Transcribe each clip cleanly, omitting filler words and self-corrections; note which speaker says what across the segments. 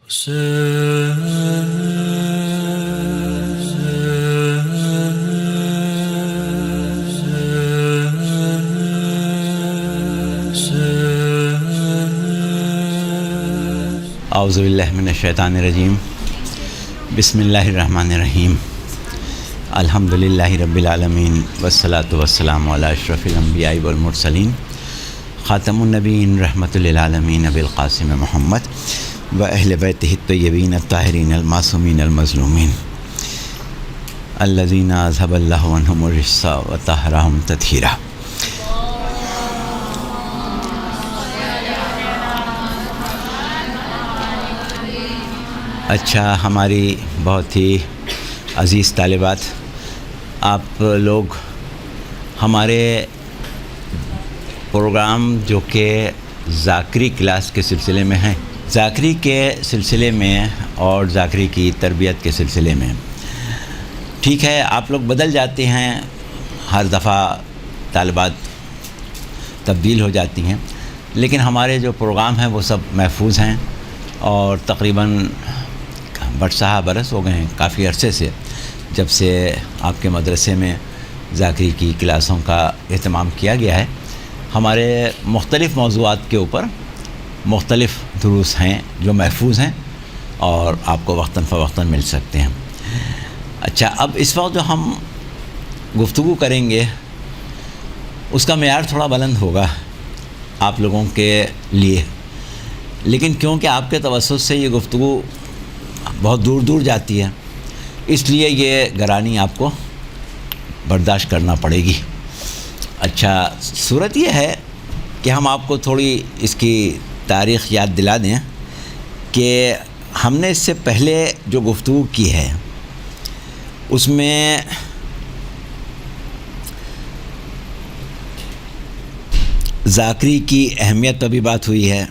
Speaker 1: اعوذ باللہ من الشیطان الرجیم بسم اللہ الرحمن الرحیم الحمدللہ رب العالمین والصلاة والسلام علی اشرف الانبیاء والمرسلین خاتم النبیین رحمۃ للعالمین ابی القاسم محمد و اہل بیتہ الطیبین الطاہرین المعصومین المظلومین الذین اذھب اللہ عنہم الرجس وطہرہم تطہیرا۔ اچھا، ہماری بہت ہی عزیز طالبات، آپ لوگ ہمارے پروگرام جو کہ ذاکری کلاس کے سلسلے میں ہیں، ذاکری کے سلسلے میں اور ذاکری کی تربیت کے سلسلے میں، ٹھیک ہے آپ لوگ بدل جاتے ہیں، ہر دفعہ طالبات تبدیل ہو جاتی ہیں، لیکن ہمارے جو پروگرام ہیں وہ سب محفوظ ہیں اور تقریباً بٹساہ برس ہو گئے ہیں، کافی عرصے سے جب سے آپ کے مدرسے میں ذاکری کی کلاسوں کا اہتمام کیا گیا ہے۔ ہمارے مختلف موضوعات کے اوپر مختلف دروس ہیں جو محفوظ ہیں اور آپ کو وقتاً فوقتاً مل سکتے ہیں۔ اچھا، اب اس وقت جو ہم گفتگو کریں گے اس کا معیار تھوڑا بلند ہوگا آپ لوگوں کے لیے، لیکن کیونکہ آپ کے توسط سے یہ گفتگو بہت دور دور جاتی ہے، اس لیے یہ گرانی آپ کو برداشت کرنا پڑے گی۔ اچھا، صورت یہ ہے کہ ہم آپ کو تھوڑی اس کی تاریخ یاد دلا دیں کہ ہم نے اس سے پہلے جو گفتگو کی ہے اس میں ذاکری کی اہمیت پر بھی بات ہوئی ہے،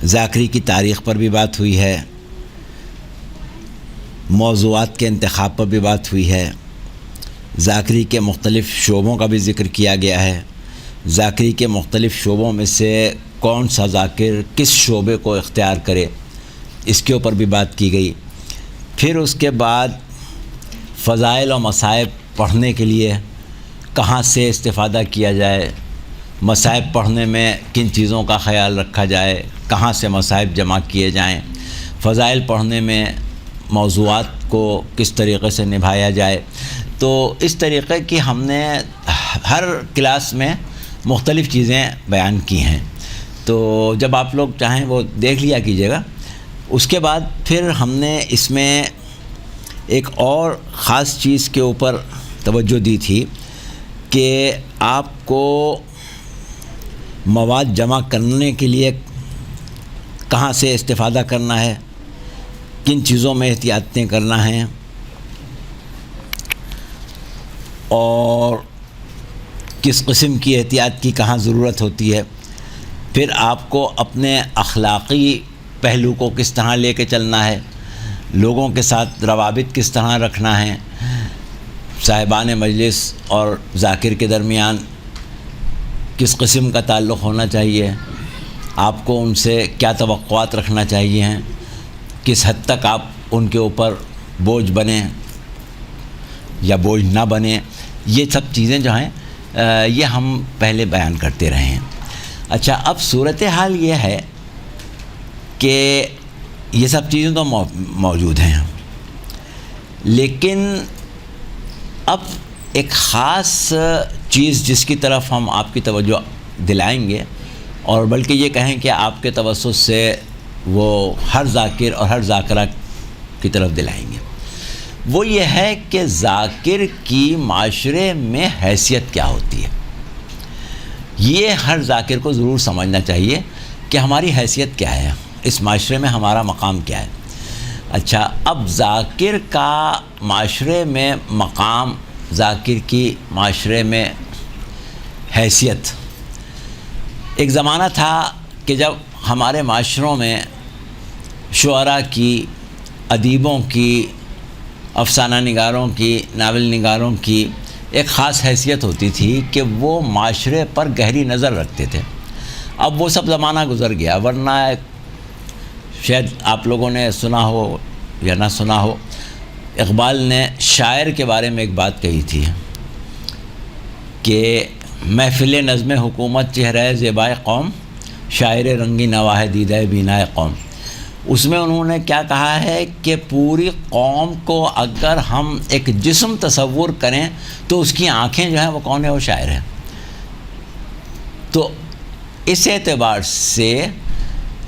Speaker 1: ذاکری کی تاریخ پر بھی بات ہوئی ہے، موضوعات کے انتخاب پر بھی بات ہوئی ہے، ذاکری کے مختلف شعبوں کا بھی ذکر کیا گیا ہے، ذاکری کے مختلف شعبوں میں سے کون سا ذاکر کس شعبے کو اختیار کرے اس کے اوپر بھی بات کی گئی۔ پھر اس کے بعد فضائل و مصائب پڑھنے کے لیے کہاں سے استفادہ کیا جائے، مصائب پڑھنے میں کن چیزوں کا خیال رکھا جائے، کہاں سے مصائب جمع کیے جائیں، فضائل پڑھنے میں موضوعات کو کس طریقے سے نبھایا جائے۔ تو اس طریقے کی ہم نے ہر کلاس میں مختلف چیزیں بیان کی ہیں، تو جب آپ لوگ چاہیں وہ دیکھ لیا کیجیے گا۔ اس کے بعد پھر ہم نے اس میں ایک اور خاص چیز کے اوپر توجہ دی تھی کہ آپ کو مواد جمع کرنے کے لیے کہاں سے استفادہ کرنا ہے، کن چیزوں میں احتیاطیں کرنا ہیں، اور کس قسم کی احتیاط کی کہاں ضرورت ہوتی ہے۔ پھر آپ کو اپنے اخلاقی پہلو کو کس طرح لے کے چلنا ہے، لوگوں کے ساتھ روابط کس طرح رکھنا ہے، صاحبان مجلس اور ذاکر کے درمیان کس قسم کا تعلق ہونا چاہیے، آپ کو ان سے کیا توقعات رکھنا چاہیے ہیں، کس حد تک آپ ان کے اوپر بوجھ بنیں یا بوجھ نہ بنیں، یہ سب چیزیں جو ہیں یہ ہم پہلے بیان کرتے رہے ہیں۔ اچھا، اب صورتحال یہ ہے کہ یہ سب چیزیں تو موجود ہیں، لیکن اب ایک خاص چیز جس کی طرف ہم آپ کی توجہ دلائیں گے، اور بلکہ یہ کہیں کہ آپ کے توسط سے وہ ہر ذاکر اور ہر ذاکرہ کی طرف دلائیں گے، وہ یہ ہے کہ ذاکر کی معاشرے میں حیثیت کیا ہوتی ہے۔ یہ ہر ذاکر کو ضرور سمجھنا چاہیے کہ ہماری حیثیت کیا ہے، اس معاشرے میں ہمارا مقام کیا ہے۔ اچھا، اب ذاکر کا معاشرے میں مقام، ذاکر کی معاشرے میں حیثیت، ایک زمانہ تھا کہ جب ہمارے معاشروں میں شعراء کی، ادیبوں کی، افسانہ نگاروں کی، ناول نگاروں کی ایک خاص حیثیت ہوتی تھی کہ وہ معاشرے پر گہری نظر رکھتے تھے۔ اب وہ سب زمانہ گزر گیا، ورنہ شاید آپ لوگوں نے سنا ہو یا نہ سنا ہو، اقبال نے شاعر کے بارے میں ایک بات کہی تھی کہ محفل نظم حکومت چہرہ زیبائے قوم، شاعر رنگی نواہ دیدہ بینائے قوم. اس میں انہوں نے کیا کہا ہے کہ پوری قوم کو اگر ہم ایک جسم تصور کریں تو اس کی آنکھیں جو ہیں وہ کون ہے؟ وہ شاعر ہے. تو اس اعتبار سے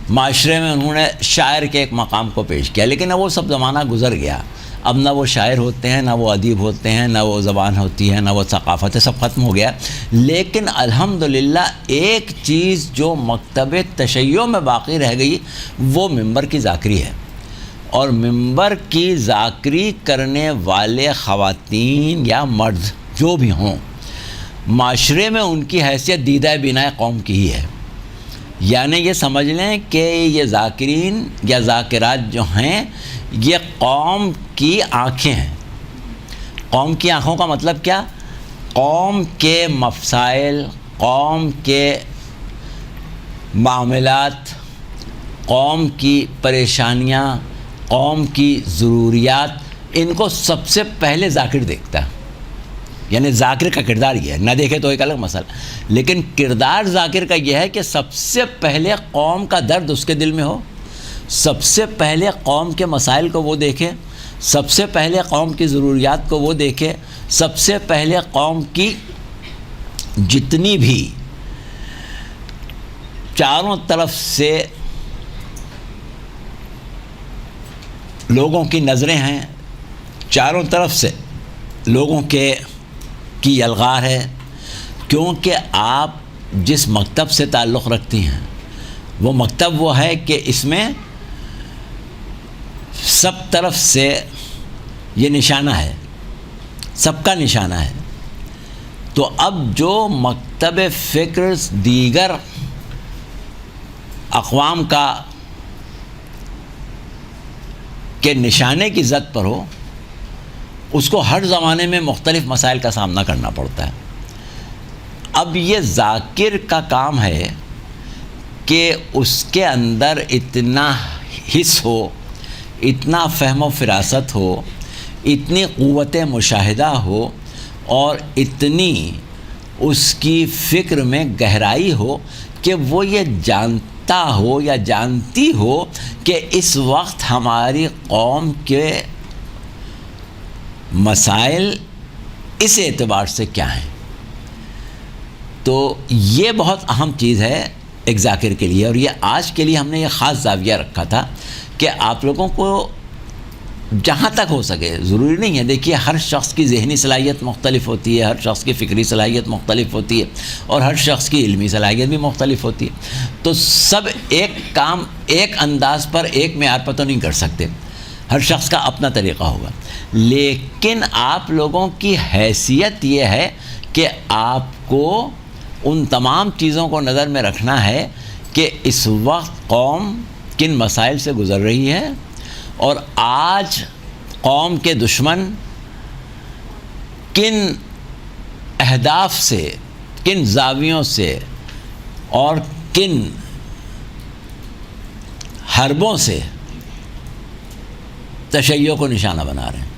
Speaker 1: معاشرے میں انہوں نے شاعر کے ایک مقام کو پیش کیا. لیکن اب وہ سب زمانہ گزر گیا، اب نہ وہ شاعر ہوتے ہیں، نہ وہ ادیب ہوتے ہیں، نہ وہ زبان ہوتی ہے، نہ وہ ثقافت ہے، سب ختم ہو گیا. لیکن الحمدللہ ایک چیز جو مکتب تشیع میں باقی رہ گئی وہ منبر کی ذاکری ہے. اور منبر کی ذاکری کرنے والے خواتین یا مرد جو بھی ہوں، معاشرے میں ان کی حیثیت دیدہ بینائے قوم کی ہی ہے. یعنی یہ سمجھ لیں کہ یہ ذاکرین یا ذاکرات جو ہیں یہ قوم کی آنکھیں ہیں. قوم کی آنکھوں کا مطلب کیا؟ قوم کے مسائل، قوم کے معاملات، قوم کی پریشانیاں، قوم کی ضروریات، ان کو سب سے پہلے ذاکر دیکھتا ہے. یعنی ذاکر کا کردار یہ ہے، نہ دیکھے تو ایک الگ مسئلہ، لیکن کردار ذاکر کا یہ ہے کہ سب سے پہلے قوم کا درد اس کے دل میں ہو، سب سے پہلے قوم کے مسائل کو وہ دیکھے، سب سے پہلے قوم کی ضروریات کو وہ دیکھے، سب سے پہلے قوم کی جتنی بھی چاروں طرف سے لوگوں کی نظریں ہیں، چاروں طرف سے لوگوں کی یلغار ہے. کیونکہ آپ جس مکتب سے تعلق رکھتی ہیں وہ مکتب وہ ہے کہ اس میں سب طرف سے یہ نشانہ ہے، سب کا نشانہ ہے. تو اب جو مکتب فکر دیگر اقوام کا کے نشانے کی زد پر ہو، اس کو ہر زمانے میں مختلف مسائل کا سامنا کرنا پڑتا ہے. اب یہ ذاکر کا کام ہے کہ اس کے اندر اتنا حس ہو، اتنا فہم و فراست ہو، اتنی قوت مشاہدہ ہو، اور اتنی اس کی فکر میں گہرائی ہو کہ وہ یہ جانتا ہو یا جانتی ہو کہ اس وقت ہماری قوم کے مسائل اس اعتبار سے کیا ہیں. تو یہ بہت اہم چیز ہے ایک ذاکر کے لیے. اور یہ آج کے لیے ہم نے یہ خاص زاویہ رکھا تھا کہ آپ لوگوں کو جہاں تک ہو سکے، ضروری نہیں ہے، دیکھیے ہر شخص کی ذہنی صلاحیت مختلف ہوتی ہے، ہر شخص کی فکری صلاحیت مختلف ہوتی ہے، اور ہر شخص کی علمی صلاحیت بھی مختلف ہوتی ہے. تو سب ایک کام ایک انداز پر ایک معیار پر تو نہیں کر سکتے، ہر شخص کا اپنا طریقہ ہوگا. لیکن آپ لوگوں کی حیثیت یہ ہے کہ آپ کو ان تمام چیزوں کو نظر میں رکھنا ہے کہ اس وقت قوم کن مسائل سے گزر رہی ہے، اور آج قوم کے دشمن کن اہداف سے، کن زاویوں سے اور کن حربوں سے تشیع کو نشانہ بنا رہے ہیں.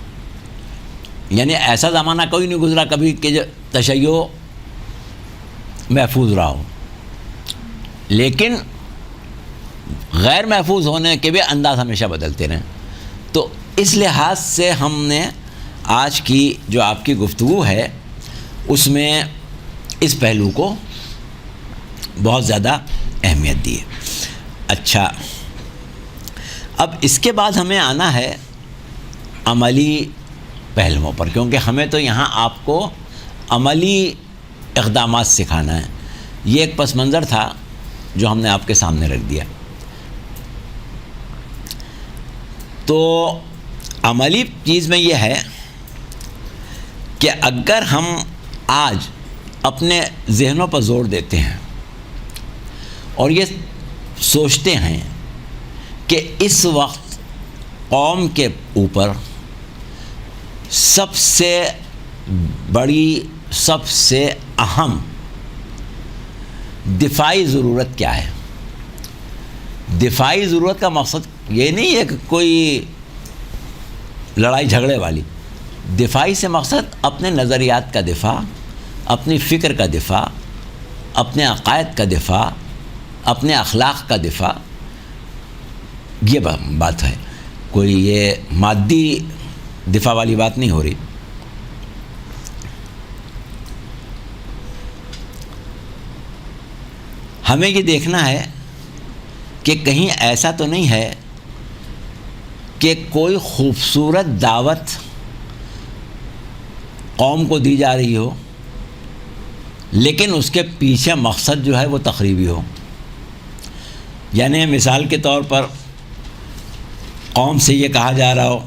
Speaker 1: یعنی ایسا زمانہ کوئی نہیں گزرا کبھی کہ جو تشیع محفوظ رہا ہو، لیکن غیر محفوظ ہونے کے بھی انداز ہمیشہ بدلتے رہیں. تو اس لحاظ سے ہم نے آج کی جو آپ کی گفتگو ہے اس میں اس پہلو کو بہت زیادہ اہمیت دی ہے. اچھا، اب اس کے بعد ہمیں آنا ہے عملی پہلوؤں پر، کیونکہ ہمیں تو یہاں آپ کو عملی اقدامات سکھانا ہے. یہ ایک پس منظر تھا جو ہم نے آپ کے سامنے رکھ دیا. تو عملی چیز میں یہ ہے کہ اگر ہم آج اپنے ذہنوں پر زور دیتے ہیں اور یہ سوچتے ہیں کہ اس وقت قوم کے اوپر سب سے بڑی، سب سے اہم دفاعی ضرورت کیا ہے، دفاعی ضرورت کا مقصد یہ نہیں ہے کہ کوئی لڑائی جھگڑے والی. دفاعی سے مقصد اپنے نظریات کا دفاع، اپنی فکر کا دفاع، اپنے عقائد کا دفاع، اپنے اخلاق کا دفاع. یہ بات ہے، کوئی یہ مادی دفاع والی بات نہیں ہو رہی. ہمیں یہ دیکھنا ہے کہ کہیں ایسا تو نہیں ہے کہ کوئی خوبصورت دعوت قوم کو دی جا رہی ہو لیکن اس کے پیچھے مقصد جو ہے وہ تخریبی ہو. یعنی مثال کے طور پر قوم سے یہ کہا جا رہا ہو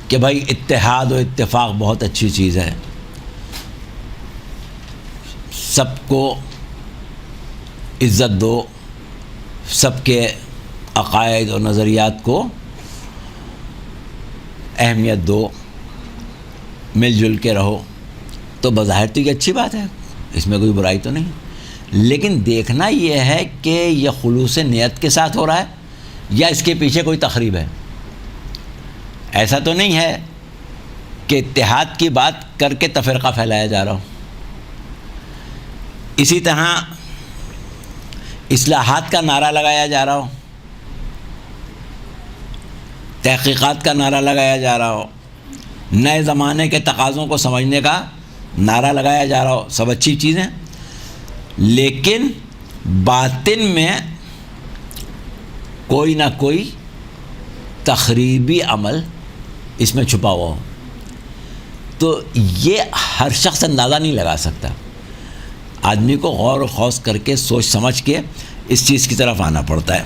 Speaker 1: کہ بھائی اتحاد و اتفاق بہت اچھی چیز ہے، سب کو عزت دو، سب کے عقائد اور نظریات کو اہمیت دو، مل جل کے رہو. تو بظاہر تو یہ اچھی بات ہے، اس میں کوئی برائی تو نہیں، لیکن دیکھنا یہ ہے کہ یہ خلوص نیت کے ساتھ ہو رہا ہے یا اس کے پیچھے کوئی تخریب ہے. ایسا تو نہیں ہے کہ اتحاد کی بات کر کے تفرقہ پھیلایا جا رہا ہو. اسی طرح اصلاحات کا نعرہ لگایا جا رہا ہو، تحقیقات کا نعرہ لگایا جا رہا ہو، نئے زمانے کے تقاضوں کو سمجھنے کا نعرہ لگایا جا رہا ہو. سب اچھی چیزیں، لیکن باطن میں کوئی نہ کوئی تخریبی عمل اس میں چھپا ہوا ہو. تو یہ ہر شخص اندازہ نہیں لگا سکتا. آدمی کو غور و خوض کر کے سوچ سمجھ کے اس چیز کی طرف آنا پڑتا ہے.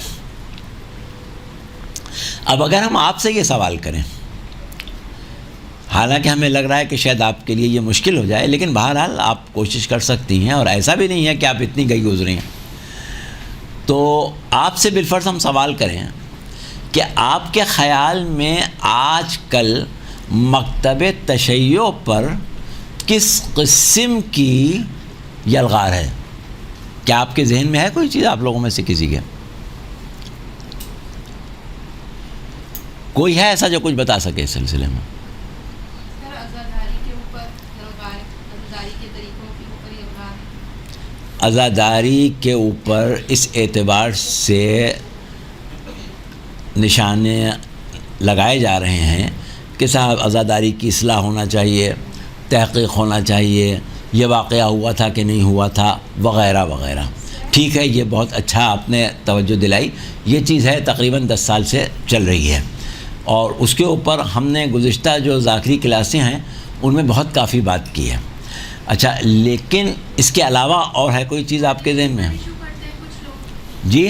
Speaker 1: اب اگر ہم آپ سے یہ سوال کریں، حالانکہ ہمیں لگ رہا ہے کہ شاید آپ کے لیے یہ مشکل ہو جائے، لیکن بہرحال آپ کوشش کر سکتی ہیں، اور ایسا بھی نہیں ہے کہ آپ اتنی گئی گزری ہیں. تو آپ سے بالفرض ہم سوال کریں کہ آپ کے خیال میں آج کل مکتب تشیع پر کس قسم کی یلغار ہے؟ کیا آپ کے ذہن میں ہے کوئی چیز؟ آپ لوگوں میں سے کسی کے کوئی ہے ایسا جو کچھ بتا سکے اس سلسلے میں؟ عزاداری کے اوپر اس اعتبار سے نشانے لگائے جا رہے ہیں کہ صاحب عزاداری کی اصلاح ہونا چاہیے، تحقیق ہونا چاہیے، یہ واقعہ ہوا تھا کہ نہیں ہوا تھا، وغیرہ وغیرہ. ٹھیک ہے، یہ بہت اچھا آپ نے توجہ دلائی. یہ چیز ہے تقریباً 10 سال سے چل رہی ہے، اور اس کے اوپر ہم نے گزشتہ جو ذاکری کلاسیں ہیں ان میں بہت کافی بات کی ہے. اچھا، لیکن اس کے علاوہ اور ہے کوئی چیز آپ کے ذہن میں؟ جی،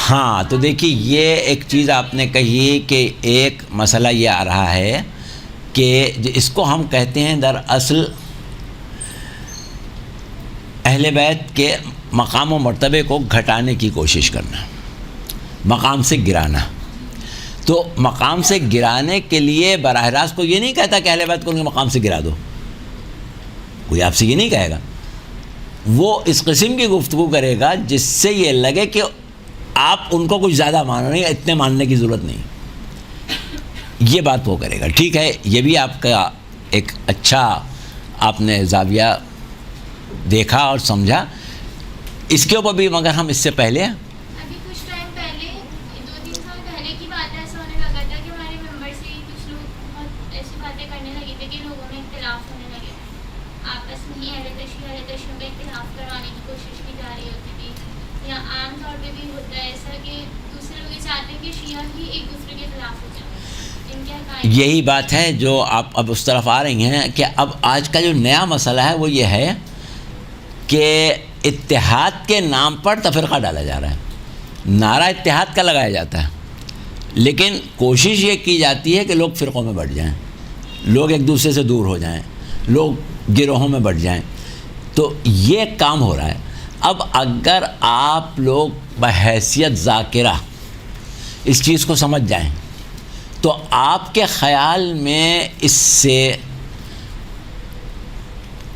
Speaker 1: ہاں. تو دیکھیے، یہ ایک چیز آپ نے کہی کہ ایک مسئلہ یہ آ رہا ہے کہ اس کو ہم کہتے ہیں دراصل اہل بیت کے مقام و مرتبے کو گھٹانے کی کوشش کرنا، مقام سے گرانا. تو مقام سے گرانے کے لیے براہ راست کو یہ نہیں کہتا کہ اہل بیت کو ان کے مقام سے گرا دو، کوئی آپ سے یہ نہیں کہے گا. وہ اس قسم کی گفتگو کرے گا جس سے یہ لگے کہ آپ ان کو کچھ زیادہ مانو نہیں، اتنے ماننے کی ضرورت نہیں. یہ بات وہ کرے گا. ٹھیک ہے، یہ بھی آپ کا ایک اچھا آپ نے زاویہ دیکھا اور سمجھا. اس کے اوپر بھی مگر ہم اس سے پہلے
Speaker 2: ابھی کچھ ٹائم پہلے 2-3 سال پہلے کی بات ہے، ایسا ہونے لگا تھا کہ ہمارے ممبر سے ہی کچھ لوگ بہت ایسی باتیں کرنے لگے تھے کہ لوگوں میں اختلاف ہونے لگے تھے آپس میں ہی. اہل تشیع کا اختلاف کروانے کی کوشش کی جا رہی ہوتی تھی. یا عام طور پہ بھی ہوتا ہے ایسا کہ دوسرے لوگ یہ چاہتے ہیں کہ شیعہ ہی ایک دوسرے کے خلاف ہو جائیں. ان کے حقائق
Speaker 1: یہی بات ہے جو آپ اب اس طرف آ رہی ہیں کہ اب آج کا جو نیا مسئلہ ہے وہ یہ ہے کہ اتحاد کے نام پر تفرقہ ڈالا جا رہا ہے. نعرہ اتحاد کا لگایا جاتا ہے، لیکن کوشش یہ کی جاتی ہے کہ لوگ فرقوں میں بٹ جائیں، لوگ ایک دوسرے سے دور ہو جائیں، لوگ گروہوں میں بٹ جائیں. تو یہ کام ہو رہا ہے. اب اگر آپ لوگ بحیثیت ذاکرہ اس چیز کو سمجھ جائیں تو آپ کے خیال میں اس سے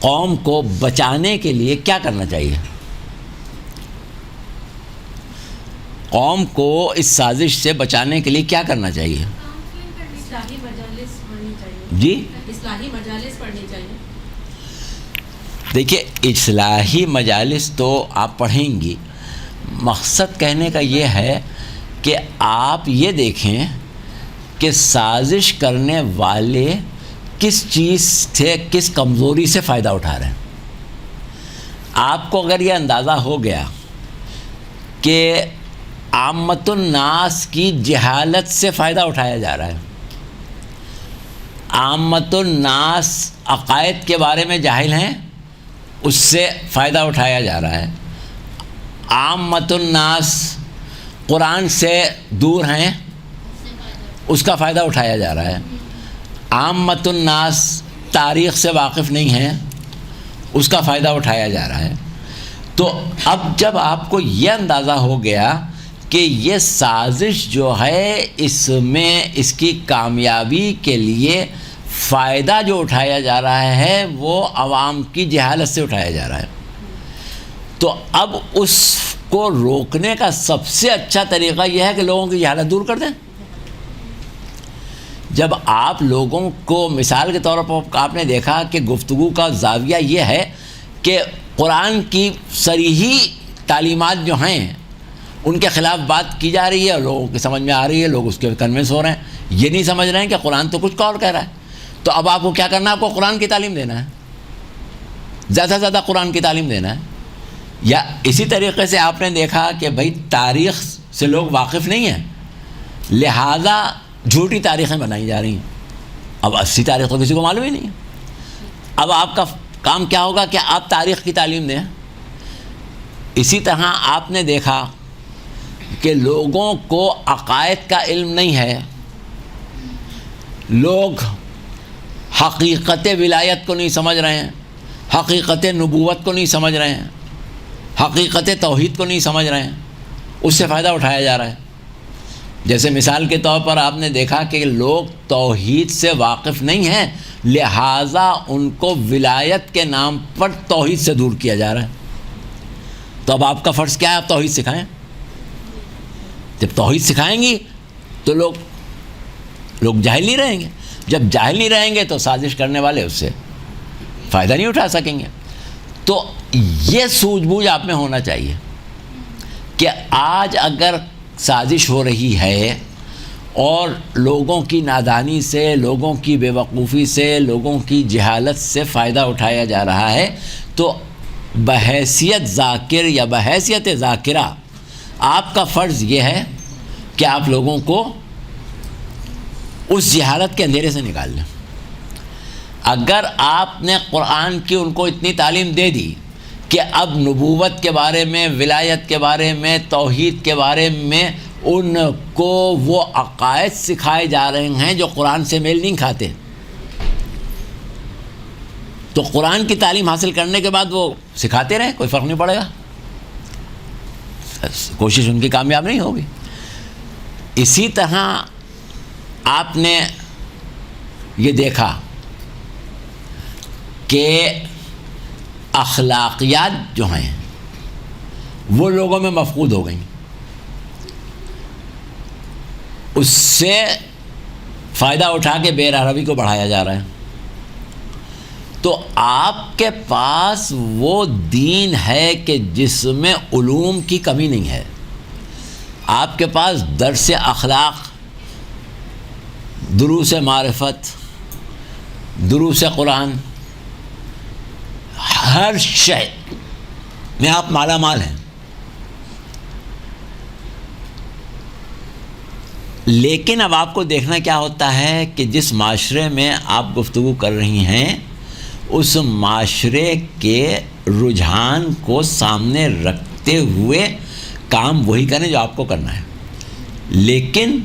Speaker 1: قوم کو بچانے کے لیے کیا کرنا چاہیے؟ قوم کو اس سازش سے بچانے کے لیے کیا کرنا چاہیے؟
Speaker 3: اصلاحی مجالس پڑھنی چاہیے.
Speaker 1: جی
Speaker 3: اصلاحی مجالس پڑھنی چاہیے.
Speaker 1: دیکھیے اصلاحی مجالس تو آپ پڑھیں گی، مقصد کہنے کا یہ ہے کہ آپ یہ دیکھیں کہ سازش کرنے والے کس چیز سے، کس کمزوری سے فائدہ اٹھا رہے ہیں. آپ کو اگر یہ اندازہ ہو گیا کہ عامت الناس کی جہالت سے فائدہ اٹھایا جا رہا ہے، عامت الناس عقائد کے بارے میں جاہل ہیں، اس سے فائدہ اٹھایا جا رہا ہے، عامت الناس قرآن سے دور ہیں، اس کا فائدہ اٹھایا جا رہا ہے، عامت الناس تاریخ سے واقف نہیں ہیں، اس کا فائدہ اٹھایا جا رہا ہے. تو اب جب آپ کو یہ اندازہ ہو گیا کہ یہ سازش جو ہے اس میں اس کی کامیابی کے لیے فائدہ جو اٹھایا جا رہا ہے وہ عوام کی جہالت سے اٹھایا جا رہا ہے، تو اب اس کو روکنے کا سب سے اچھا طریقہ یہ ہے کہ لوگوں کی جہالت دور کر دیں. جب آپ لوگوں کو مثال کے طور پر آپ نے دیکھا کہ گفتگو کا زاویہ یہ ہے کہ قرآن کی صریحی تعلیمات جو ہیں ان کے خلاف بات کی جا رہی ہے اور لوگوں کی سمجھ میں آ رہی ہے، لوگ اس کے کنونس ہو رہے ہیں، یہ نہیں سمجھ رہے ہیں کہ قرآن تو کچھ اور کہہ رہا ہے. تو اب آپ کو کیا کرنا ہے؟ آپ کو قرآن کی تعلیم دینا ہے، زیادہ سے زیادہ قرآن کی تعلیم دینا ہے. یا اسی طریقے سے آپ نے دیکھا کہ بھائی تاریخ سے لوگ واقف نہیں ہیں، لہٰذا جھوٹی تاریخیں بنائی جا رہی ہیں. اب اصلی تاریخ تو کسی کو معلوم ہی نہیں ہے. اب آپ کا کام کیا ہوگا کہ آپ تاریخ کی تعلیم دیں. اسی طرح آپ نے دیکھا کہ لوگوں کو عقائد کا علم نہیں ہے، لوگ حقیقت ولایت کو نہیں سمجھ رہے ہیں، حقیقت نبوت کو نہیں سمجھ رہے ہیں، حقیقت توحید کو نہیں سمجھ رہے ہیں، اس سے فائدہ اٹھایا جا رہا ہے. جیسے مثال کے طور پر آپ نے دیکھا کہ لوگ توحید سے واقف نہیں ہیں، لہٰذا ان کو ولایت کے نام پر توحید سے دور کیا جا رہا ہے. تو اب آپ کا فرض کیا ہے؟ آپ توحید سکھائیں. جب توحید سکھائیں گی تو لوگ جاہل نہیں رہیں گے. جب جاہل نہیں رہیں گے تو سازش کرنے والے اس سے فائدہ نہیں اٹھا سکیں گے. تو یہ سوجھ بوجھ آپ میں ہونا چاہیے کہ آج اگر سازش ہو رہی ہے اور لوگوں کی نادانی سے، لوگوں کی بے وقوفی سے، لوگوں کی جہالت سے فائدہ اٹھایا جا رہا ہے، تو بحیثیت ذاکر یا بحیثیت ذاکرہ آپ کا فرض یہ ہے کہ آپ لوگوں کو اس جہالت کے اندھیرے سے نکال لیں. اگر آپ نے قرآن کی ان کو اتنی تعلیم دے دی کہ اب نبوت کے بارے میں، ولایت کے بارے میں، توحید کے بارے میں ان کو وہ عقائد سکھائے جا رہے ہیں جو قرآن سے میل نہیں کھاتے، تو قرآن کی تعلیم حاصل کرنے کے بعد وہ سکھاتے رہیں، کوئی فرق نہیں پڑے گا، کوشش ان کی کامیاب نہیں ہوگی. اسی طرح آپ نے یہ دیکھا کہ اخلاقیات جو ہیں وہ لوگوں میں مفقود ہو گئیں، اس سے فائدہ اٹھا کے بے روی کو بڑھایا جا رہا ہے. تو آپ کے پاس وہ دین ہے کہ جس میں علوم کی کمی نہیں ہے. آپ کے پاس درس اخلاق، دروس معرفت، دروس قرآن، ہر شے میں آپ مالا مال ہیں. لیکن اب آپ کو دیکھنا کیا ہوتا ہے کہ جس معاشرے میں آپ گفتگو کر رہی ہیں اس معاشرے کے رجحان کو سامنے رکھتے ہوئے کام وہی کریں جو آپ کو کرنا ہے، لیکن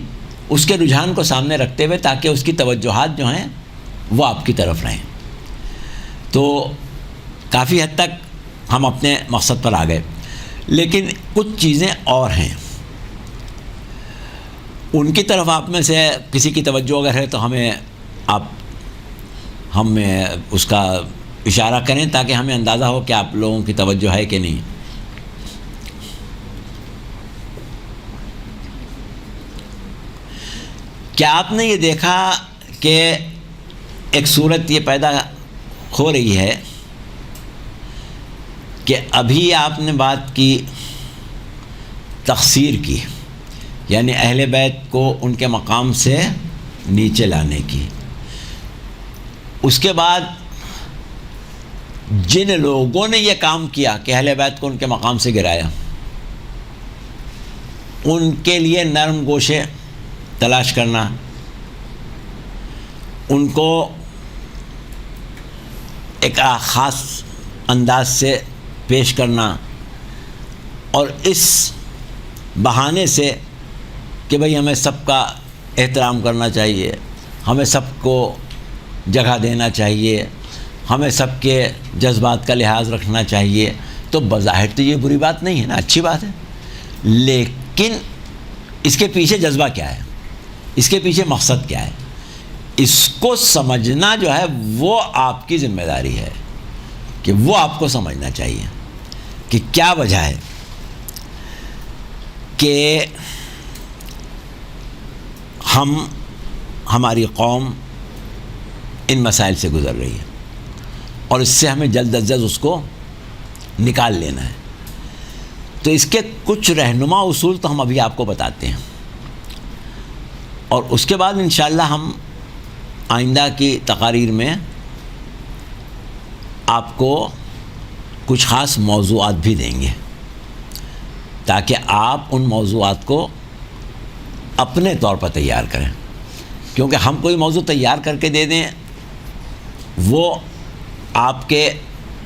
Speaker 1: اس کے رجحان کو سامنے رکھتے ہوئے تاکہ اس کی توجہات جو ہیں وہ آپ کی طرف رہیں. تو کافی حد تک ہم اپنے مقصد پر آ گئے، لیکن کچھ چیزیں اور ہیں، ان کی طرف آپ میں سے کسی کی توجہ اگر ہے تو ہمیں اس کا اشارہ کریں تاکہ ہمیں اندازہ ہو کہ آپ لوگوں کی توجہ ہے کہ نہیں. کیا آپ نے یہ دیکھا کہ ایک صورت یہ پیدا ہو رہی ہے کہ ابھی آپ نے بات کی تقصیر کی، یعنی اہل بیت کو ان کے مقام سے نیچے لانے کی. اس کے بعد جن لوگوں نے یہ کام کیا کہ اہل بیت کو ان کے مقام سے گرایا، ان کے لیے نرم گوشے تلاش کرنا، ان کو ایک خاص انداز سے پیش کرنا، اور اس بہانے سے کہ بھئی ہمیں سب کا احترام کرنا چاہیے، ہمیں سب کو جگہ دینا چاہیے، ہمیں سب کے جذبات کا لحاظ رکھنا چاہیے، تو بظاہر تو یہ بری بات نہیں ہے نا، اچھی بات ہے. لیکن اس کے پیچھے جذبہ کیا ہے، اس کے پیچھے مقصد کیا ہے، اس کو سمجھنا جو ہے وہ آپ کی ذمہ داری ہے کہ وہ آپ کو سمجھنا چاہیے کہ کیا وجہ ہے کہ ہماری قوم ان مسائل سے گزر رہی ہے، اور اس سے ہمیں جلد از جلد اس کو نکال لینا ہے. تو اس کے کچھ رہنما اصول تو ہم ابھی آپ کو بتاتے ہیں، اور اس کے بعد انشاءاللہ ہم آئندہ کی تقاریر میں آپ کو کچھ خاص موضوعات بھی دیں گے تاکہ آپ ان موضوعات کو اپنے طور پر تیار کریں. کیونکہ ہم کوئی موضوع تیار کر کے دے دیں وہ آپ کے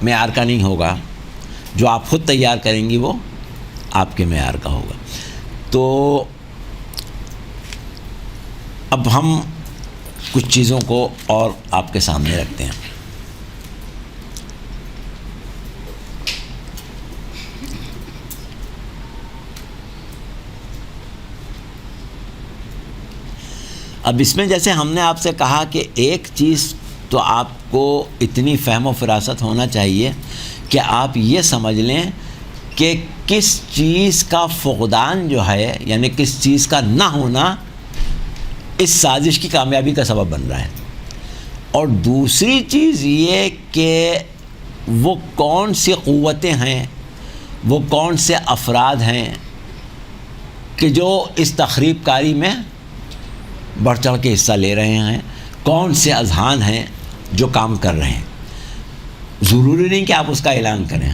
Speaker 1: معیار کا نہیں ہوگا، جو آپ خود تیار کریں گی وہ آپ کے معیار کا ہوگا. تو اب ہم کچھ چیزوں کو اور آپ کے سامنے رکھتے ہیں. اب اس میں جیسے ہم نے آپ سے کہا کہ ایک چیز تو آپ کو اتنی فہم و فراست ہونا چاہیے کہ آپ یہ سمجھ لیں کہ کس چیز کا فقدان جو ہے، یعنی کس چیز کا نہ ہونا اس سازش کی کامیابی کا سبب بن رہا ہے. اور دوسری چیز یہ کہ وہ کون سی قوتیں ہیں، وہ کون سے افراد ہیں کہ جو اس تخریب کاری میں بڑھ چڑھ کے حصہ لے رہے ہیں، کون سے اذہان ہیں جو کام کر رہے ہیں. ضروری نہیں کہ آپ اس کا اعلان کریں،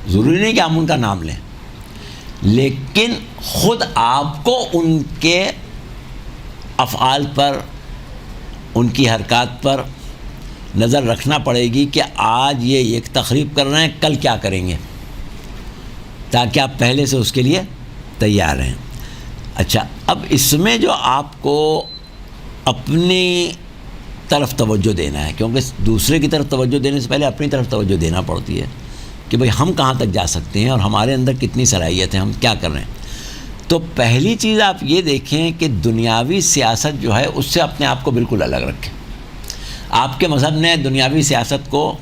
Speaker 1: ضروری نہیں کہ آپ ان کا نام لیں، لیکن خود آپ کو ان کے افعال پر، ان کی حرکات پر نظر رکھنا پڑے گی کہ آج یہ ایک تخریب کر رہے ہیں، کل کیا کریں گے، تاکہ آپ پہلے سے اس کے لیے تیار ہیں. اچھا، اب اس میں جو آپ کو اپنی طرف توجہ دینا ہے، کیونکہ دوسرے کی طرف توجہ دینے سے پہلے اپنی طرف توجہ دینا پڑتی ہے کہ بھئی ہم کہاں تک جا سکتے ہیں اور ہمارے اندر کتنی صلاحیت ہے، ہم کیا کر رہے ہیں. تو پہلی چیز آپ یہ دیکھیں کہ دنیاوی سیاست جو ہے اس سے اپنے آپ کو بالکل الگ رکھیں. آپ کے مذہب نے دنیاوی سیاست کو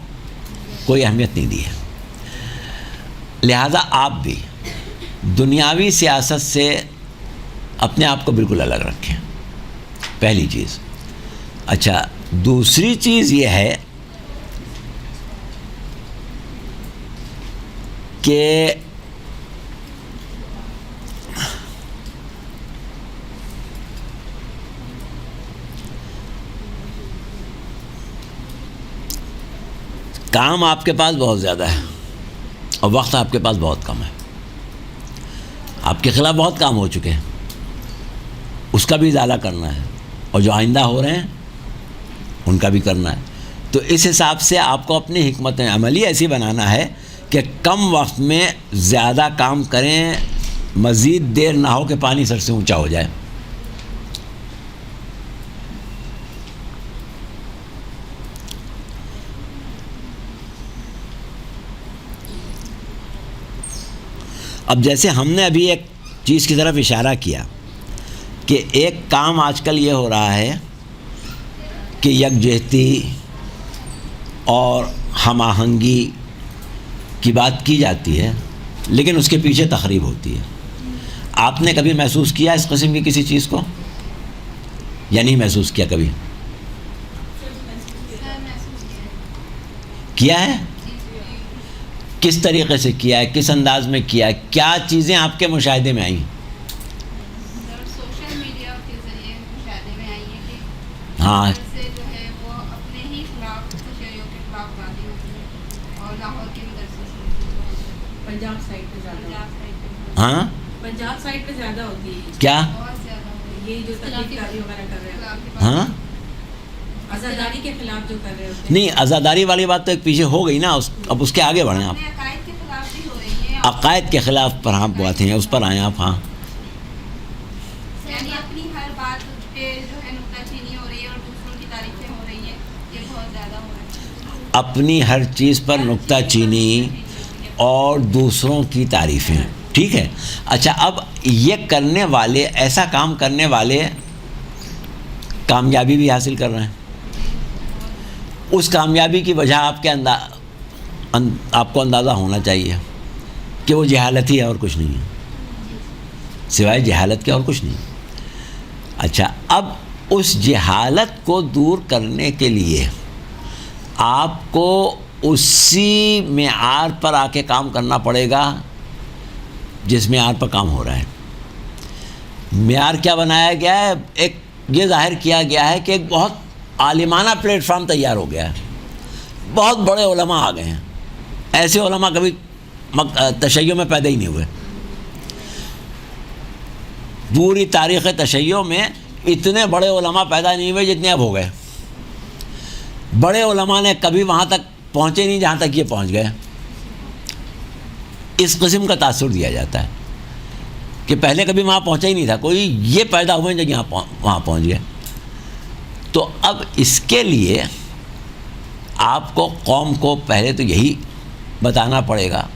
Speaker 1: کوئی اہمیت نہیں دی ہے، لہذا آپ بھی دنیاوی سیاست سے اپنے آپ کو بالکل الگ رکھیں، پہلی چیز. اچھا، دوسری چیز یہ ہے کہ کام آپ کے پاس بہت زیادہ ہے اور وقت آپ کے پاس بہت کم ہے. آپ کے خلاف بہت کام ہو چکے ہیں، اس کا بھی ازالہ کرنا ہے، اور جو آئندہ ہو رہے ہیں ان کا بھی کرنا ہے. تو اس حساب سے آپ کو اپنی حکمت عملی ایسی بنانا ہے کہ کم وقت میں زیادہ کام کریں، مزید دیر نہ ہو کہ پانی سر سے اونچا ہو جائے. اب جیسے ہم نے ابھی ایک چیز کی طرف اشارہ کیا کہ ایک کام آج کل یہ ہو رہا ہے کہ یکجہتی اور ہم آہنگی کی بات کی جاتی ہے، لیکن اس کے پیچھے تخریب ہوتی ہے۔ آپ نے کبھی محسوس کیا اس قسم کی کسی چیز کو، یا نہیں محسوس کیا کبھی؟ کیا ہے؟ کس طریقے سے کیا ہے، کس انداز میں کیا ہے، کیا چیزیں آپ کے مشاہدے میں آئیں؟
Speaker 4: سوشل میڈیا کے ذریعے مشاہدے میں آئی ہیں کہ
Speaker 1: ہاں،
Speaker 4: سے جو ہے وہ اپنے ہی خلاف تشیعوں کے خلاف باتیں ہوتی ہیں، اور لاہور کے مدرسے سے
Speaker 3: پنجاب سائڈ پہ زیادہ
Speaker 4: پنجاب سائڈ پہ
Speaker 1: ہاں،
Speaker 3: پنجاب سائڈ پہ زیادہ ہوتی ہے
Speaker 1: کیا؟
Speaker 4: بہت زیادہ ہوئی
Speaker 3: یہ جو تبلیغ کاری وغیرہ کر رہے ہیں،
Speaker 1: ہاں
Speaker 3: آزاداری کے خلاف جو کر رہے ہوتے ہیں۔
Speaker 1: نہیں، عزاداری والی بات تو ایک پیچھے ہو گئی نا، اب اس کے آگے بڑھیں آپ۔
Speaker 4: اپنے عقائد کے خلاف بھی ہو رہی ہیں،
Speaker 1: عقائد کے خلاف پر ہم باتیں ہیں، اس پر آئیں آپ۔ ہاں،
Speaker 4: یعنی اپنی ہر بات پہ جو ہے نکتہ چینی ہو رہی ہے اور دوسروں کی تعریفیں ہو رہی ہیں، یہ بہت زیادہ ہو رہا ہے۔
Speaker 1: اپنی ہر چیز پر نکتہ چینی اور دوسروں کی تعریفیں، ٹھیک ہے۔ اچھا، اب یہ کرنے والے، ایسا کام کرنے والے کامیابی بھی حاصل کر رہے ہیں۔ اس کامیابی کی وجہ آپ کو اندازہ ہونا چاہیے کہ وہ جہالت ہی ہے اور کچھ نہیں ہے، سوائے جہالت کے اور کچھ نہیں۔ اچھا، اب اس جہالت کو دور کرنے کے لیے آپ کو اسی معیار پر آ کے کام کرنا پڑے گا جس معیار پر کام ہو رہا ہے۔ معیار کیا بنایا گیا ہے؟ ایک یہ ظاہر کیا گیا ہے کہ ایک بہت عالمانہ پلیٹ فارم تیار ہو گیا ہے، بہت بڑے علماء آ گئے ہیں۔ ایسے علماء کبھی تشیع میں پیدا ہی نہیں ہوئے۔ پوری تاریخ تشیع میں اتنے بڑے علماء پیدا نہیں ہوئے جتنے اب ہو گئے۔ بڑے علماء نے کبھی وہاں تک پہنچے نہیں جہاں تک یہ پہنچ گئے۔ اس قسم کا تاثر دیا جاتا ہے کہ پہلے کبھی وہاں پہنچا ہی نہیں تھا کوئی، یہ پیدا ہوئے جو وہاں پہنچ گئے۔ تو اب اس کے لیے آپ کو، قوم کو پہلے تو یہی بتانا پڑے گا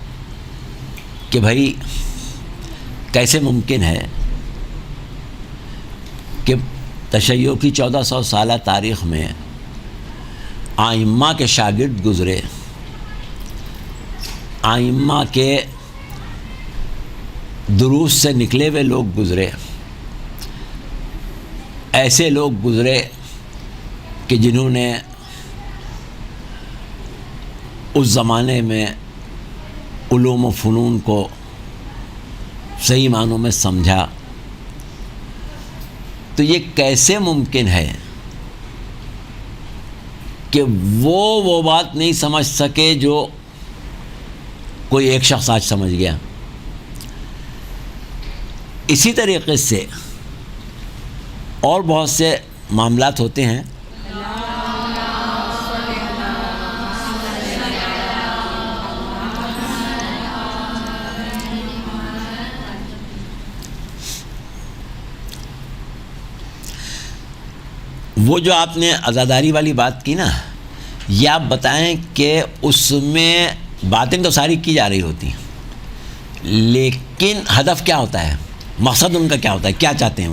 Speaker 1: کہ بھائی کیسے ممکن ہے کہ تشیع کی 1400 سالہ تاریخ میں ائمہ کے شاگرد گزرے، ائمہ کے دروس سے نکلے ہوئے لوگ گزرے، ایسے لوگ گزرے کہ جنہوں نے اس زمانے میں علوم و فنون کو صحیح معنوں میں سمجھا۔ تو یہ کیسے ممکن ہے کہ وہ بات نہیں سمجھ سکے جو کوئی ایک شخص آج سمجھ گیا؟ اسی طریقے سے اور بہت سے معاملات ہوتے ہیں۔ وہ جو آپ نے عزاداری والی بات کی نا، یہ آپ بتائیں کہ اس میں باتیں تو ساری کی جا رہی ہوتی ہیں، لیکن ہدف کیا ہوتا ہے، مقصد ان کا کیا ہوتا ہے، کیا چاہتے ہیں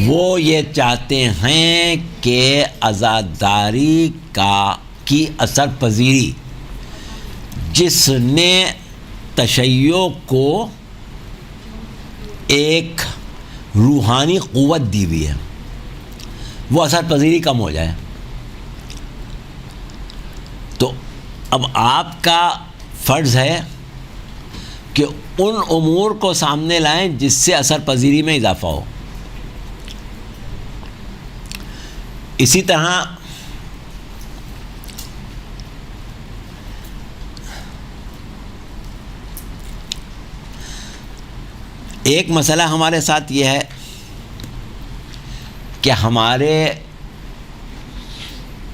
Speaker 1: وہ یہ چاہتے ہیں کہ عزاداری کی اثر پذیری جس نے تشیع کو ایک روحانی قوت دی ہوئی ہے، وہ اثر پذیری کم ہو جائے۔ تو اب آپ کا فرض ہے کہ ان امور کو سامنے لائیں جس سے اثر پذیری میں اضافہ ہو۔ اسی طرح ایک مسئلہ ہمارے ساتھ یہ ہے کہ ہمارے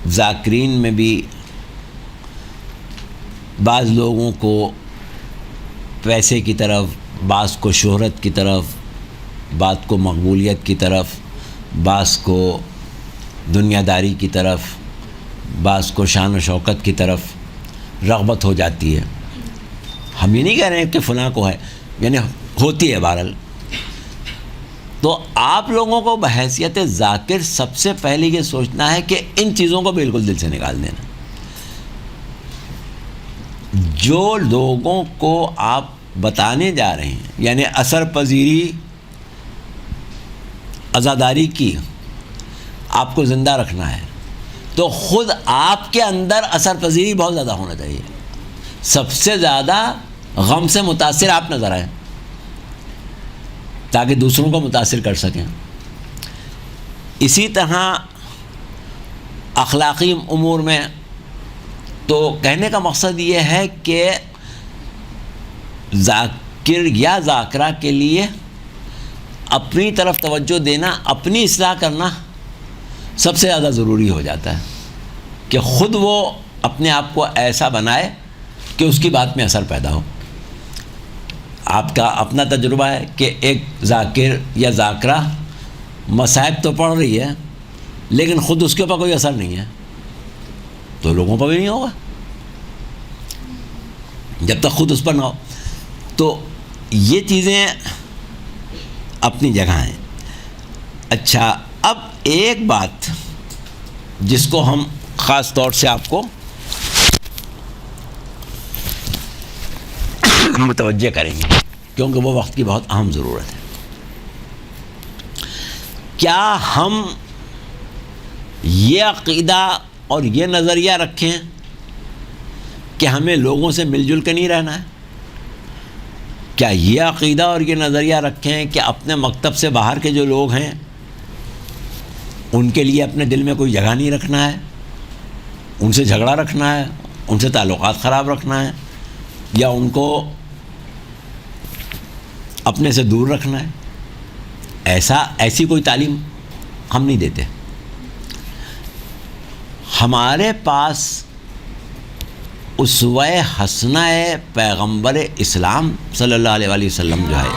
Speaker 1: ذاکرین میں بھی بعض لوگوں کو پیسے کی طرف، بعض کو شہرت کی طرف، بعض کو مقبولیت کی طرف، بعض کو دنیا داری کی طرف، بعض کو شان و شوکت کی طرف رغبت ہو جاتی ہے۔ ہم یہ نہیں کہہ رہے ہیں کہ فلاں کو ہے، یعنی ہوتی ہے بہرحال۔ تو آپ لوگوں کو بحیثیت ذاکر سب سے پہلے یہ سوچنا ہے کہ ان چیزوں کو بالکل دل سے نکال دینا. جو لوگوں کو آپ بتانے جا رہے ہیں، یعنی اثر پذیری، عزاداری کی آپ کو زندہ رکھنا ہے، تو خود آپ کے اندر اثر پذیری بہت زیادہ ہونا چاہیے. سب سے زیادہ غم سے متاثر آپ نظر آئیں تاکہ دوسروں کو متاثر کر سکیں. اسی طرح اخلاقی امور میں تو کہنے کا مقصد یہ ہے کہ ذاکر یا ذاکرہ کے لیے اپنی طرف توجہ دینا، اپنی اصلاح کرنا سب سے زیادہ ضروری ہو جاتا ہے کہ خود وہ اپنے آپ کو ایسا بنائے کہ اس کی بات میں اثر پیدا ہو. آپ کا اپنا تجربہ ہے کہ ایک ذاکر یا ذاکرہ مصائب تو پڑھ رہی ہے لیکن خود اس کے اوپر کوئی اثر نہیں ہے تو لوگوں پر بھی نہیں ہوگا جب تک خود اس پر نہ ہو. تو یہ چیزیں اپنی جگہ ہیں. اچھا، اب ایک بات جس کو ہم خاص طور سے آپ کو متوجہ کریں گے کیونکہ وہ وقت کی بہت اہم ضرورت ہے. کیا ہم یہ عقیدہ اور یہ نظریہ رکھیں کہ ہمیں لوگوں سے مل جل کے نہیں رہنا ہے؟ کیا یہ عقیدہ اور یہ نظریہ رکھیں کہ اپنے مکتب سے باہر کے جو لوگ ہیں ان کے لیے اپنے دل میں کوئی جگہ نہیں رکھنا ہے، ان سے جھگڑا رکھنا ہے، ان سے تعلقات خراب رکھنا ہے، یا ان کو اپنے سے دور رکھنا ہے؟ ایسی کوئی تعلیم ہم نہیں دیتے. ہمارے پاس اسوہ حسنہ پیغمبر اسلام صلی اللہ علیہ وآلہ وسلم جو ہے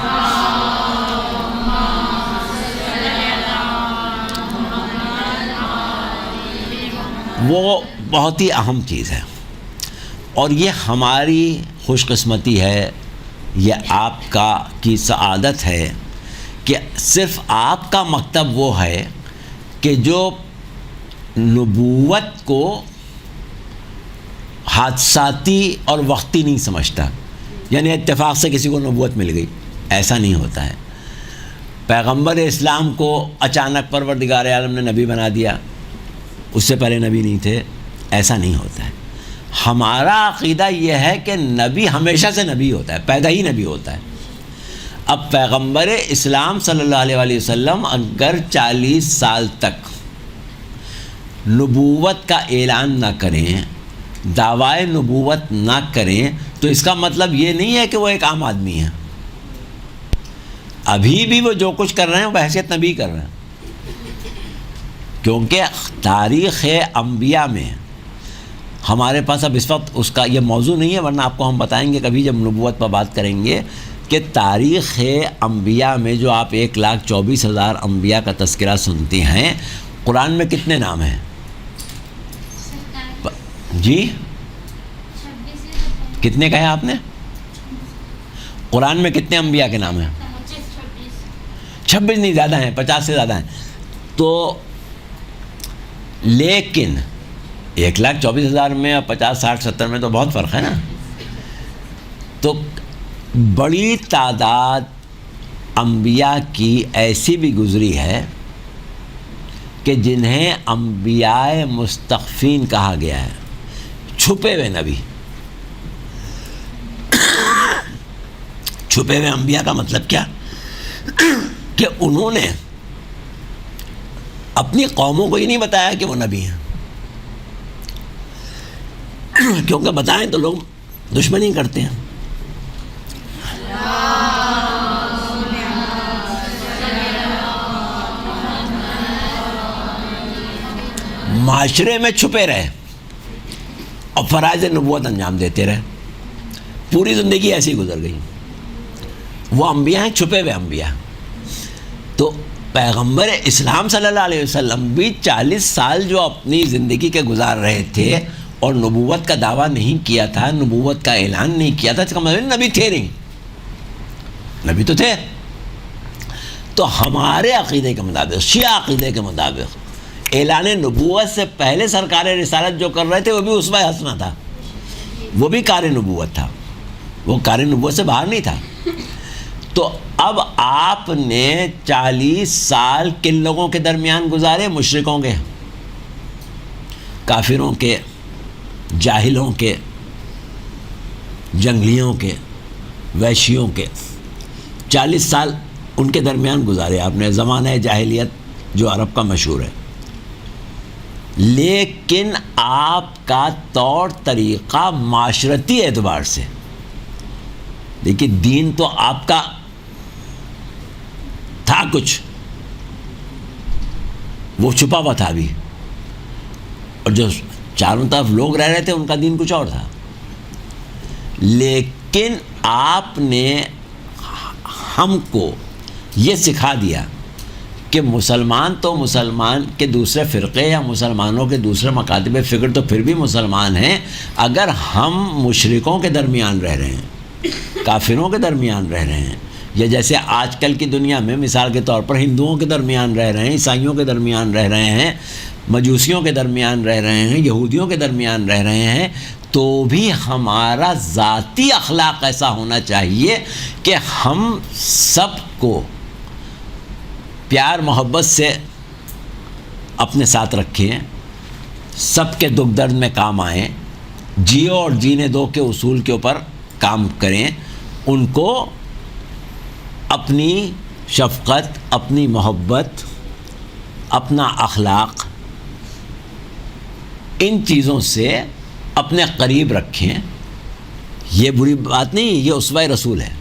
Speaker 1: وہ بہت ہی اہم چیز ہے، اور یہ ہماری خوش قسمتی ہے، یہ آپ کی سعادت ہے کہ صرف آپ کا مکتب وہ ہے کہ جو نبوت کو حادثاتی اور وقتی نہیں سمجھتا، یعنی اتفاق سے کسی کو نبوت مل گئی، ایسا نہیں ہوتا ہے. پیغمبر اسلام کو اچانک پروردگار عالم نے نبی بنا دیا، اس سے پہلے نبی نہیں تھے، ایسا نہیں ہوتا ہے. ہمارا عقیدہ یہ ہے کہ نبی ہمیشہ سے نبی ہوتا ہے، پیدا ہی نبی ہوتا ہے. اب پیغمبر اسلام صلی اللہ علیہ وآلہ وسلم اگر 40 سال تک نبوت کا اعلان نہ کریں، دعوی نبوت نہ کریں، تو اس کا مطلب یہ نہیں ہے کہ وہ ایک عام آدمی ہے. ابھی بھی وہ جو کچھ کر رہے ہیں وہ بحیثیت نبی کر رہے ہیں، کیونکہ تاریخ انبیاء میں ہمارے پاس اب اس وقت اس کا یہ موضوع نہیں ہے، ورنہ آپ کو ہم بتائیں گے کبھی جب نبوت پر بات کریں گے کہ تاریخ انبیاء میں جو آپ 1,24,000 انبیاء کا تذکرہ سنتی ہیں، قرآن میں کتنے نام ہیں؟ جی
Speaker 2: 26
Speaker 1: کتنے کہے آپ نے؟ قرآن میں کتنے انبیاء کے نام ہیں؟ 26 نہیں، زیادہ ہیں، 50 سے زیادہ ہیں. تو لیکن 1,24,000 میں اور 50, 60, 70 میں تو بہت فرق ہے نا. تو بڑی تعداد انبیاء کی ایسی بھی گزری ہے کہ جنہیں انبیاء مستخفین کہا گیا ہے، چھپے ہوئے نبی. چھپے ہوئے انبیاء کا مطلب کیا؟ کہ انہوں نے اپنی قوموں کو یہ نہیں بتایا کہ وہ نبی ہیں، کیونکہ بتائیں تو لوگ دشمنی کرتے ہیں. معاشرے میں چھپے رہے اور فرائض نبوت انجام دیتے رہے، پوری زندگی ایسی گزر گئی. وہ انبیاء ہیں، چھپے ہوئے انبیاء. تو پیغمبر اسلام صلی اللہ علیہ وسلم بھی 40 سال جو اپنی زندگی کے گزار رہے تھے اور نبوت کا دعویٰ نہیں کیا تھا، نبوت کا اعلان نہیں کیا تھا، اس کا مطلب نبی تھے نہیں، نبی تو تھے. تو ہمارے عقیدے کے مطابق، شیعہ عقیدے کے مطابق، اعلان نبوت سے پہلے سرکار رسالت جو کر رہے تھے وہ بھی اسوہ حسنہ تھا، وہ بھی کار نبوت تھا، وہ کار نبوت سے باہر نہیں تھا۔ تو اب آپ نے 40 سال کن لوگوں کے درمیان گزارے؟ مشرکوں کے، کافروں کے، جاہلوں کے، جنگلیوں کے، وحشیوں کے، 40 سال ان کے درمیان گزارے آپ نے، زمانہ جاہلیت جو عرب کا مشہور ہے۔ لیکن آپ کا طور طریقہ معاشرتی اعتبار سے، لیکن دین تو آپ کا تھا کچھ، وہ چھپا ہوا تھا بھی، اور جو چاروں طرف لوگ رہ رہے تھے ان کا دین کچھ اور تھا۔ لیکن آپ نے ہم کو یہ سکھا دیا کہ مسلمان تو مسلمان کے دوسرے فرقے یا مسلمانوں کے دوسرے مکاتب فکر تو پھر بھی مسلمان ہیں، اگر ہم مشرکوں کے درمیان رہ رہے ہیں، کافروں کے درمیان رہ رہے ہیں، یا جیسے آج کل کی دنیا میں مثال کے طور پر ہندوؤں کے درمیان رہ رہے ہیں، عیسائیوں کے درمیان رہ رہے ہیں، مجوسیوں کے درمیان رہ رہے ہیں، یہودیوں کے درمیان رہ رہے ہیں، تو بھی ہمارا ذاتی اخلاق ایسا ہونا چاہیے کہ ہم سب کو پیار محبت سے اپنے ساتھ رکھیں، سب کے دکھ درد میں کام آئیں، جیو اور جینے دو کے اصول کے اوپر کام کریں، ان کو اپنی شفقت، اپنی محبت، اپنا اخلاق، ان چیزوں سے اپنے قریب رکھیں۔ یہ بری بات نہیں، یہ اسوہ رسول ہے۔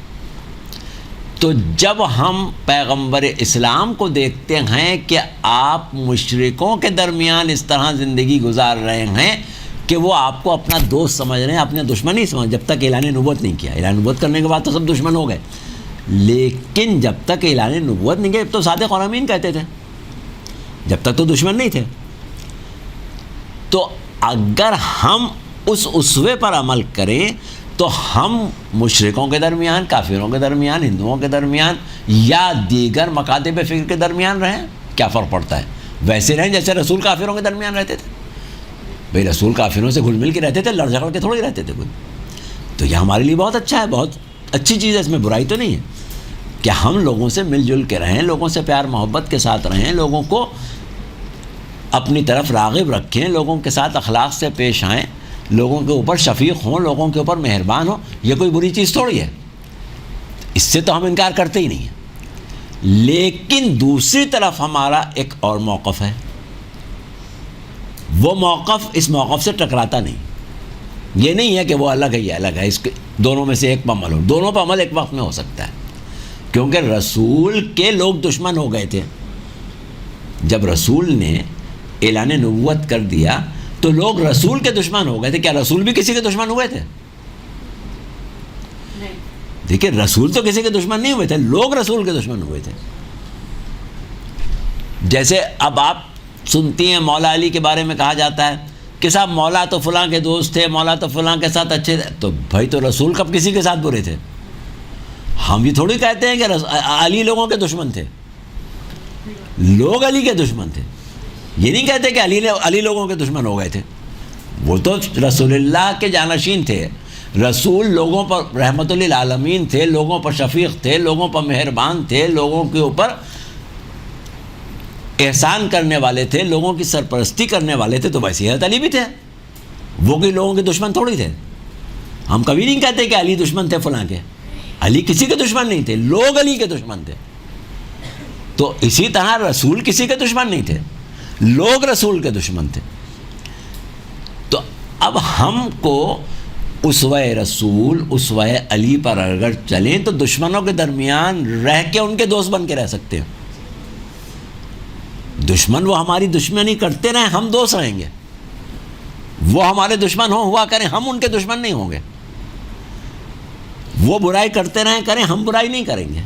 Speaker 1: تو جب ہم پیغمبر اسلام کو دیکھتے ہیں کہ آپ مشرکوں کے درمیان اس طرح زندگی گزار رہے ہیں کہ وہ آپ کو اپنا دوست سمجھ رہے ہیں، اپنے دشمن نہیں سمجھ، جب تک اعلان نبوت نہیں کیا۔ اعلان نبوت کرنے کے بعد تو سب دشمن ہو گئے، لیکن جب تک اعلان نبوت نہیں کیا تو صادق اور امین کہتے تھے، جب تک تو دشمن نہیں تھے۔ تو اگر ہم اس اسوے پر عمل کریں تو ہم مشرکوں کے درمیان، کافروں کے درمیان، ہندوؤں کے درمیان یا دیگر مکاتب فکر کے درمیان رہیں، کیا فرق پڑتا ہے؟ ویسے رہیں جیسے رسول کافروں کے درمیان رہتے تھے۔ بھئی رسول کافروں سے گھل مل کے رہتے تھے، لڑ جھگڑ کے تھوڑی رہتے تھے کوئی۔ تو یہ ہمارے لیے بہت اچھا ہے، بہت اچھی چیز ہے، اس میں برائی تو نہیں ہے کہ ہم لوگوں سے مل جل کے رہیں، لوگوں سے پیار محبت کے ساتھ رہیں، لوگوں کو اپنی طرف راغب رکھیں، لوگوں کے ساتھ اخلاق سے پیش آئیں، لوگوں کے اوپر شفیق ہوں، لوگوں کے اوپر مہربان ہوں۔ یہ کوئی بری چیز تھوڑی ہے، اس سے تو ہم انکار کرتے ہی نہیں ہیں۔ لیکن دوسری طرف ہمارا ایک اور موقف ہے، وہ موقف اس موقف سے ٹکراتا نہیں۔ یہ نہیں ہے کہ وہ الگ ہے، یہ الگ ہے، اس کے دونوں میں سے ایک پہ عمل ہو، دونوں پہ عمل ایک وقت میں ہو سکتا ہے، کیونکہ رسول کے لوگ دشمن ہو گئے تھے۔ جب رسول نے اعلان نبوت کر دیا تو لوگ رسول کے دشمن ہو گئے تھے۔ کیا رسول بھی کسی کے دشمن ہوئے تھے؟ دیکھیں، رسول تو کسی کے دشمن نہیں ہوئے تھے، لوگ رسول کے دشمن ہوئے تھے۔ جیسے اب آپ سنتی ہیں مولا علی کے بارے میں کہا جاتا ہے کہ صاحب مولا تو فلاں کے دوست تھے، مولا تو فلاں کے ساتھ اچھے تھے، تو بھائی تو رسول کب کسی کے ساتھ برے تھے؟ ہم یہ تھوڑی کہتے ہیں کہ علی لوگوں کے دشمن تھے، لوگ علی کے دشمن تھے۔ یہ نہیں کہتے کہ علی لوگوں کے دشمن ہو گئے تھے، وہ تو رسول اللہ کے جانشین تھے۔ رسول لوگوں پر رحمت للعالمین تھے، لوگوں پر شفیق تھے، لوگوں پر مہربان تھے، لوگوں کے اوپر احسان کرنے والے تھے، لوگوں کی سرپرستی کرنے والے تھے۔ تو ویسے حضرت علی بھی تھے، وہ کوئی لوگوں کے دشمن تھوڑی تھے۔ ہم کبھی نہیں کہتے کہ علی دشمن تھے فلاں کے، علی کسی کے دشمن نہیں تھے، لوگ علی کے دشمن تھے۔ تو اسی طرح رسول کسی کے دشمن نہیں تھے، لوگ رسول کے دشمن تھے۔ تو اب ہم کو اسوہ رسول، اسوہ علی پر اگر چلیں تو دشمنوں کے درمیان رہ کے ان کے دوست بن کے رہ سکتے ہیں۔ دشمن وہ ہماری دشمنی کرتے رہیں، ہم دوست رہیں گے۔ وہ ہمارے دشمن ہوا کریں، ہم ان کے دشمن نہیں ہوں گے۔ وہ برائی کرتے رہیں کریں، ہم برائی نہیں کریں گے۔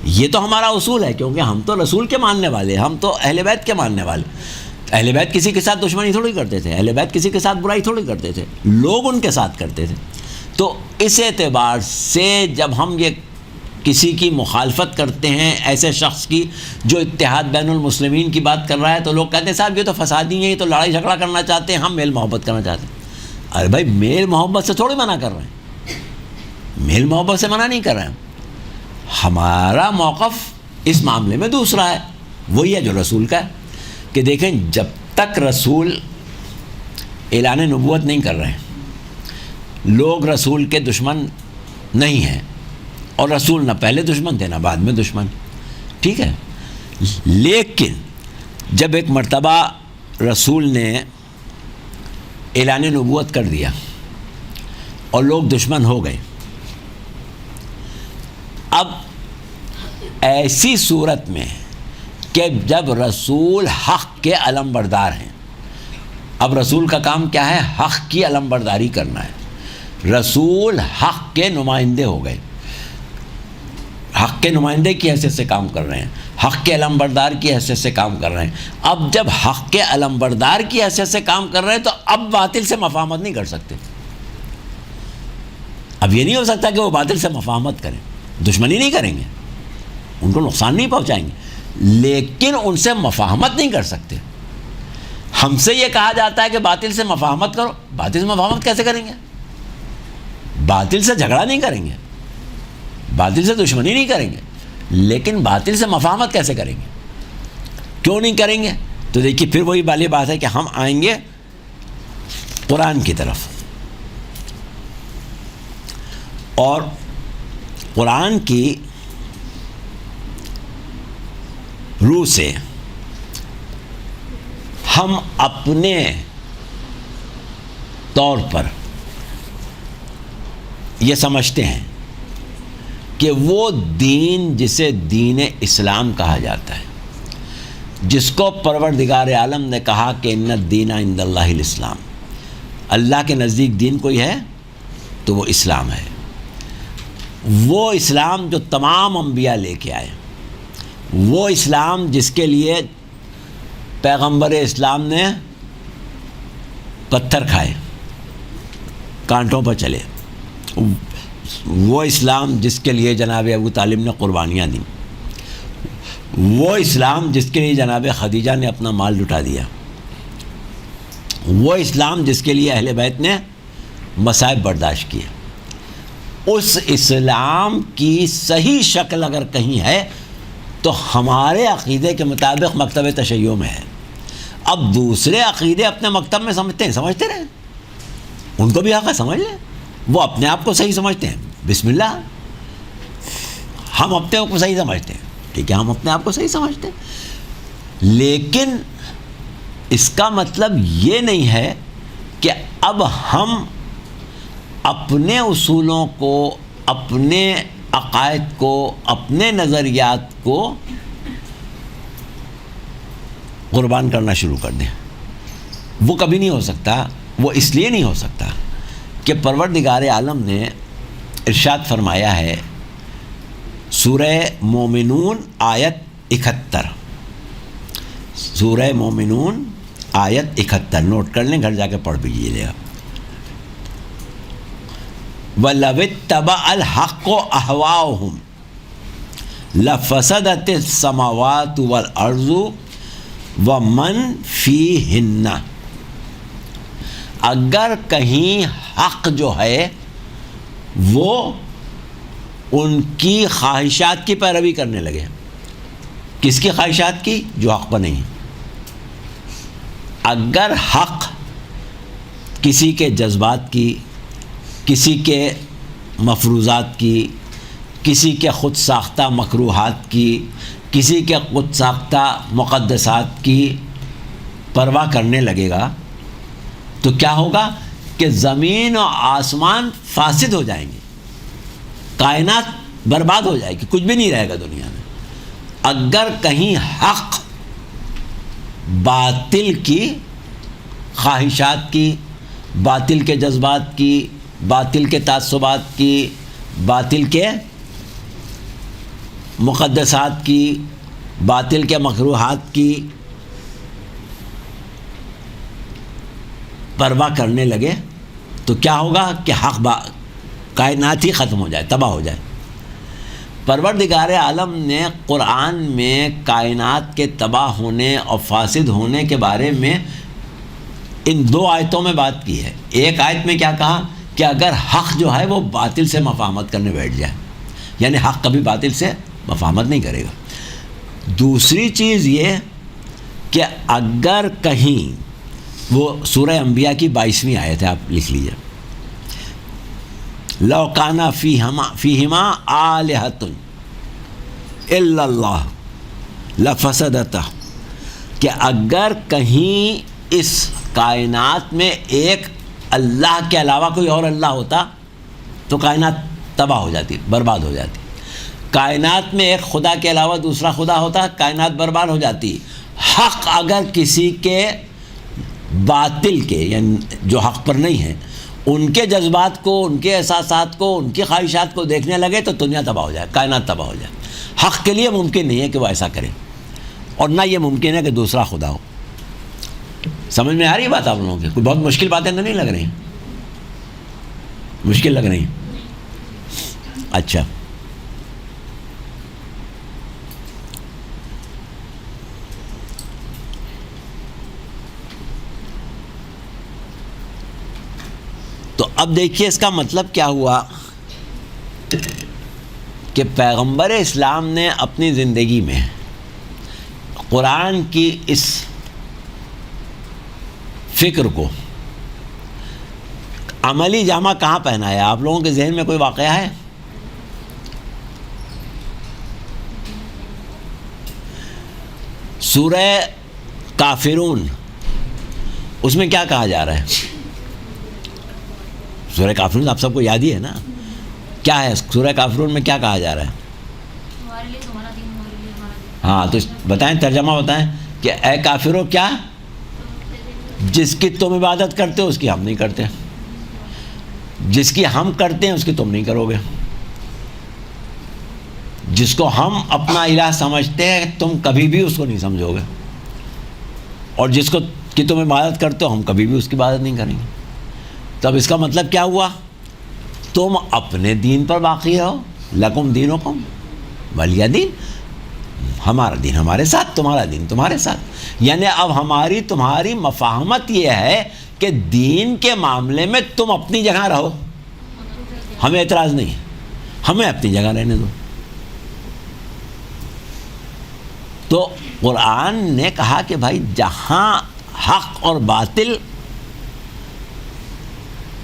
Speaker 1: یہ تو ہمارا اصول ہے، کیونکہ ہم تو رسول کے ماننے والے، ہم تو اہل بیت کے ماننے والے۔ اہل بیت کسی کے ساتھ دشمنی تھوڑی کرتے تھے، اہل بیت کسی کے ساتھ برائی تھوڑی کرتے تھے، لوگ ان کے ساتھ کرتے تھے۔ تو اس اعتبار سے جب ہم یہ کسی کی مخالفت کرتے ہیں ایسے شخص کی جو اتحاد بین المسلمین کی بات کر رہا ہے، تو لوگ کہتے ہیں صاحب یہ تو فسادی ہیں، یہ تو لڑائی جھگڑا کرنا چاہتے ہیں، ہم میل محبت کرنا چاہتے ہیں۔ ارے بھائی میل محبت سے تھوڑی منع کر رہے ہیں، میل محبت سے منع نہیں کر رہے ہیں، ہمارا موقف اس معاملے میں دوسرا ہے، وہی ہے جو رسول کا ہے کہ دیکھیں جب تک رسول اعلان نبوت نہیں کر رہے ہیں، لوگ رسول کے دشمن نہیں ہیں، اور رسول نہ پہلے دشمن تھے نہ بعد میں دشمن، ٹھیک ہے۔ لیکن جب ایک مرتبہ رسول نے اعلان نبوت کر دیا اور لوگ دشمن ہو گئے، اب ایسی صورت میں کہ جب رسول حق کے علم بردار ہیں، اب رسول کا کام کیا ہے؟ حق کی علم برداری کرنا ہے، رسول حق کے نمائندے ہو گئے، حق کے نمائندے کی حیثیت سے کام کر رہے ہیں، حق کے علم بردار کی حیثیت سے کام کر رہے ہیں۔ اب جب حق کے علم بردار کی حیثیت سے کام کر رہے ہیں تو اب باطل سے مفاہمت نہیں کر سکتے۔ اب یہ نہیں ہو سکتا کہ وہ باطل سے مفاہمت کریں، دشمنی نہیں کریں گے، ان کو نقصان نہیں پہنچائیں گے، لیکن ان سے مفاہمت نہیں کر سکتے۔ ہم سے یہ کہا جاتا ہے کہ باطل سے مفاہمت کرو، باطل سے مفاہمت کیسے کریں گے؟ باطل سے جھگڑا نہیں کریں گے، باطل سے دشمنی نہیں کریں گے، لیکن باطل سے مفاہمت کیسے کریں گے؟ کیوں نہیں کریں گے؟ تو دیکھیے پھر وہی والی بات ہے کہ ہم آئیں گے قرآن کی طرف، اور قرآن کی روح سے ہم اپنے طور پر یہ سمجھتے ہیں کہ وہ دین جسے دین اسلام کہا جاتا ہے، جس کو پروردگار عالم نے کہا کہ ان الدین عند اللہ الاسلام، اللہ کے نزدیک دین کوئی ہے تو وہ اسلام ہے، وہ اسلام جو تمام انبیاء لے کے آئے، وہ اسلام جس کے لیے پیغمبر اسلام نے پتھر کھائے، کانٹوں پر چلے، وہ اسلام جس کے لیے جناب ابو طالب نے قربانیاں دیں، وہ اسلام جس کے لیے جناب خدیجہ نے اپنا مال لٹا دیا، وہ اسلام جس کے لیے اہل بیت نے مصائب برداشت کیے، اس اسلام کی صحیح شکل اگر کہیں ہے تو ہمارے عقیدے کے مطابق مکتب تشیع میں ہے۔ اب دوسرے عقیدے اپنے مکتب میں سمجھتے ہیں، سمجھتے رہیں، ان کو بھی حق ہے، سمجھ لیں، وہ اپنے آپ کو صحیح سمجھتے ہیں، بسم اللہ، ہم اپنے آپ کو صحیح سمجھتے ہیں، ٹھیک ہے، ہم اپنے آپ کو صحیح سمجھتے ہیں، لیکن اس کا مطلب یہ نہیں ہے کہ اب ہم اپنے اصولوں کو، اپنے عقائد کو، اپنے نظریات کو قربان کرنا شروع کر دیں۔ وہ کبھی نہیں ہو سکتا، وہ اس لیے نہیں ہو سکتا کہ پروردگار عالم نے ارشاد فرمایا ہے، سورہ مومنون آیت 71، سورہ مومنون آیت 71 نوٹ کر لیں، گھر جا کے پڑھ لیجیے گا۔ وَلَوِ اتَّبَعَ الْحَقُّ أَهْوَاءَهُمْ لَفَسَدَتِ السَّمَاوَاتُ وَالْأَرْضُ وَمَنْ فِيهِنَّ، اگر کہیں حق جو ہے وہ ان کی خواہشات کی پیروی کرنے لگے، کس کی خواہشات کی؟ جو حق پر نہیں۔ اگر حق کسی کے جذبات کی، کسی کے مفروضات کی، کسی کے خود ساختہ مکروہات کی، کسی کے خود ساختہ مقدسات کی پرواہ کرنے لگے گا تو کیا ہوگا کہ زمین و آسمان فاسد ہو جائیں گے، کائنات برباد ہو جائے گی، کچھ بھی نہیں رہے گا دنیا میں۔ اگر کہیں حق باطل کی خواہشات کی، باطل کے جذبات کی، باطل کے تعصبات کی، باطل کے مقدسات کی، باطل کے مکروہات کی پرواہ کرنے لگے تو کیا ہوگا کہ حق کائنات ہی ختم ہو جائے، تباہ ہو جائے۔ پروردگار عالم نے قرآن میں کائنات کے تباہ ہونے اور فاسد ہونے کے بارے میں ان 2 آیتوں میں بات کی ہے. ایک آیت میں کیا کہا کہ اگر حق جو ہے وہ باطل سے مفاہمت کرنے بیٹھ جائے، یعنی حق کبھی باطل سے مفاہمت نہیں کرے گا. دوسری چیز یہ کہ اگر کہیں، وہ سورہ انبیاء کی 22ویں آیت ہے، آپ لکھ لیجئے، لو کان فیہما آلہۃ الا اللہ لفسدتا، کہ اگر کہیں اس کائنات میں ایک اللہ کے علاوہ کوئی اور اللہ ہوتا تو کائنات تباہ ہو جاتی، برباد ہو جاتی. کائنات میں ایک خدا کے علاوہ دوسرا خدا ہوتا، کائنات برباد ہو جاتی. حق اگر کسی کے باطل کے، یعنی جو حق پر نہیں ہیں، ان کے جذبات کو، ان کے احساسات کو، ان کی خواہشات کو دیکھنے لگے تو دنیا تباہ ہو جائے، کائنات تباہ ہو جائے. حق کے لیے ممکن نہیں ہے کہ وہ ایسا کرے، اور نہ یہ ممکن ہے کہ دوسرا خدا ہو. سمجھ میں آ رہی بات آپ لوگوں کی؟ کوئی بہت مشکل باتیں تو نہیں لگ رہی؟ مشکل لگ رہی؟ اچھا، تو اب دیکھیے اس کا مطلب کیا ہوا کہ پیغمبر اسلام نے اپنی زندگی میں قرآن کی اس فکر کو عملی جامہ کہاں پہنایا؟ آپ لوگوں کے ذہن میں کوئی واقعہ ہے؟ سورہ کافرون، اس میں کیا کہا جا رہا ہے؟ سورہ کافرون آپ سب کو یاد ہی ہے نا؟ کیا ہے سورہ کافرون میں کیا کہا جا رہا ہے؟
Speaker 2: ہمارے لیے تمہارا دین، ہمارے لیے ہمارا دین.
Speaker 1: ہاں تو بتائیں، ترجمہ بتائیں کہ اے کافروں، کیا جس کی تم عبادت کرتے ہو اس کی ہم نہیں کرتے، جس کی ہم کرتے ہیں اس کی تم نہیں کرو گے، جس کو ہم اپنا الہ سمجھتے ہیں تم کبھی بھی اس کو نہیں سمجھو گے، اور جس کو کہ تم عبادت کرتے ہو ہم کبھی بھی اس کی عبادت نہیں کریں گے. تب اس کا مطلب کیا ہوا؟ تم اپنے دین پر باقی رہو، لکم دینکم ولی دین، ہمارا دین ہمارے ساتھ، تمہارا دین تمہارے ساتھ. یعنی اب ہماری تمہاری مفاہمت یہ ہے کہ دین کے معاملے میں تم اپنی جگہ رہو، ہمیں اعتراض نہیں ہے، ہمیں اپنی جگہ رہنے دو. تو قرآن نے کہا کہ بھائی جہاں حق اور باطل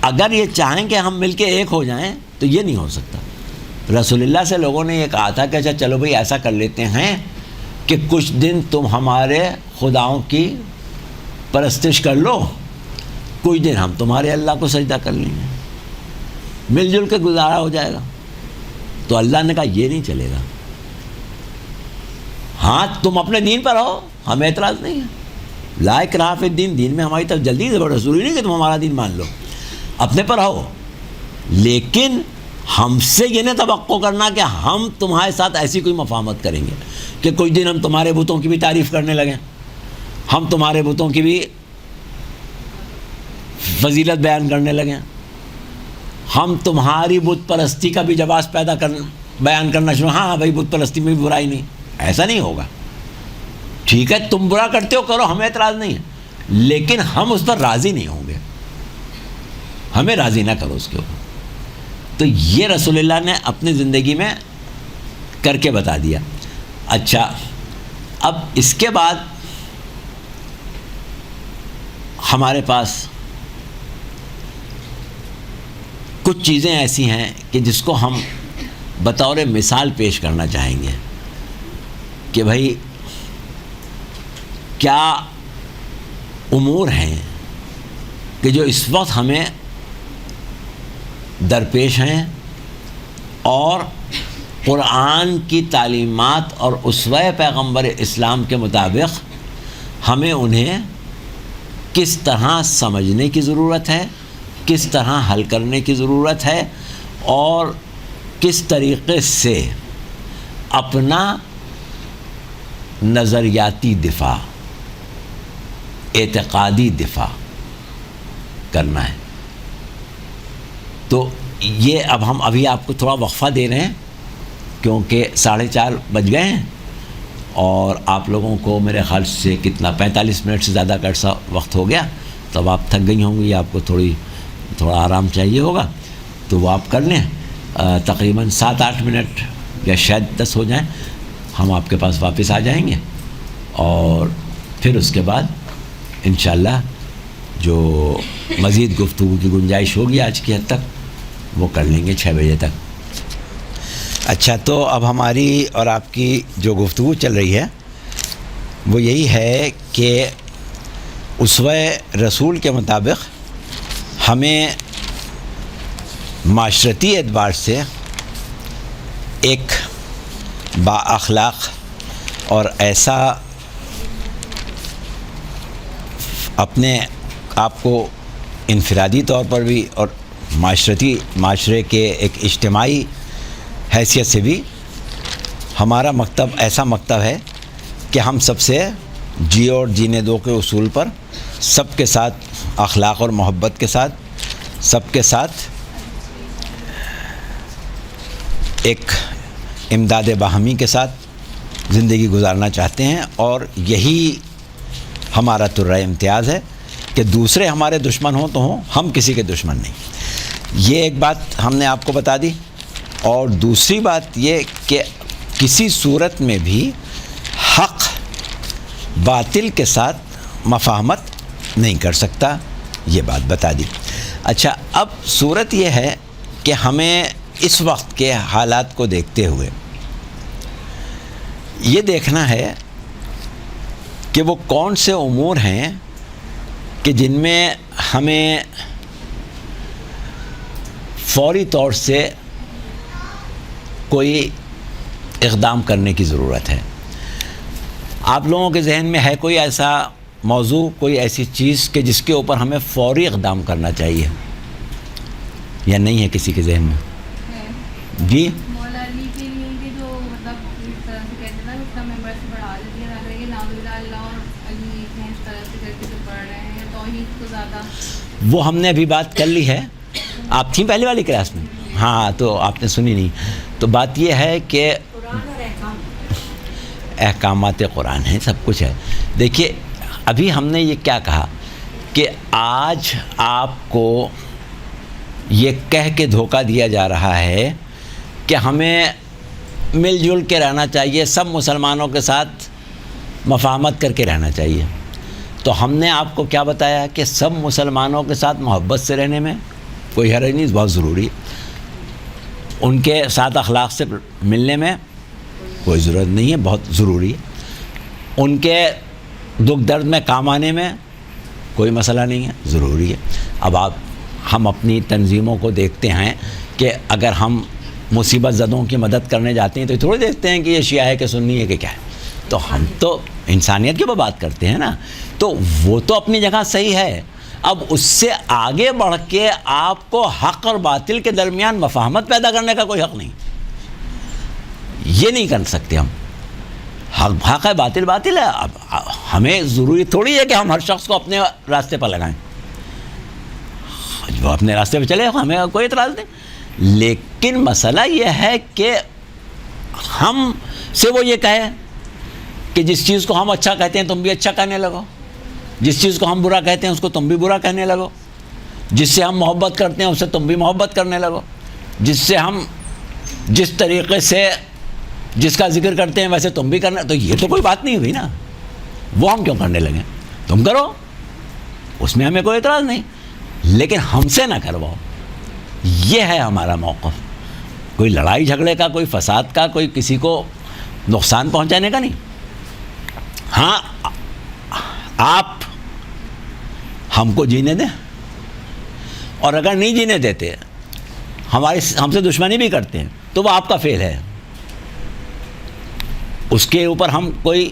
Speaker 1: اگر یہ چاہیں کہ ہم مل کے ایک ہو جائیں تو یہ نہیں ہو سکتا. رسول اللہ سے لوگوں نے یہ کہا تھا کہ اچھا چلو بھائی ایسا کر لیتے ہیں کہ کچھ دن تم ہمارے خداؤں کی پرستش کر لو، کچھ دن ہم تمہارے اللہ کو سجدہ کر لیں گے، مل جل کے گزارا ہو جائے گا. تو اللہ نے کہا یہ نہیں چلے گا. ہاں تم اپنے دین پر رہو، ہمیں اعتراض نہیں ہے، لا اکراہ فی الدین، دین میں ہماری طرف جلدی زبردستی نہیں کہ تم ہمارا دین مان لو، اپنے پر رہو. لیکن ہم سے یہ نہیں توقع کرنا کہ ہم تمہارے ساتھ ایسی کوئی مفاہمت کریں گے کہ کچھ دن ہم تمہارے بتوں کی بھی تعریف کرنے لگیں، ہم تمہارے بتوں کی بھی فضیلت بیان کرنے لگیں، ہم تمہاری بت پرستی کا بھی جواز بیان کرنا شروع، ہاں بھائی بت پرستی میں بھی برائی نہیں. ایسا نہیں ہوگا. ٹھیک ہے تم برا کرتے ہو کرو، ہمیں اعتراض نہیں ہے، لیکن ہم اس پر راضی نہیں ہوں گے، ہمیں راضی نہ کرو اس کے اوپر. تو یہ رسول اللہ نے اپنی زندگی میں کر کے بتا دیا. اچھا، اب اس کے بعد ہمارے پاس کچھ چیزیں ایسی ہیں کہ جس کو ہم بطور مثال پیش کرنا چاہیں گے کہ بھائی کیا امور ہیں کہ جو اس وقت ہمیں درپیش ہیں اور قرآن کی تعلیمات اور اسوہ پیغمبر اسلام کے مطابق ہمیں انہیں کس طرح سمجھنے کی ضرورت ہے، کس طرح حل کرنے کی ضرورت ہے، اور کس طریقے سے اپنا نظریاتی دفاع، اعتقادی دفاع کرنا ہے. تو یہ اب ہم ابھی آپ کو تھوڑا وقفہ دے رہے ہیں کیونکہ 4:30 بج گئے ہیں اور آپ لوگوں کو میرے خیال سے کتنا 45 منٹ سے زیادہ کا عرصہ وقت ہو گیا، تو اب آپ تھک گئی ہوں گی، آپ کو تھوڑا آرام چاہیے ہوگا، تو وہ آپ کر لیں. تقریباً 7-8 منٹ یا شاید 10 ہو جائیں، ہم آپ کے پاس واپس آ جائیں گے اور پھر اس کے بعد انشاءاللہ جو مزید گفتگو کی گنجائش ہوگی آج کی حد تک وہ کر لیں گے 6 بجے تک. اچھا، تو اب ہماری اور آپ کی جو گفتگو چل رہی ہے وہ یہی ہے کہ اسوہ رسول کے مطابق ہمیں معاشرتی اعتبار سے ایک با اخلاق اور ایسا اپنے آپ کو انفرادی طور پر بھی اور معاشرے کے ایک اجتماعی حیثیت سے بھی ہمارا مکتب ایسا مکتب ہے کہ ہم سب سے جیو اور جینے دو کے اصول پر سب کے ساتھ اخلاق اور محبت کے ساتھ سب کے ساتھ ایک امداد باہمی کے ساتھ زندگی گزارنا چاہتے ہیں، اور یہی ہمارا طرح امتیاز ہے کہ دوسرے ہمارے دشمن ہوں تو ہوں، ہم کسی کے دشمن نہیں. یہ ایک بات ہم نے آپ کو بتا دی. اور دوسری بات یہ کہ کسی صورت میں بھی حق باطل کے ساتھ مفاہمت نہیں کر سکتا، یہ بات بتا دی. اچھا، اب صورت یہ ہے کہ ہمیں اس وقت کے حالات کو دیکھتے ہوئے یہ دیکھنا ہے کہ وہ کون سے امور ہیں کہ جن میں ہمیں فوری طور سے کوئی اقدام کرنے کی ضرورت ہے. آپ لوگوں کے ذہن میں ہے کوئی ایسا موضوع، کوئی ایسی چیز کہ جس کے اوپر ہمیں فوری اقدام کرنا چاہیے، یا نہیں ہے کسی کے ذہن میں؟ جی،
Speaker 4: مولا علی کے لیے کہ جو مطلب اس طرح سے کہتے ہیں نا اس کا ممبر سے بڑھا دیتی ہے، اگر یہ نام اللہ اور علی ہیں اس طرح سے کر کے جو پڑھ رہے ہیں توحید کو زیادہ،
Speaker 1: وہ ہم نے ابھی بات کر لی ہے. آپ تھیں پہلے والی کلاس میں؟ ہاں، تو آپ نے سنی نہیں. تو بات یہ ہے کہ
Speaker 3: قرآن اور
Speaker 1: احکامات قرآن ہیں، سب کچھ ہے. دیکھیے، ابھی ہم نے یہ کیا کہا کہ آج آپ کو یہ کہہ کے دھوکہ دیا جا رہا ہے کہ ہمیں مل جل کے رہنا چاہیے، سب مسلمانوں کے ساتھ مفاہمت کر کے رہنا چاہیے. تو ہم نے آپ کو کیا بتایا کہ سب مسلمانوں کے ساتھ محبت سے رہنے میں کوئی حرج نہیں، بہت ضروری ہے. ان کے ساتھ اخلاق سے ملنے میں کوئی ضرورت نہیں ہے، بہت ضروری ہے. ان کے دکھ درد میں کام آنے میں کوئی مسئلہ نہیں ہے، ضروری ہے. اب ہم اپنی تنظیموں کو دیکھتے ہیں کہ اگر ہم مصیبت زدوں کی مدد کرنے جاتے ہیں تو تھوڑی دیکھتے ہیں کہ یہ شیعہ ہے کہ سنی ہے کہ کیا ہے. تو ہم تو انسانیت کی بات کرتے ہیں نا، تو وہ تو اپنی جگہ صحیح ہے. اب اس سے آگے بڑھ کے آپ کو حق اور باطل کے درمیان مفاہمت پیدا کرنے کا کوئی حق نہیں، یہ نہیں کر سکتے ہم. حق ہے، باطل باطل ہے. اب ہمیں ضروری تھوڑی ہے کہ ہم ہر شخص کو اپنے راستے پر لگائیں، جو اپنے راستے پہ چلے ہمیں کوئی اعتراض نہیں. لیکن مسئلہ یہ ہے کہ ہم سے وہ یہ کہے کہ جس چیز کو ہم اچھا کہتے ہیں تم بھی اچھا کہنے لگو، جس چیز کو ہم برا کہتے ہیں اس کو تم بھی برا کہنے لگو، جس سے ہم محبت کرتے ہیں اس سے تم بھی محبت کرنے لگو، جس سے ہم جس طریقے سے جس کا ذکر کرتے ہیں ویسے تم بھی کرنا. تو یہ تو کوئی بات نہیں ہوئی نا، وہ ہم کیوں کرنے لگیں؟ تم کرو، اس میں ہمیں کوئی اعتراض نہیں، لیکن ہم سے نہ کرواؤ. یہ ہے ہمارا موقف. کوئی لڑائی جھگڑے کا، کوئی فساد کا، کوئی کسی کو نقصان پہنچانے کا نہیں. ہاں، آپ ہم کو جینے دیں، اور اگر نہیں جینے دیتے، ہم سے دشمنی بھی کرتے ہیں تو وہ آپ کا فعل ہے، اس کے اوپر ہم کوئی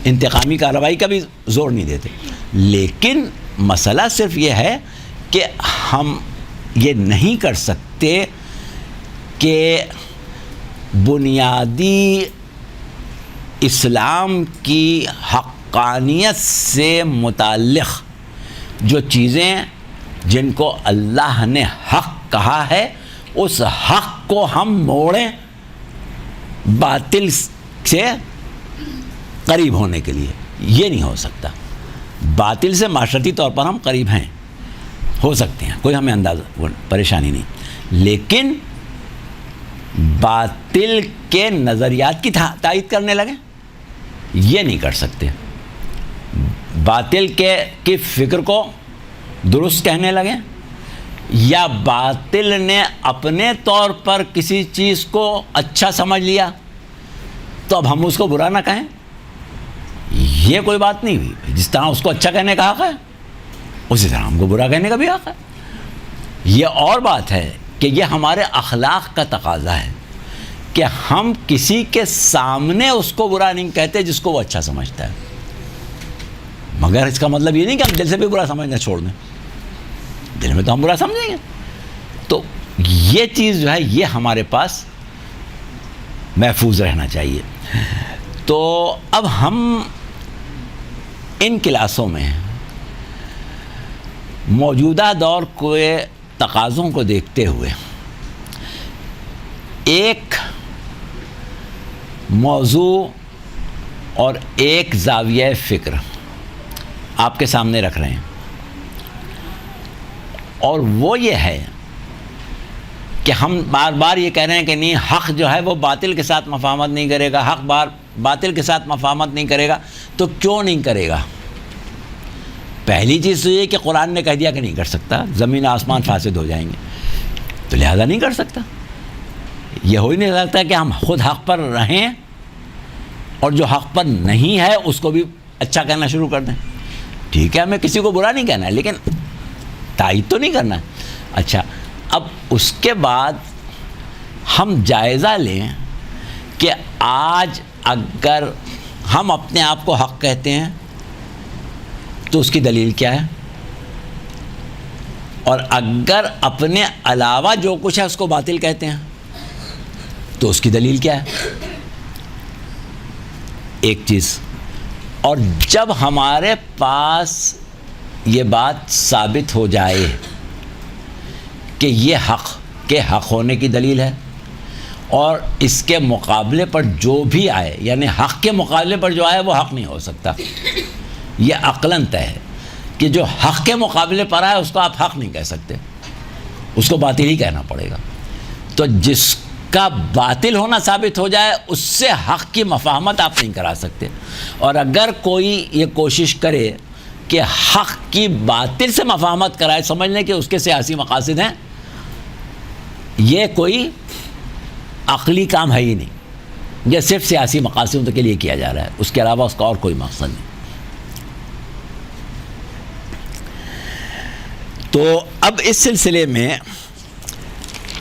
Speaker 1: انتقامی کارروائی کا بھی زور نہیں دیتے. لیکن مسئلہ صرف یہ ہے کہ ہم یہ نہیں کر سکتے کہ بنیادی اسلام کی حقانیت سے متعلق جو چیزیں جن کو اللہ نے حق کہا ہے اس حق کو ہم موڑیں باطل سے قریب ہونے کے لیے. یہ نہیں ہو سکتا. باطل سے معاشرتی طور پر ہم قریب ہیں, ہو سکتے ہیں, کوئی ہمیں اندازہ پریشانی نہیں, لیکن باطل کے نظریات کی تائید کرنے لگے, یہ نہیں کر سکتے. باطل کی فکر کو درست کہنے لگے, یا باطل نے اپنے طور پر کسی چیز کو اچھا سمجھ لیا تو اب ہم اس کو برا نہ کہیں, یہ کوئی بات نہیں ہوئی. جس طرح اس کو اچھا کہنے کا حق ہے, اسی طرح ہم کو برا کہنے کا بھی حق ہے. یہ اور بات ہے کہ یہ ہمارے اخلاق کا تقاضا ہے کہ ہم کسی کے سامنے اس کو برا نہیں کہتے جس کو وہ اچھا سمجھتا ہے, مگر اس کا مطلب یہ نہیں کہ ہم دل سے بھی برا سمجھنا چھوڑ دیں. دل میں تو ہم برا سمجھیں گے. تو یہ چیز جو ہے یہ ہمارے پاس محفوظ رہنا چاہیے. تو اب ہم ان کلاسوں میں موجودہ دور کے تقاضوں کو دیکھتے ہوئے ایک موضوع اور ایک زاویہ فکر آپ کے سامنے رکھ رہے ہیں, اور وہ یہ ہے کہ ہم بار بار یہ کہہ رہے ہیں کہ نہیں, حق جو ہے وہ باطل کے ساتھ مفاہمت نہیں کرے گا, حق باطل کے ساتھ مفاہمت نہیں کرے گا. تو کیوں نہیں کرے گا؟ پہلی چیز تو یہ کہ قرآن نے کہہ دیا کہ نہیں کر سکتا, زمین آسمان فاسد ہو جائیں گے, تو لہذا نہیں کر سکتا. یہ ہو ہی نہیں سکتا کہ ہم خود حق پر رہیں اور جو حق پر نہیں ہے اس کو بھی اچھا کہنا شروع کر دیں. ٹھیک ہے, ہمیں کسی کو برا نہیں کہنا ہے, لیکن تائید تو نہیں کرنا ہے. اچھا, اب اس کے بعد ہم جائزہ لیں کہ آج اگر ہم اپنے آپ کو حق کہتے ہیں تو اس کی دلیل کیا ہے, اور اگر اپنے علاوہ جو کچھ ہے اس کو باطل کہتے ہیں تو اس کی دلیل کیا ہے. ایک چیز. اور جب ہمارے پاس یہ بات ثابت ہو جائے کہ یہ حق کے حق ہونے کی دلیل ہے, اور اس کے مقابلے پر جو بھی آئے, یعنی حق کے مقابلے پر جو آئے وہ حق نہیں ہو سکتا, یہ عقلاً طے ہے کہ جو حق کے مقابلے پر آئے اس کو آپ حق نہیں کہہ سکتے, اس کو باطل ہی کہنا پڑے گا. تو جس کا باطل ہونا ثابت ہو جائے اس سے حق کی مفاہمت آپ نہیں کرا سکتے. اور اگر کوئی یہ کوشش کرے کہ حق کی باطل سے مفاہمت کرائے, سمجھ لیں کہ اس کے سیاسی مقاصد ہیں, یہ کوئی عقلی کام ہے ہی نہیں, یہ صرف سیاسی مقاصدوں کے لیے کیا جا رہا ہے, اس کے علاوہ اس کا اور کوئی مقصد نہیں. تو اب اس سلسلے میں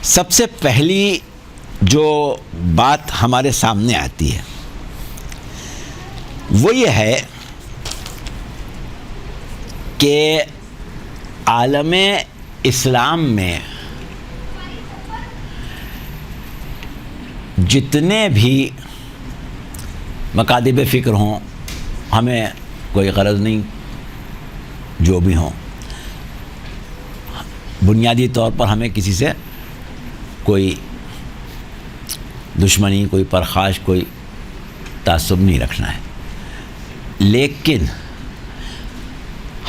Speaker 1: سب سے پہلی جو بات ہمارے سامنے آتی ہے وہ یہ ہے کہ عالم اسلام میں جتنے بھی مکاتب فکر ہوں, ہمیں کوئی غرض نہیں, جو بھی ہوں, بنیادی طور پر ہمیں کسی سے کوئی دشمنی, کوئی پرخاش, کوئی تعصب نہیں رکھنا ہے. لیکن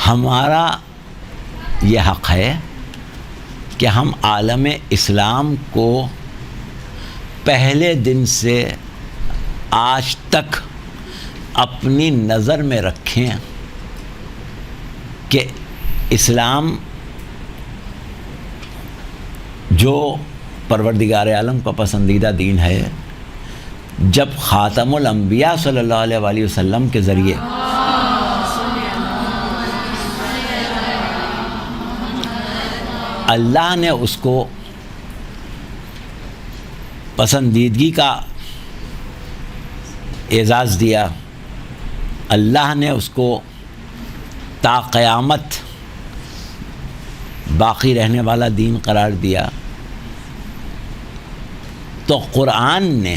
Speaker 1: ہمارا یہ حق ہے کہ ہم عالم اسلام کو پہلے دن سے آج تک اپنی نظر میں رکھیں کہ اسلام جو پروردگار عالم کا پسندیدہ دین ہے, جب خاتم الانبیاء صلی اللہ علیہ وآلہ وسلم کے ذریعے اللہ نے اس کو پسندیدگی کا اعزاز دیا, اللہ نے اس کو تا قیامت باقی رہنے والا دین قرار دیا, تو قرآن نے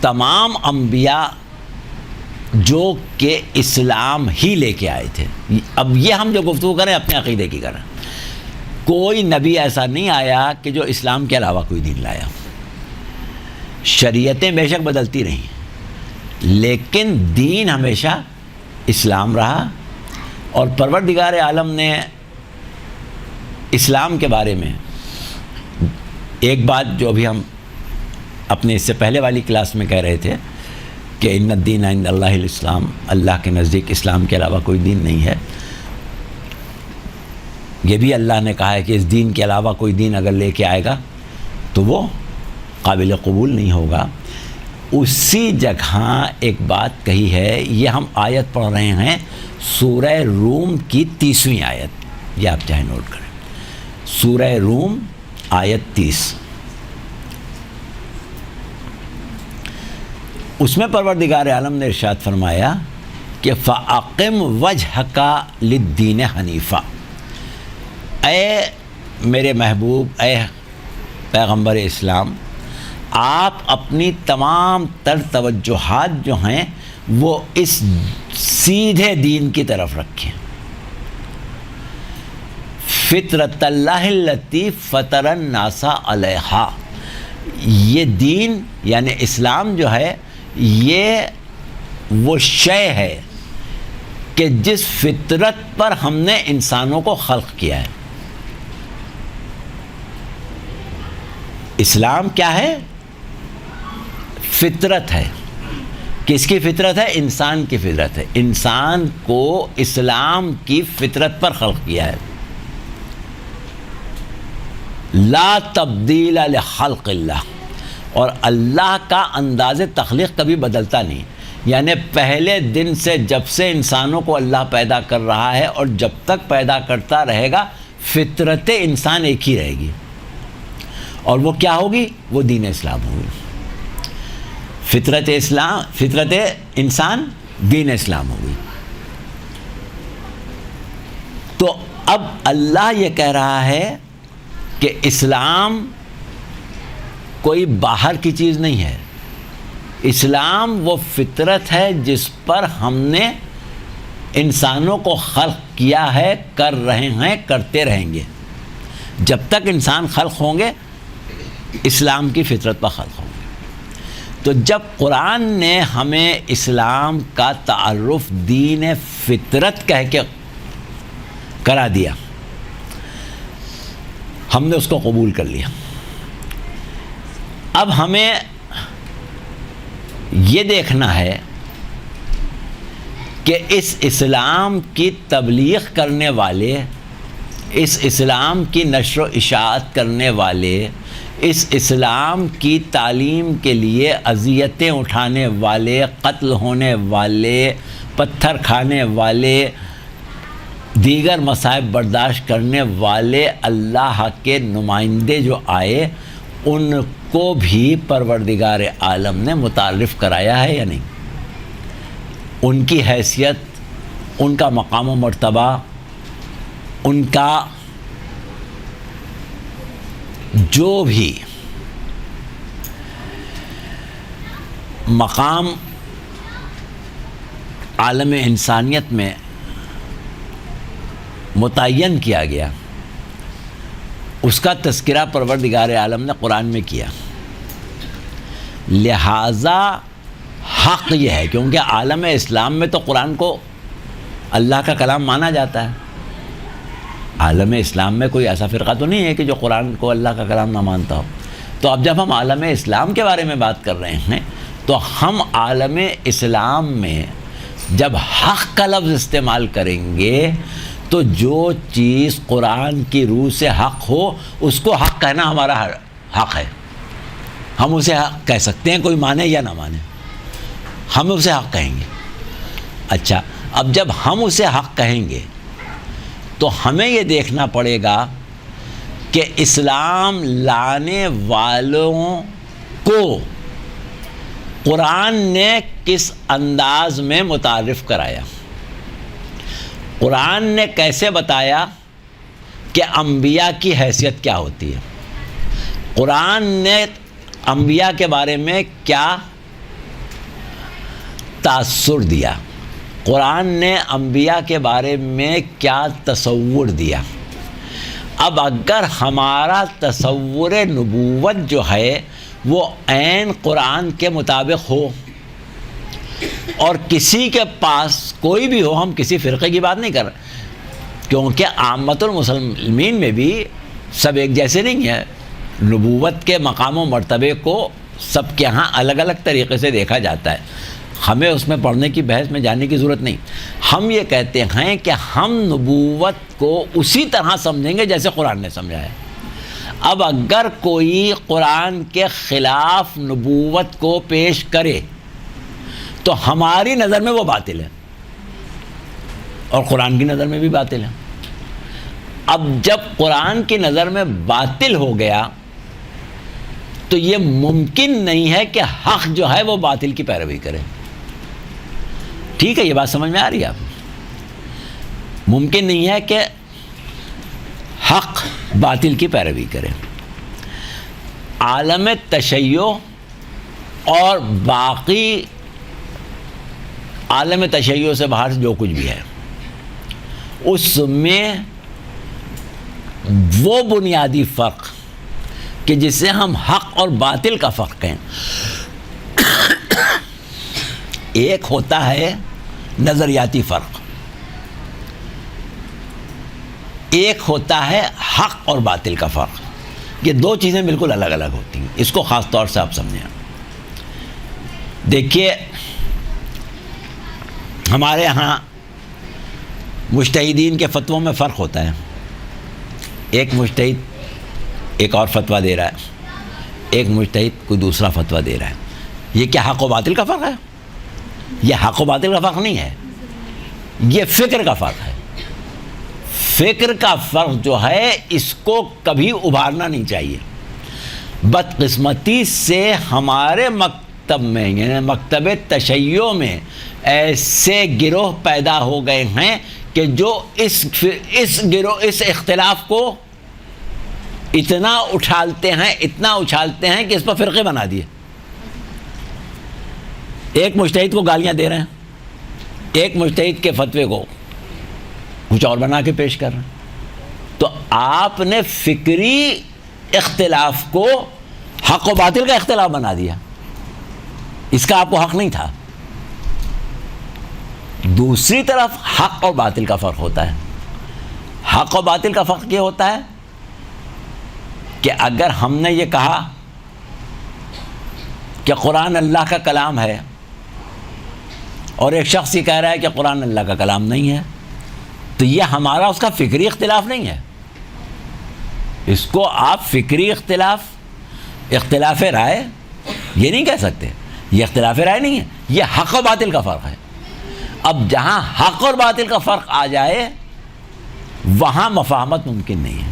Speaker 1: تمام انبیاء جو کہ اسلام ہی لے کے آئے تھے, اب یہ ہم جو گفتگو کریں اپنے عقیدے کی کریں, کوئی نبی ایسا نہیں آیا کہ جو اسلام کے علاوہ کوئی دین لایا. شریعتیں بے شک بدلتی رہیں لیکن دین ہمیشہ اسلام رہا. اور پروردگار عالم نے اسلام کے بارے میں ایک بات جو بھی ہم اپنے اس سے پہلے والی کلاس میں کہہ رہے تھے کہ ان الدین عند اللہ الاسلام، اللہ کے نزدیک اسلام کے علاوہ کوئی دین نہیں ہے. یہ بھی اللہ نے کہا ہے کہ اس دین کے علاوہ کوئی دین اگر لے کے آئے گا تو وہ قابل قبول نہیں ہوگا. اسی جگہ ایک بات کہی ہے، یہ ہم آیت پڑھ رہے ہیں سورہ روم کی 30ویں آیت، یہ آپ چاہے نوٹ کریں، سورہ روم آیت 30. اس میں پروردگار عالم نے ارشاد فرمایا کہ فَأَقِمْ وَجْهَكَ لِلدِّينِ حَنِيفًا، اے میرے محبوب، اے پیغمبر اسلام، آپ اپنی تمام تر توجہات جو ہیں وہ اس سیدھے دین کی طرف رکھیں. فطرت اللہ التی فطر الناس علیہا، یہ دین یعنی اسلام جو ہے یہ وہ شے ہے کہ جس فطرت پر ہم نے انسانوں کو خلق کیا ہے. اسلام کیا ہے؟ فطرت ہے. کس کی فطرت ہے؟ انسان کی فطرت ہے. انسان کو اسلام کی فطرت پر خلق کیا ہے. لا تبدیل لخلق اللہ، اور اللہ کا انداز تخلیق کبھی بدلتا نہیں. یعنی پہلے دن سے جب سے انسانوں کو اللہ پیدا کر رہا ہے اور جب تک پیدا کرتا رہے گا فطرت انسان ایک ہی رہے گی. اور وہ کیا ہوگی؟ وہ دین اسلام ہوگی. فطرت انسان دین اسلام ہوگی. تو اب اللہ یہ کہہ رہا ہے کہ اسلام کوئی باہر کی چیز نہیں ہے. اسلام وہ فطرت ہے جس پر ہم نے انسانوں کو خلق کیا ہے، کر رہے ہیں، کرتے رہیں گے. جب تک انسان خلق ہوں گے اسلام کی فطرت پر خلق ہوں گے. تو جب قرآن نے ہمیں اسلام کا تعارف دین فطرت کہہ کے کرا دیا، ہم نے اس کو قبول کر لیا. اب ہمیں یہ دیکھنا ہے کہ اس اسلام کی تبلیغ کرنے والے، اس اسلام کی نشر و اشاعت کرنے والے، اس اسلام کی تعلیم کے لیے اذیتیں اٹھانے والے، قتل ہونے والے، پتھر کھانے والے، دیگر مصائب برداشت کرنے والے اللہ کے نمائندے جو آئے، ان کو بھی پروردگار عالم نے متعارف کرایا ہے یا نہیں؟ ان کی حیثیت، ان کا مقام و مرتبہ، ان کا جو بھی مقام عالم انسانیت میں متعین کیا گیا، اس کا تذکرہ پروردگار عالم نے قرآن میں کیا. لہٰذا حق یہ ہے، کیونکہ عالم اسلام میں تو قرآن کو اللہ کا کلام مانا جاتا ہے. عالم اسلام میں کوئی ایسا فرقہ تو نہیں ہے کہ جو قرآن کو اللہ کا کلام نہ مانتا ہو. تو اب جب ہم عالم اسلام کے بارے میں بات کر رہے ہیں تو ہم عالم اسلام میں جب حق کا لفظ استعمال کریں گے تو جو چیز قرآن کی روح سے حق ہو اس کو حق کہنا ہمارا حق ہے. ہم اسے حق کہہ سکتے ہیں، کوئی مانے یا نہ مانے، ہم اسے حق کہیں گے. اچھا، اب جب ہم اسے حق کہیں گے تو ہمیں یہ دیکھنا پڑے گا کہ اسلام لانے والوں کو قرآن نے کس انداز میں متعارف کرایا. قرآن نے کیسے بتایا کہ انبیاء کی حیثیت کیا ہوتی ہے؟ قرآن نے انبیاء کے بارے میں کیا تاثر دیا؟ قرآن نے انبیاء کے بارے میں کیا تصور دیا؟ اب اگر ہمارا تصور نبوت جو ہے وہ عین قرآن کے مطابق ہو، اور کسی کے پاس کوئی بھی ہو، ہم کسی فرقے کی بات نہیں کر رہے، کیونکہ عامت المسلمین میں بھی سب ایک جیسے نہیں ہیں، نبوت کے مقام و مرتبے کو سب کے ہاں الگ الگ طریقے سے دیکھا جاتا ہے، ہمیں اس میں پڑھنے کی بحث میں جانے کی ضرورت نہیں. ہم یہ کہتے ہیں کہ ہم نبوت کو اسی طرح سمجھیں گے جیسے قرآن نے سمجھا ہے. اب اگر کوئی قرآن کے خلاف نبوت کو پیش کرے تو ہماری نظر میں وہ باطل ہے اور قرآن کی نظر میں بھی باطل ہے. اب جب قرآن کی نظر میں باطل ہو گیا تو یہ ممکن نہیں ہے کہ حق جو ہے وہ باطل کی پیروی کرے. ٹھیک ہے، یہ بات سمجھ میں آ رہی ہے آپ؟ ممکن نہیں ہے کہ حق باطل کی پیروی کرے. عالم تشیع اور باقی عالم تشیع سے باہر جو کچھ بھی ہے اس میں وہ بنیادی فرق کہ جسے ہم حق اور باطل کا فرق کہیں، ایک ہوتا ہے نظریاتی فرق، ایک ہوتا ہے حق اور باطل کا فرق. یہ دو چیزیں بالکل الگ الگ ہوتی ہیں، اس کو خاص طور سے آپ سمجھیں. دیکھیے ہمارے ہاں مجتہدین کے فتووں میں فرق ہوتا ہے. ایک مجتہد ایک اور فتویٰ دے رہا ہے، ایک مجتہد کوئی دوسرا فتویٰ دے رہا ہے. یہ کیا حق و باطل کا فرق ہے؟ یہ حق و باطل کا فرق نہیں ہے، یہ فکر کا فرق ہے. فکر کا فرق جو ہے اس کو کبھی ابھارنا نہیں چاہیے. بدقسمتی سے ہمارے مکتب میں یعنی مکتب تشیع میں ایسے گروہ پیدا ہو گئے ہیں کہ جو اس اختلاف کو اتنا اچھالتے ہیں کہ اس پر فرقے بنا دیے. ایک مجتہد کو گالیاں دے رہے ہیں، ایک مجتہد کے فتوے کو کچھ اور بنا کے پیش کر رہے ہیں. تو آپ نے فکری اختلاف کو حق و باطل کا اختلاف بنا دیا، اس کا آپ کو حق نہیں تھا. دوسری طرف حق اور باطل کا فرق ہوتا ہے. حق اور باطل کا فرق یہ ہوتا ہے کہ اگر ہم نے یہ کہا کہ قرآن اللہ کا کلام ہے اور ایک شخص یہ کہہ رہا ہے کہ قرآن اللہ کا کلام نہیں ہے، تو یہ ہمارا اس کا فکری اختلاف نہیں ہے. اس کو آپ فکری اختلاف رائے یہ نہیں کہہ سکتے. یہ اختلاف رائے نہیں ہے، یہ حق و باطل کا فرق ہے. اب جہاں حق اور باطل کا فرق آ جائے وہاں مفاہمت ممکن نہیں ہے.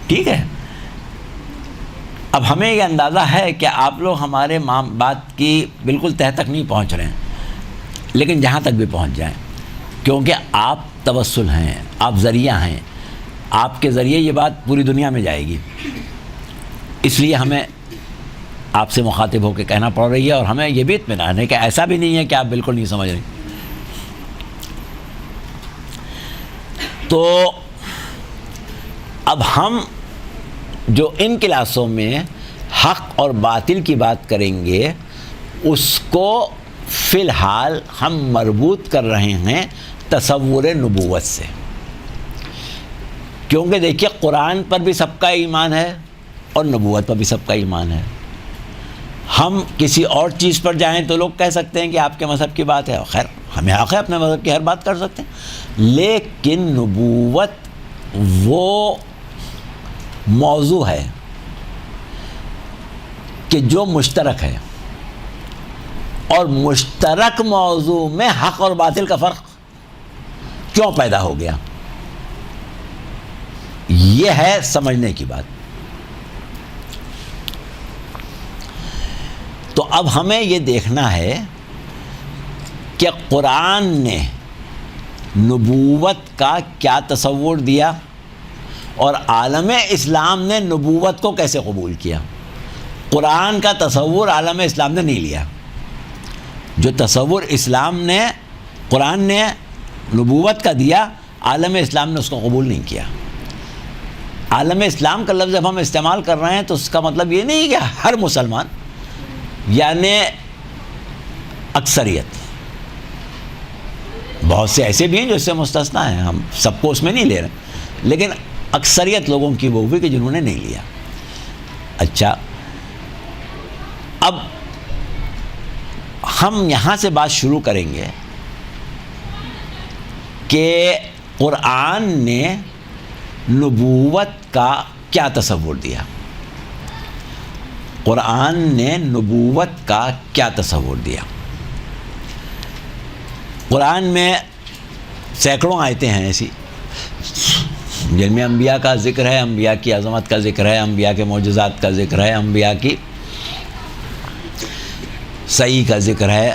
Speaker 1: ٹھیک ہے، اب ہمیں یہ اندازہ ہے کہ آپ لوگ ہمارے بات کی بالکل تہ تک نہیں پہنچ رہے ہیں، لیکن جہاں تک بھی پہنچ جائیں، کیونکہ آپ توسل ہیں، آپ ذریعہ ہیں، آپ کے ذریعے یہ بات پوری دنیا میں جائے گی. اس لیے ہمیں آپ سے مخاطب ہو کے کہنا پڑ رہی ہے، اور ہمیں یہ بھی اطمینان ہے کہ ایسا بھی نہیں ہے کہ آپ بالکل نہیں سمجھ رہے. تو اب ہم جو ان کلاسوں میں حق اور باطل کی بات کریں گے اس کو فی الحال ہم مربوط کر رہے ہیں تصور نبوت سے. کیونکہ دیکھیے قرآن پر بھی سب کا ایمان ہے اور نبوت پر بھی سب کا ایمان ہے. ہم کسی اور چیز پر جائیں تو لوگ کہہ سکتے ہیں کہ آپ کے مذہب کی بات ہے، خیر ہمیں حق ہے اپنے مذہب کی ہر بات کر سکتے ہیں، لیکن نبوت وہ موضوع ہے کہ جو مشترک ہے، اور مشترک موضوع میں حق اور باطل کا فرق کیوں پیدا ہو گیا، یہ ہے سمجھنے کی بات. تو اب ہمیں یہ دیکھنا ہے کہ قرآن نے نبوت کا کیا تصور دیا اور عالم اسلام نے نبوت کو کیسے قبول کیا. قرآن کا تصور عالم اسلام نے نہیں لیا. جو تصور قرآن نے نبوت کا دیا، عالم اسلام نے اس کو قبول نہیں کیا. عالم اسلام کا لفظ جب ہم استعمال کر رہے ہیں تو اس کا مطلب یہ نہیں کہ ہر مسلمان، یعنی اکثریت. بہت سے ایسے بھی ہیں جو اس سے مستثنا ہیں، ہم سب کو اس میں نہیں لے رہے، لیکن اکثریت لوگوں کی وہ ہوئی کہ جنہوں نے نہیں لیا. اچھا، اب ہم یہاں سے بات شروع کریں گے کہ قرآن نے نبوت کا کیا تصور دیا. قرآن نے نبوت کا کیا تصور دیا. قرآن میں سینکڑوں آیتیں ہیں ایسی جن میں انبیاء کا ذکر ہے، انبیاء کی عظمت کا ذکر ہے، انبیاء کے معجزات کا ذکر ہے، انبیاء کی صحیح کا ذکر ہے،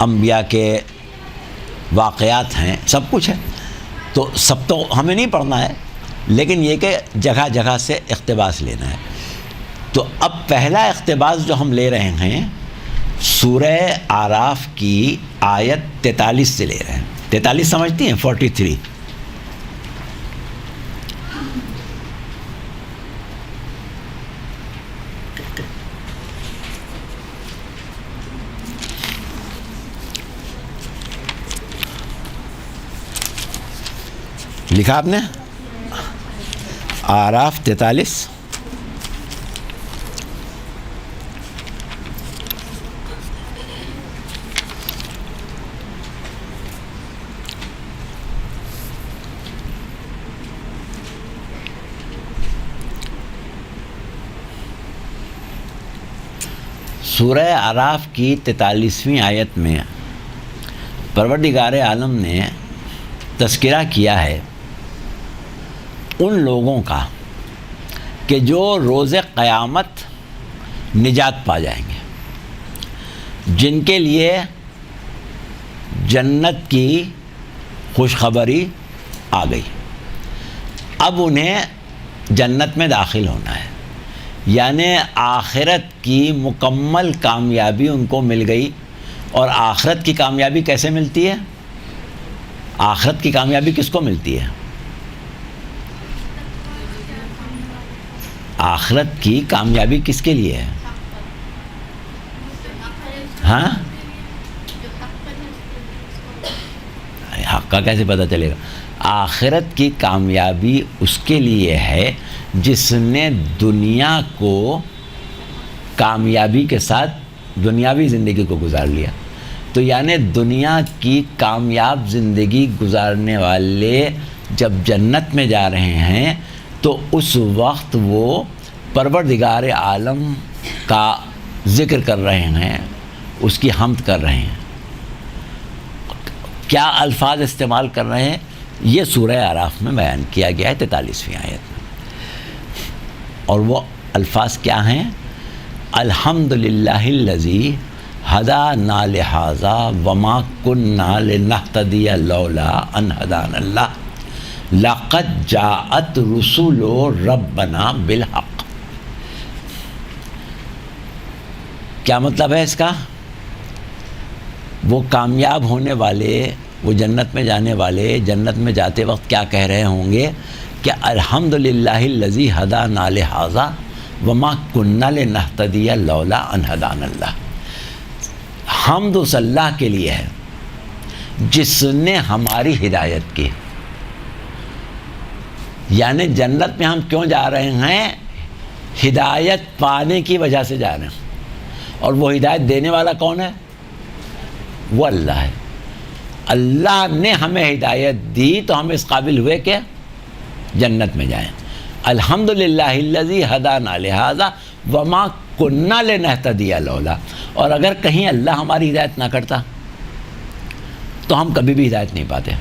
Speaker 1: انبیاء کے واقعات ہیں، سب کچھ ہے. تو سب تو ہمیں نہیں پڑھنا ہے، لیکن یہ کہ جگہ جگہ سے اقتباس لینا ہے. تو اب پہلا اقتباس جو ہم لے رہے ہیں سورہ اعراف کی آیت 43 سے لے رہے ہیں. 43 سمجھتی ہیں؟ 43. لکھا آپ نے؟ اعراف 43. سورہ اعراف کی 43ویں آیت میں پروردگار عالم نے تذکرہ کیا ہے ان لوگوں کا کہ جو روز قیامت نجات پا جائیں گے، جن کے لیے جنت کی خوشخبری آ گئی. اب انہیں جنت میں داخل ہونا ہے، یعنی آخرت کی مکمل کامیابی ان کو مل گئی. اور آخرت کی کامیابی کیسے ملتی ہے؟ آخرت کی کامیابی کس کو ملتی ہے؟ آخرت کی کامیابی کس کے لیے ہے؟ ہاں، حق کا کیسے پتہ چلے گا؟ آخرت کی کامیابی اس کے لیے ہے جس نے دنیا کو کامیابی کے ساتھ دنیاوی زندگی کو گزار لیا. تو یعنی دنیا کی کامیاب زندگی گزارنے والے جب جنت میں جا رہے ہیں تو اس وقت وہ پروردگار عالم کا ذکر کر رہے ہیں، اس کی حمد کر رہے ہیں. کیا الفاظ استعمال کر رہے ہیں یہ سورہ اعراف میں بیان کیا گیا ہے 43ویں آیت میں. اور وہ الفاظ کیا ہیں؟ الحمدللہ الذی ہدانا لہذا وما کننا لنہتدی لولا ان ہدانا اللہ لقد جاءت رسول ربنا بالحق. کیا مطلب ہے اس کا؟ وہ کامیاب ہونے والے، وہ جنت میں جانے والے جنت میں جاتے وقت کیا کہہ رہے ہوں گے کہ الحمدللہ الذی ہدانا لہذا وما کننا لنہتدی لولا ان ہدانا اللہ. حمد اس اللہ کے لیے ہے جس نے ہماری ہدایت کی. یعنی جنت میں ہم کیوں جا رہے ہیں؟ ہدایت پانے کی وجہ سے جا رہے ہیں. اور وہ ہدایت دینے والا کون ہے؟ وہ اللہ ہے. اللہ نے ہمیں ہدایت دی تو ہم اس قابل ہوئے کہ جنت میں جائیں. الحمدللہ الذی ہدانا لہذا وما کننا لنہتدی لولا. اور اگر کہیں اللہ ہماری ہدایت نہ کرتا تو ہم کبھی بھی ہدایت نہیں پاتے.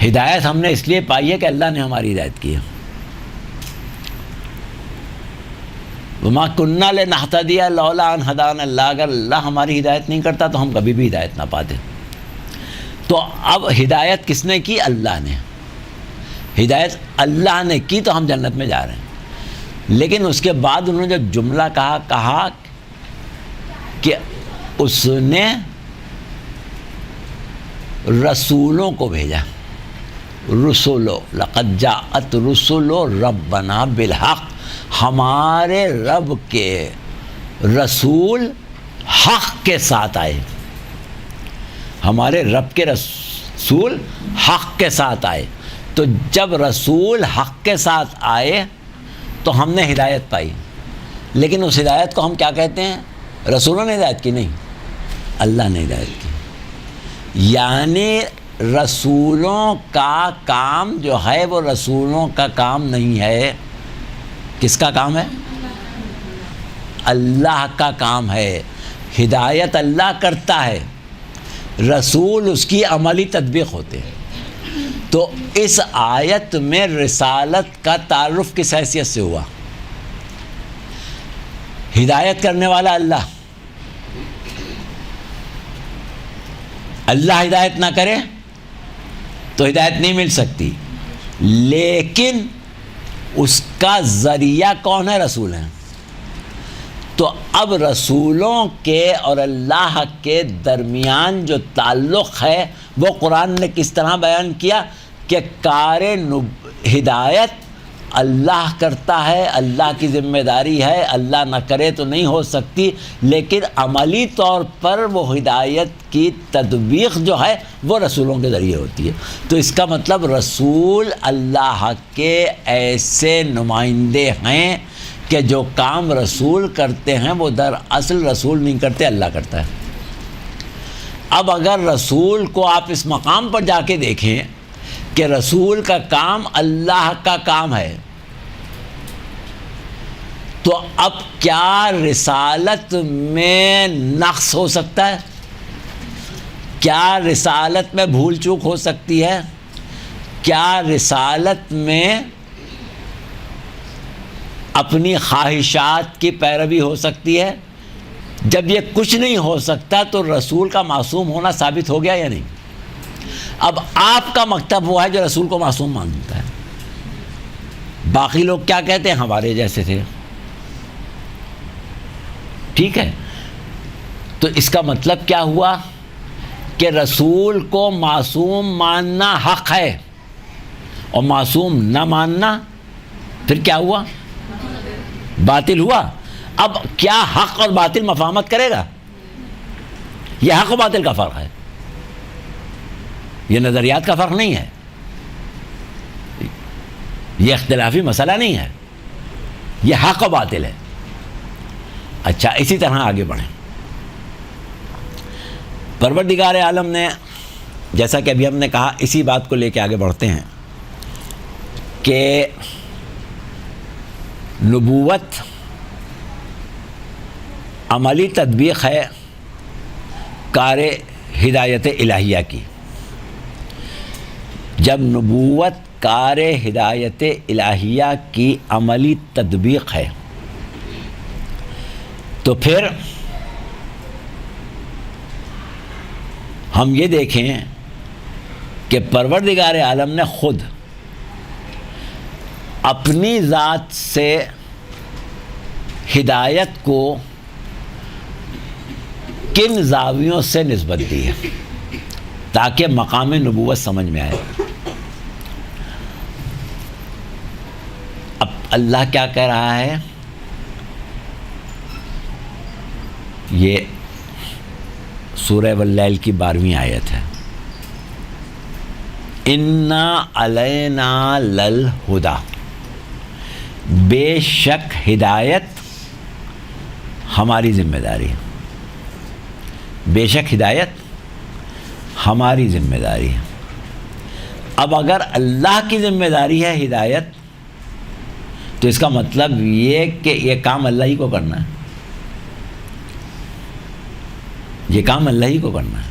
Speaker 1: ہدایت ہم نے اس لیے پائی ہے کہ اللہ نے ہماری ہدایت کی ہے. وما کننا لنہتدی لولا ان ہدانا اللہ. اگر اللہ ہماری ہدایت نہیں کرتا تو ہم کبھی بھی ہدایت نہ پاتے. تو اب ہدایت کس نے کی؟ اللہ نے. ہدایت اللہ نے کی تو ہم جنت میں جا رہے ہیں. لیکن اس کے بعد انہوں نے جب جملہ کہا کہ اس نے رسولوں کو بھیجا. رسولو لقد جاءت رسولو ربنا بالحق، ہمارے رب کے رسول حق کے ساتھ آئے، ہمارے رب کے رسول حق کے ساتھ آئے۔ تو جب رسول حق کے ساتھ آئے تو ہم نے ہدایت پائی، لیکن اس ہدایت کو ہم کیا کہتے ہیں؟ رسولوں نے ہدایت کی؟ نہیں، اللہ نے ہدایت کی۔ یعنی رسولوں کا کام جو ہے وہ رسولوں کا کام نہیں ہے، کس کا کام ہے؟ اللہ کا کام ہے۔ ہدایت اللہ کرتا ہے، رسول اس کی عملی تطبیق ہوتے ہیں۔ تو اس آیت میں رسالت کا تعارف کس حیثیت سے ہوا؟ ہدایت کرنے والا اللہ، اللہ ہدایت نہ کرے تو ہدایت نہیں مل سکتی، لیکن اس کا ذریعہ کون ہے؟ رسول ہیں۔ تو اب رسولوں کے اور اللہ کے درمیان جو تعلق ہے وہ قرآن نے کس طرح بیان کیا کہ کار ہدایت اللہ کرتا ہے، اللہ کی ذمہ داری ہے، اللہ نہ کرے تو نہیں ہو سکتی، لیکن عملی طور پر وہ ہدایت کی تطبیق جو ہے وہ رسولوں کے ذریعے ہوتی ہے۔ تو اس کا مطلب رسول اللہ کے ایسے نمائندے ہیں کہ جو کام رسول کرتے ہیں وہ دراصل رسول نہیں کرتے، اللہ کرتا ہے۔ اب اگر رسول کو آپ اس مقام پر جا کے دیکھیں کہ رسول کا کام اللہ کا کام ہے، تو اب کیا رسالت میں نقص ہو سکتا ہے؟ کیا رسالت میں بھول چوک ہو سکتی ہے؟ کیا رسالت میں اپنی خواہشات کی پیروی ہو سکتی ہے؟ جب یہ کچھ نہیں ہو سکتا تو رسول کا معصوم ہونا ثابت ہو گیا یا نہیں؟ اب آپ کا مکتب وہ ہے جو رسول کو معصوم مانتا ہے۔ باقی لوگ کیا کہتے ہیں؟ ہمارے جیسے تھے۔ ٹھیک ہے، تو اس کا مطلب کیا ہوا کہ رسول کو معصوم ماننا حق ہے اور معصوم نہ ماننا پھر کیا ہوا؟ باطل ہوا۔ اب کیا حق اور باطل مفاہمت کرے گا؟ یہ حق و باطل کا فرق ہے، یہ نظریات کا فرق نہیں ہے، یہ اختلافی مسئلہ نہیں ہے، یہ حق و باطل ہے۔ اچھا، اسی طرح آگے بڑھیں۔ پروردگار عالم نے، جیسا کہ ابھی ہم نے کہا، اسی بات کو لے کے آگے بڑھتے ہیں کہ نبوت عملی تطبیق ہے کار ہدایت الہیہ کی۔ جب نبوت کار ہدایت الہیہ کی عملی تطبیق ہے تو پھر ہم یہ دیکھیں کہ پروردگار عالم نے خود اپنی ذات سے ہدایت کو کن زاویوں سے نسبت دی ہے تاکہ مقام نبوت سمجھ میں آئے۔ اب اللہ کیا کہہ رہا ہے؟ یہ سورہ واللیل کی 12ویں آیت ہے۔ اِنَّا عَلَيْنَا لَلْہُدَى، بے شک ہدایت ہماری ذمہ داری ہے، بے شک ہدایت ہماری ذمہ داری ہے۔ اب اگر اللہ کی ذمہ داری ہے ہدایت تو اس کا مطلب یہ کہ یہ کام اللہ ہی کو کرنا ہے، یہ کام اللہ ہی کو کرنا ہے۔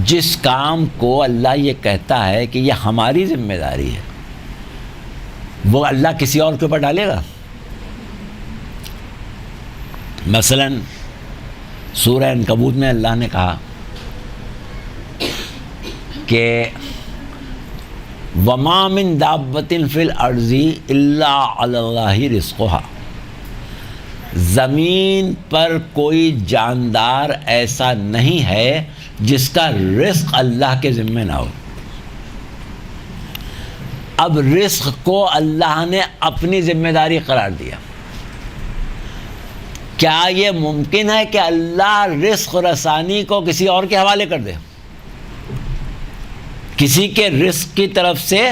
Speaker 1: جس کام کو اللہ یہ کہتا ہے کہ یہ ہماری ذمہ داری ہے وہ اللہ کسی اور کے اوپر ڈالے گا؟ مثلا سورہ عنکبوت میں اللہ نے کہا کہ وَمَا مِن دَابَّةٍ فِي الْأَرْضِ إِلَّا عَلَى اللَّهِ رِزْقُهَا، زمین پر کوئی جاندار ایسا نہیں ہے جس کا رزق اللہ کے ذمہ نہ ہو۔ اب رزق کو اللہ نے اپنی ذمہ داری قرار دیا. کیا یہ ممکن ہے کہ اللہ رزق رسانی کو کسی اور کے حوالے کر دے؟ کسی کے رزق کی طرف سے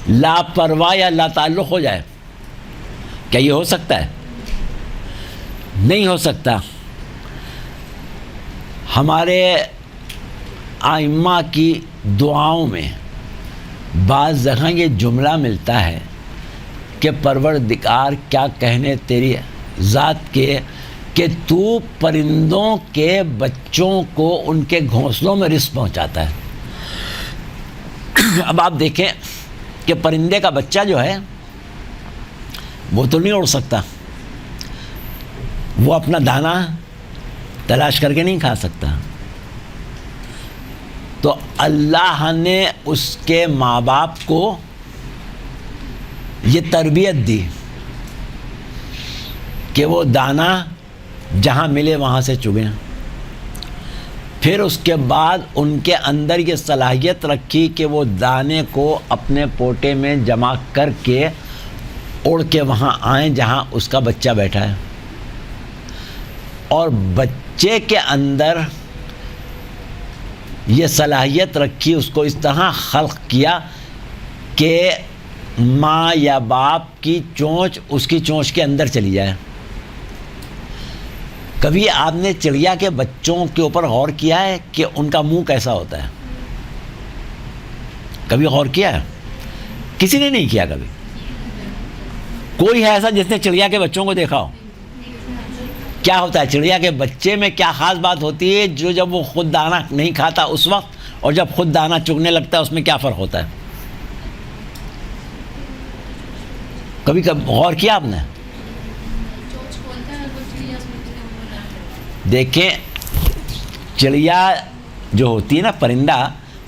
Speaker 1: لاپرواہ یا لا تعلق ہو جائے؟ کیا یہ ہو سکتا ہے؟ نہیں ہو سکتا. ہمارے ائمہ کی دعاؤں میں بعض جگہ یہ جملہ ملتا ہے کہ پروردگار کیا کہنے تیری ذات کے کہ تو پرندوں کے بچوں کو ان کے گھونسلوں میں رزق پہنچاتا ہے. اب آپ دیکھیں کہ پرندے کا بچہ جو ہے وہ تو نہیں اڑ سکتا، وہ اپنا دانہ تلاش کر کے نہیں کھا سکتا. تو اللہ نے اس کے ماں باپ کو یہ تربیت دی کہ وہ دانہ جہاں ملے وہاں سے چگیں. پھر اس کے بعد ان کے اندر یہ صلاحیت رکھی کہ وہ دانے کو اپنے پوٹے میں جمع کر کے اڑ کے وہاں آئیں جہاں اس کا بچہ بیٹھا ہے. اور بچے کے اندر یہ صلاحیت رکھی، اس کو اس طرح خلق کیا کہ ماں یا باپ کی چونچ اس کی چونچ کے اندر چلی جائے. کبھی آپ نے چڑیا کے بچوں کے اوپر غور کیا ہے کہ ان کا منہ کیسا ہوتا ہے؟ کبھی غور کیا ہے؟ کسی نے نہیں کیا کبھی. کوئی ہے ایسا جس نے چڑیا کے بچوں کو دیکھا ہو؟ کیا ہوتا ہے چڑیا کے بچے میں؟ کیا خاص بات ہوتی ہے جو جب وہ خود دانہ نہیں کھاتا اس وقت اور جب خود دانہ چگنے لگتا ہے اس میں کیا فرق ہوتا ہے؟ کبھی غور کیا آپ نے؟ دیکھیں چڑیا جو ہوتی ہے نا، پرندہ،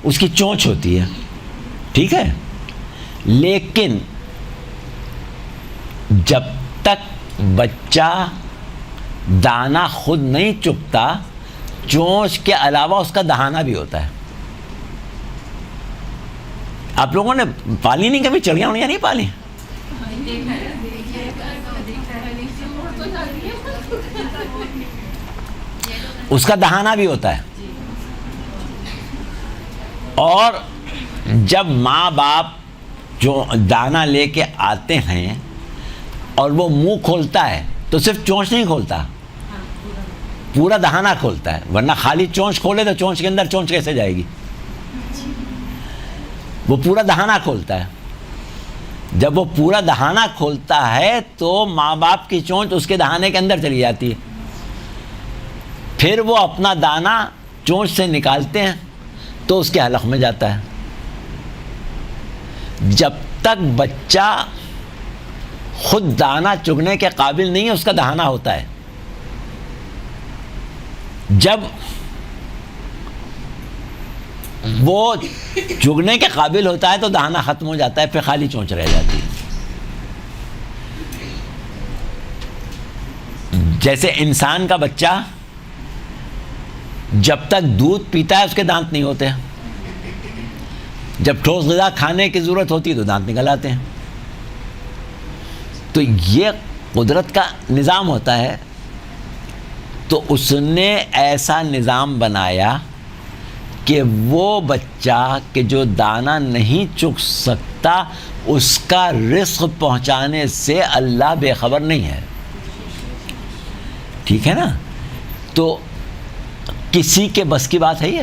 Speaker 1: اس کی چونچ ہوتی ہے، ٹھیک ہے، لیکن جب تک بچہ دانہ خود نہیں چگتا چونچ کے علاوہ اس کا دہانہ بھی ہوتا ہے. آپ لوگوں نے پالی نہیں کبھی چڑیاں وڑیاں نہیں پالی؟ اس کا دہانہ بھی ہوتا ہے. اور جب ماں باپ جو دانہ لے کے آتے ہیں اور وہ منہ کھولتا ہے تو صرف چونچ نہیں کھولتا، پورا دہانہ کھولتا ہے، ورنہ خالی چونچ کھولے تو چونچ کے اندر چونچ کیسے جائے گی؟ وہ پورا دہانہ کھولتا ہے. جب وہ پورا دہانہ کھولتا ہے تو ماں باپ کی چونچ اس کے دہانے کے اندر چلی جاتی ہے. پھر وہ اپنا دانہ چونچ سے نکالتے ہیں تو اس کے حلق میں جاتا ہے. جب تک بچہ خود دانہ چگنے کے قابل نہیں ہے اس کا دہانہ ہوتا ہے. جب وہ چگنے کے قابل ہوتا ہے تو دہانہ ختم ہو جاتا ہے، پھر خالی چونچ رہ جاتی ہے. جیسے انسان کا بچہ جب تک دودھ پیتا ہے اس کے دانت نہیں ہوتے، جب ٹھوس غذا کھانے کی ضرورت ہوتی ہے تو دانت نکل آتے ہیں. تو یہ قدرت کا نظام ہوتا ہے. تو اس نے ایسا نظام بنایا کہ وہ بچہ کہ جو دانہ نہیں چگ سکتا اس کا رزق پہنچانے سے اللہ بے خبر نہیں ہے. ٹھیک ہے نا؟ تو کسی کے بس کی بات ہے یہ؟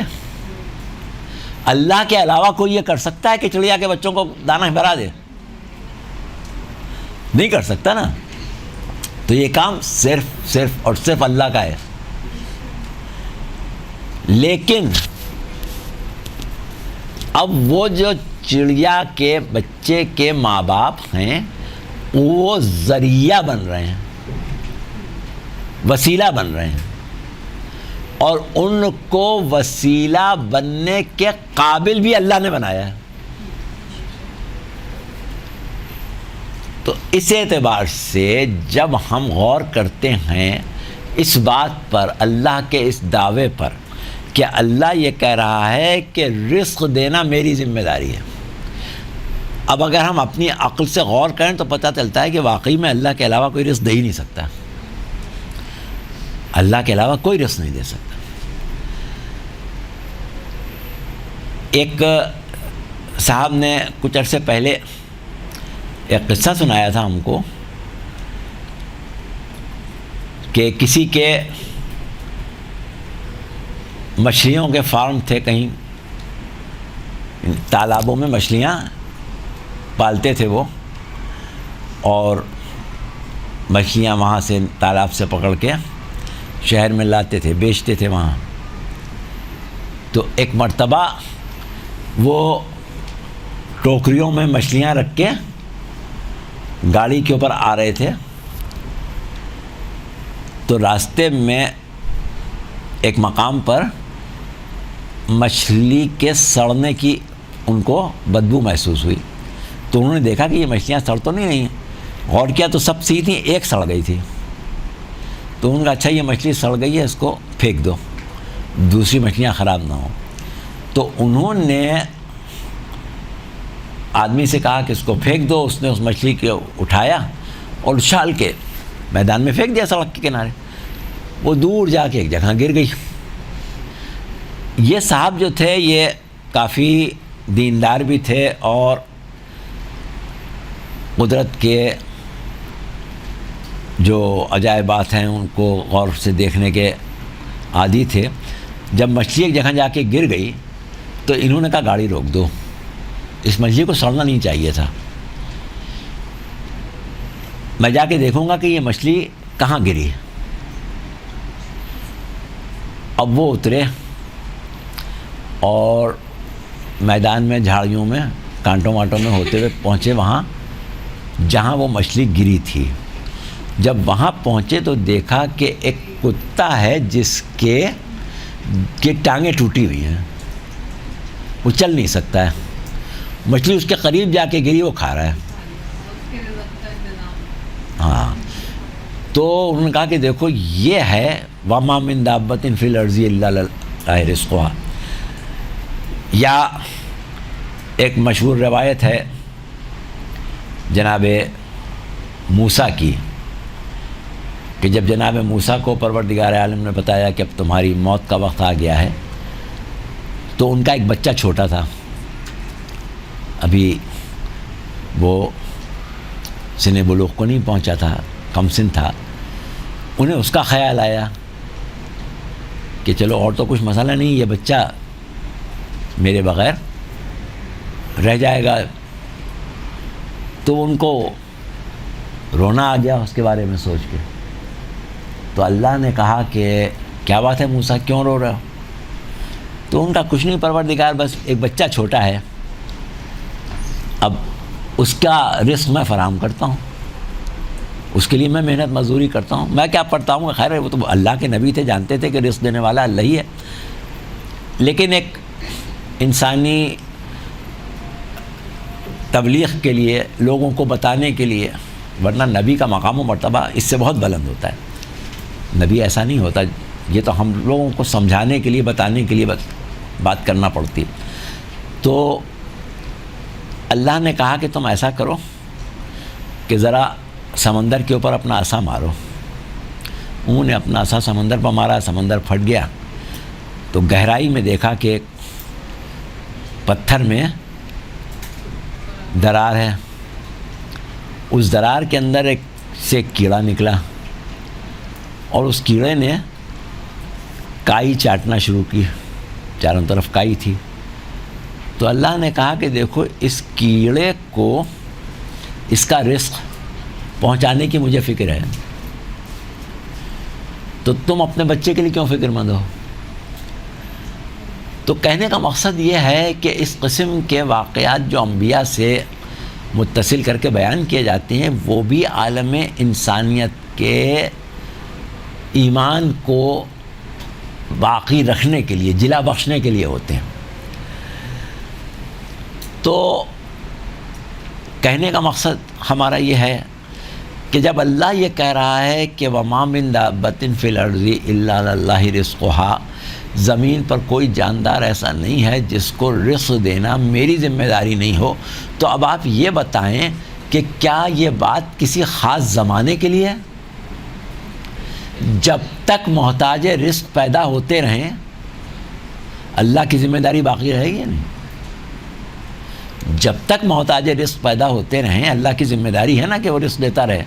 Speaker 1: اللہ کے علاوہ کوئی یہ کر سکتا ہے کہ چڑیا کے بچوں کو دانہ بھرا دے؟ نہیں کر سکتا نا. تو یہ کام صرف اور صرف اللہ کا ہے. لیکن اب وہ جو چڑیا کے بچے کے ماں باپ ہیں وہ ذریعہ بن رہے ہیں، وسیلہ بن رہے ہیں، اور ان کو وسیلہ بننے کے قابل بھی اللہ نے بنایا ہے. تو اس اعتبار سے جب ہم غور کرتے ہیں اس بات پر، اللہ کے اس دعوے پر کہ اللہ یہ کہہ رہا ہے کہ رزق دینا میری ذمہ داری ہے، اب اگر ہم اپنی عقل سے غور کریں تو پتہ چلتا ہے کہ واقعی میں اللہ کے علاوہ کوئی رزق دے ہی نہیں سکتا. اللہ کے علاوہ کوئی رزق نہیں دے سکتا. ایک صاحب نے کچھ عرصے پہلے ایک قصہ سنایا تھا ہم کو کہ کسی کے مچھلیوں کے فارم تھے، کہیں تالابوں میں مچھلیاں پالتے تھے وہ، اور مچھلیاں وہاں سے تالاب سے پکڑ کے شہر میں لاتے تھے، بیچتے تھے وہاں. تو ایک مرتبہ وہ ٹوکریوں میں مچھلیاں رکھ کے گاڑی کے اوپر آ رہے تھے، تو راستے میں ایک مقام پر مچھلی کے سڑنے کی ان کو بدبو محسوس ہوئی. تو انہوں نے دیکھا کہ یہ مچھلیاں سڑ تو نہیں رہی ہیں. غور کیا تو سب سی تھیں، ایک سڑ گئی تھی. تو انہوں نے کہا اچھا یہ مچھلی سڑ گئی ہے، اس کو پھینک دو، دوسری مچھلیاں خراب نہ ہوں. تو انہوں نے آدمی سے کہا کہ اس کو پھینک دو. اس نے اس مچھلی کو اٹھایا اور اچھال کے میدان میں پھینک دیا سڑک کے کنارے. وہ دور جا کے ایک جگہ گر گئی. یہ صاحب جو تھے یہ کافی دیندار بھی تھے اور قدرت کے جو عجائبات ہیں ان کو غور سے دیکھنے کے عادی تھے. جب مچھلی ایک جگہ جا کے گر گئی تو انہوں نے کہا گاڑی روک دو، اس مچھلی کو سڑنا نہیں چاہیے تھا، میں جا کے دیکھوں گا کہ یہ مچھلی کہاں گری. اب وہ اترے اور میدان میں جھاڑیوں میں کانٹوں وانٹوں میں ہوتے ہوئے پہنچے وہاں جہاں وہ مچھلی گری تھی. جب وہاں پہنچے تو دیکھا کہ ایک کتا ہے جس کے ٹانگیں ٹوٹی ہوئی ہیں، وہ چل نہیں سکتا ہے. مچھلی اس کے قریب جا کے گری، وہ کھا رہا ہے. ہاں، تو انہوں نے کہا کہ دیکھو یہ ہے وَمَا مِن دَابَّةٍ فِي الْأَرْضِ إِلَّا عَلَى اللَّهِ رِزْقُهَا. یا ایک مشہور روایت ہے جناب موسیٰ کی کہ جب جناب موسیٰ کو پروردگار عالم نے بتایا کہ اب تمہاری موت کا وقت آ گیا ہے، تو ان کا ایک بچہ چھوٹا تھا، ابھی وہ سن بلوغ کو نہیں پہنچا تھا، کم سن تھا. انہیں اس کا خیال آیا کہ چلو اور تو کچھ مسئلہ نہیں، یہ بچہ میرے بغیر رہ جائے گا. تو ان کو رونا آ گیا اس کے بارے میں سوچ کے. تو اللہ نے کہا کہ کیا بات ہے موسیٰ، کیوں رو رہے ہو؟ تو ان کا کچھ نہیں پروردگار، بس ایک بچہ چھوٹا ہے، اب اس کا رزق میں فراہم کرتا ہوں، اس کے لیے میں محنت مزدوری کرتا ہوں، میں کیا پڑھتا ہوں. خیر وہ تو اللہ کے نبی تھے، جانتے تھے کہ رزق دینے والا اللہ ہی ہے. لیکن ایک انسانی تبلیغ کے لیے، لوگوں کو بتانے کے لیے، ورنہ نبی کا مقام و مرتبہ اس سے بہت بلند ہوتا ہے. نبی ایسا نہیں ہوتا، یہ تو ہم لوگوں کو سمجھانے کے لیے، بتانے کے لیے بات کرنا پڑتی. تو اللہ نے کہا کہ تم ایسا کرو کہ ذرا سمندر کے اوپر اپنا عصا مارو. انہوں نے اپنا عصا سمندر پر مارا، سمندر پھٹ گیا. تو گہرائی میں دیکھا کہ ایک پتھر میں درار ہے، اس درار کے اندر ایک کیڑا نکلا اور اس کیڑے نے کائی چاٹنا شروع کی، چاروں طرف کائی تھی. تو اللہ نے کہا کہ دیکھو اس کیڑے کو اس کا رزق پہنچانے کی مجھے فکر ہے، تو تم اپنے بچے کے لیے کیوں فکر مند ہو؟ تو کہنے کا مقصد یہ ہے کہ اس قسم کے واقعات جو انبیاء سے متصل کر کے بیان کیے جاتے ہیں وہ بھی عالم انسانیت کے ایمان کو باقی رکھنے کے لیے، جلا بخشنے کے لیے ہوتے ہیں. تو کہنے کا مقصد ہمارا یہ ہے کہ جب اللہ یہ کہہ رہا ہے کہ وَمَا مِن دَابَّةٍ فِي الْأَرْضِ إِلَّا عَلَى اللَّهِ رِزْقُهَا، زمین پر کوئی جاندار ایسا نہیں ہے جس کو رزق دینا میری ذمہ داری نہیں ہو. تو اب آپ یہ بتائیں کہ کیا یہ بات کسی خاص زمانے کے لیے ہے؟ جب تک محتاج رزق پیدا ہوتے رہیں اللہ کی ذمہ داری باقی رہے گی یا نہیں؟ جب تک محتاج رزق پیدا ہوتے رہیں اللہ کی ذمہ داری ہے نا کہ وہ رزق دیتا رہے.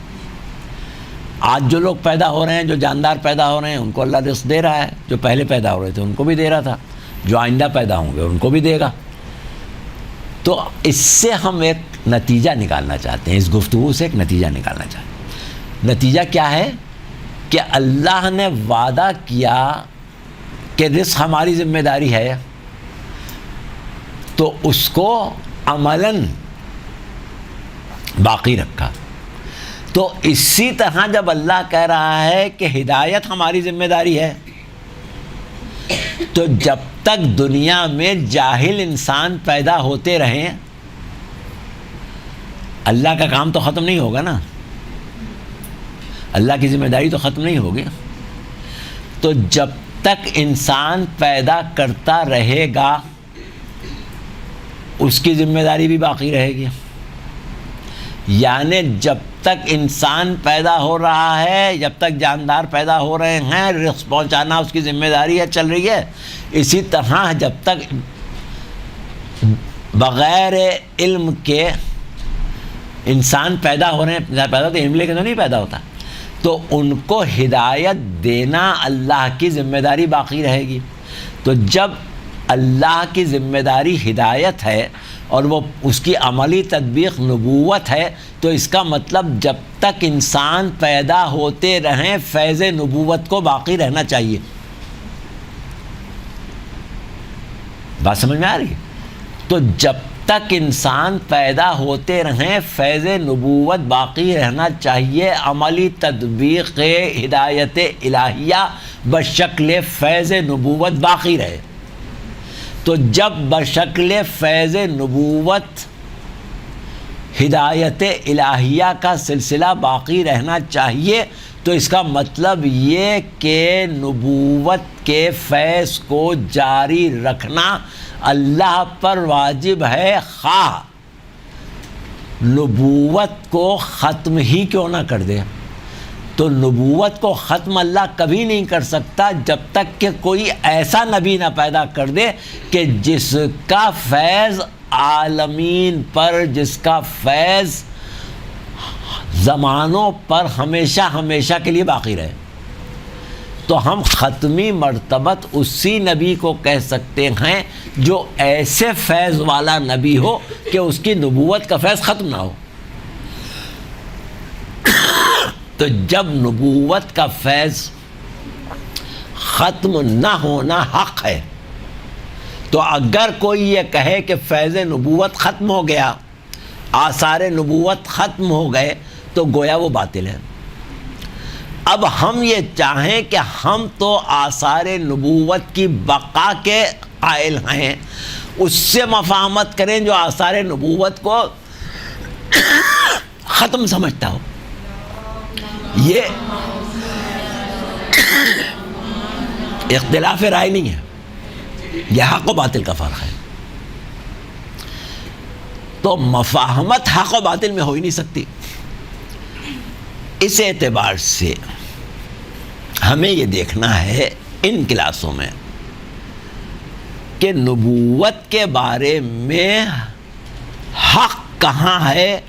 Speaker 1: آج جو لوگ پیدا ہو رہے ہیں، جو جاندار پیدا ہو رہے ہیں، ان کو اللہ رزق دے رہا ہے. جو پہلے پیدا ہو رہے تھے ان کو بھی دے رہا تھا، جو آئندہ پیدا ہوں گے ان کو بھی دے گا. تو اس سے ہم ایک نتیجہ نکالنا چاہتے ہیں، اس گفتگو سے ایک نتیجہ نکالنا چاہتے ہیں. نتیجہ کیا ہے کہ اللہ نے وعدہ کیا کہ رزق ہماری ذمہ داری ہے، تو اس کو عملاً باقی رکھا. تو اسی طرح جب اللہ کہہ رہا ہے کہ ہدایت ہماری ذمہ داری ہے، تو جب تک دنیا میں جاہل انسان پیدا ہوتے رہیں اللہ کا کام تو ختم نہیں ہوگا نا، اللہ کی ذمہ داری تو ختم نہیں ہوگی. تو جب تک انسان پیدا کرتا رہے گا اس کی ذمہ داری بھی باقی رہے گی. یعنی جب تک انسان پیدا ہو رہا ہے، جب تک جاندار پیدا ہو رہے ہیں، رزق پہنچانا اس کی ذمہ داری ہے، چل رہی ہے. اسی طرح جب تک بغیر علم کے انسان پیدا ہو رہے ہیں، پیدا ہوتے علم لے کے تو نہیں پیدا ہوتا، تو ان کو ہدایت دینا اللہ کی ذمہ داری باقی رہے گی. تو جب اللہ کی ذمہ داری ہدایت ہے اور وہ اس کی عملی تطبیق نبوت ہے، تو اس کا مطلب جب تک انسان پیدا ہوتے رہیں فیض نبوت کو باقی رہنا چاہیے. بات سمجھ میں آ رہی ہے؟ تو جب تک انسان پیدا ہوتے رہیں فیض نبوت باقی رہنا چاہیے، عملی تطبیق ہدایت الہیہ بشکل فیض نبوت باقی رہے. تو جب بشکل فیض نبوت ہدایت الہیہ کا سلسلہ باقی رہنا چاہیے، تو اس کا مطلب یہ کہ نبوت کے فیض کو جاری رکھنا اللہ پر واجب ہے، خواہ نبوت کو ختم ہی کیوں نہ کر دے. تو نبوت کو ختم اللہ کبھی نہیں کر سکتا جب تک کہ کوئی ایسا نبی نہ پیدا کر دے کہ جس کا فیض عالمین پر، جس کا فیض زمانوں پر ہمیشہ ہمیشہ کے لیے باقی رہے. تو ہم ختمی مرتبت اسی نبی کو کہہ سکتے ہیں جو ایسے فیض والا نبی ہو کہ اس کی نبوت کا فیض ختم نہ ہو. تو جب نبوت کا فیض ختم نہ ہونا حق ہے، تو اگر کوئی یہ کہے کہ فیض نبوت ختم ہو گیا، آثار نبوت ختم ہو گئے، تو گویا وہ باطل ہے. اب ہم یہ چاہیں کہ ہم تو آثار نبوت کی بقا کے قائل ہیں، اس سے مفاہمت کریں جو آثار نبوت کو ختم سمجھتا ہو. یہ اختلاف رائے نہیں ہے، یہ حق و باطل کا فرق ہے. تو مفاہمت حق و باطل میں ہو ہی نہیں سکتی. اس اعتبار سے ہمیں یہ دیکھنا ہے ان کلاسوں میں کہ نبوت کے بارے میں حق کہاں ہے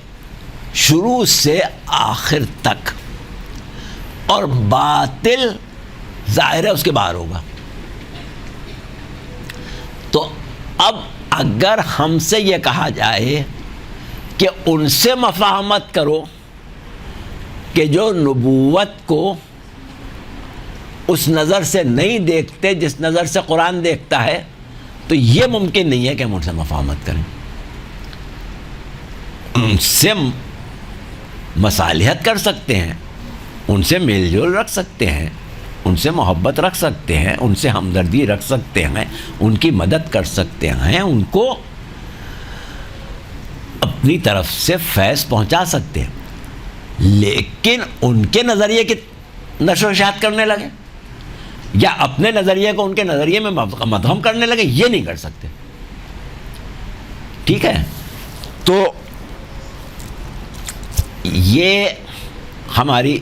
Speaker 1: شروع سے آخر تک، اور باطل ظاہر ہے اس کے باہر ہوگا. تو اب اگر ہم سے یہ کہا جائے کہ ان سے مفاہمت کرو کہ جو نبوت کو اس نظر سے نہیں دیکھتے جس نظر سے قرآن دیکھتا ہے، تو یہ ممکن نہیں ہے کہ ہم ان سے مفاہمت کریں. ان سے مصالحت کر سکتے ہیں، ان سے میل جول رکھ سکتے ہیں، ان سے محبت رکھ سکتے ہیں، ان سے ہمدردی رکھ سکتے ہیں، ان کی مدد کر سکتے ہیں، ان کو اپنی طرف سے فیض پہنچا سکتے ہیں. لیکن ان کے نظریے کی نشر و اشاعت کرنے لگے، یا اپنے نظریے کو ان کے نظریے میں مدغم کرنے لگے، یہ نہیں کر سکتے. ٹھیک ہے، تو یہ ہماری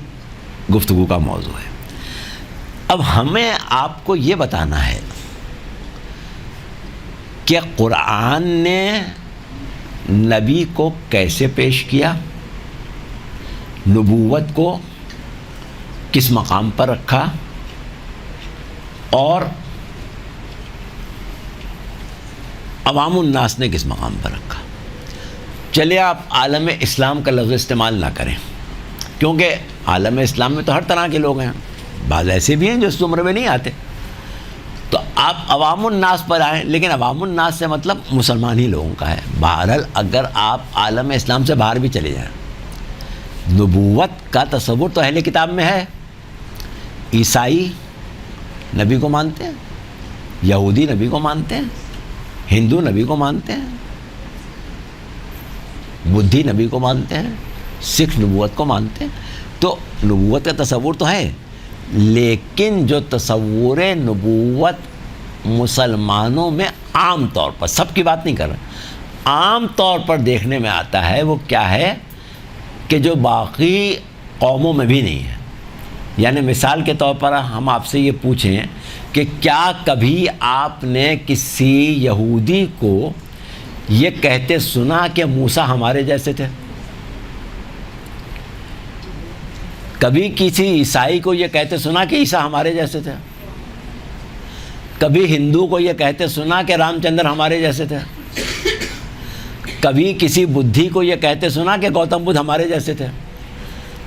Speaker 1: گفتگو کا موضوع ہے. اب ہمیں آپ کو یہ بتانا ہے کہ قرآن نے نبی کو کیسے پیش کیا، نبوت کو کس مقام پر رکھا، اور عوام الناس نے کس مقام پر رکھا. چلے آپ عالم اسلام کا لفظ استعمال نہ کریں، کیونکہ عالم اسلام میں تو ہر طرح کے لوگ ہیں، بعض ایسے بھی ہیں جو اس زمرے میں نہیں آتے. تو آپ عوام الناس پر آئیں، لیکن عوام الناس سے مطلب مسلمان ہی لوگوں کا ہے. بہرحال اگر آپ عالم اسلام سے باہر بھی چلے جائیں، نبوت کا تصور تو اہل کتاب میں ہے. عیسائی نبی کو مانتے ہیں، یہودی نبی کو مانتے ہیں، ہندو نبی کو مانتے ہیں، بدھی نبی کو مانتے ہیں، سکھ نبوت کو مانتے ہیں. تو نبوت کا تصور تو ہے، لیکن جو تصور نبوت مسلمانوں میں عام طور پر، سب کی بات نہیں کر رہے، عام طور پر دیکھنے میں آتا ہے، وہ کیا ہے کہ جو باقی قوموں میں بھی نہیں ہے. یعنی مثال کے طور پر ہم آپ سے یہ پوچھیں کہ کیا کبھی آپ نے کسی یہودی کو یہ کہتے سنا کہ موسیٰ ہمارے جیسے تھے؟ کبھی کسی عیسائی کو یہ کہتے سنا کہ عیسیٰ ہمارے جیسے تھے؟ کبھی ہندو کو یہ کہتے سنا کہ رام چندر ہمارے جیسے تھے؟ کبھی کسی بدھی کو یہ کہتے سنا کہ گوتم بدھ ہمارے جیسے تھے؟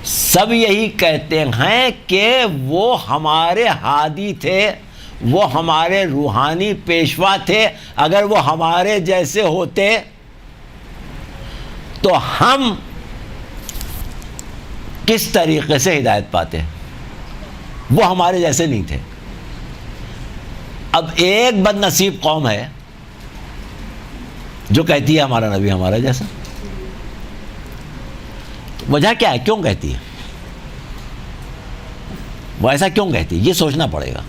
Speaker 1: سب یہی کہتے ہیں کہ وہ ہمارے ہادی تھے، وہ ہمارے روحانی پیشوا تھے. اگر وہ ہمارے جیسے ہوتے تو ہم کس طریقے سے ہدایت پاتے؟ وہ ہمارے جیسے نہیں تھے. اب ایک بد نصیب قوم ہے جو کہتی ہے ہمارا نبی ہمارا جیسا. وجہ کیا ہے؟ کیوں کہتی ہے؟ وہ ایسا کیوں کہتی ہے؟ یہ سوچنا پڑے گا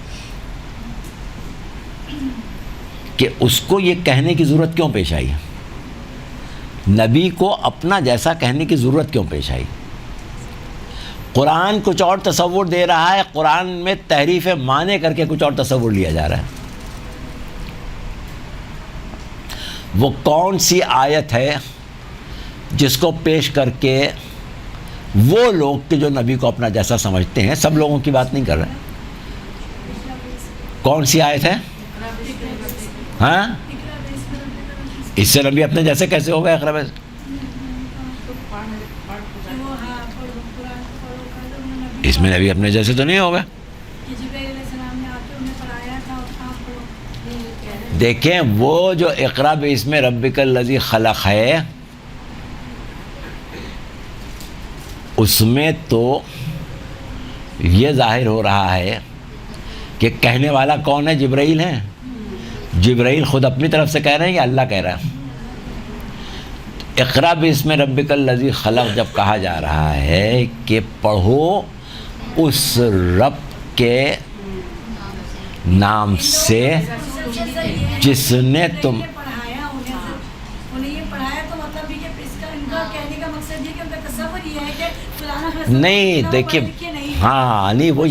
Speaker 1: کہ اس کو یہ کہنے کی ضرورت کیوں پیش آئی ہے، نبی کو اپنا جیسا کہنے کی ضرورت کیوں پیش آئی. قرآن کچھ اور تصور دے رہا ہے، قرآن میں تحریف معنی کر کے کچھ اور تصور لیا جا رہا ہے. وہ کون سی آیت ہے جس کو پیش کر کے وہ لوگ کہ جو نبی کو اپنا جیسا سمجھتے ہیں، سب لوگوں کی بات نہیں کر رہے، کون سی آیت ہے؟ ہاں، اس سے نبی اپنے جیسے کیسے ہو گئے؟ اقرب اس میں نبی اپنے جیسے تو نہیں ہوگا. دیکھیں وہ جو اقرا باسم ربک الذی خلق ہے، اس میں تو یہ ظاہر ہو رہا ہے کہ کہنے والا کون ہے؟ جبرائیل ہیں. جبرائیل خود اپنی طرف سے کہہ رہے ہیں یا اللہ کہہ رہا ہے؟ اقرا باسم ربک الذی خلق جب کہا جا رہا ہے کہ پڑھو اس رب کے نام سے جس نے تم نہیں. دیکھیے ہاں نہیں، وہ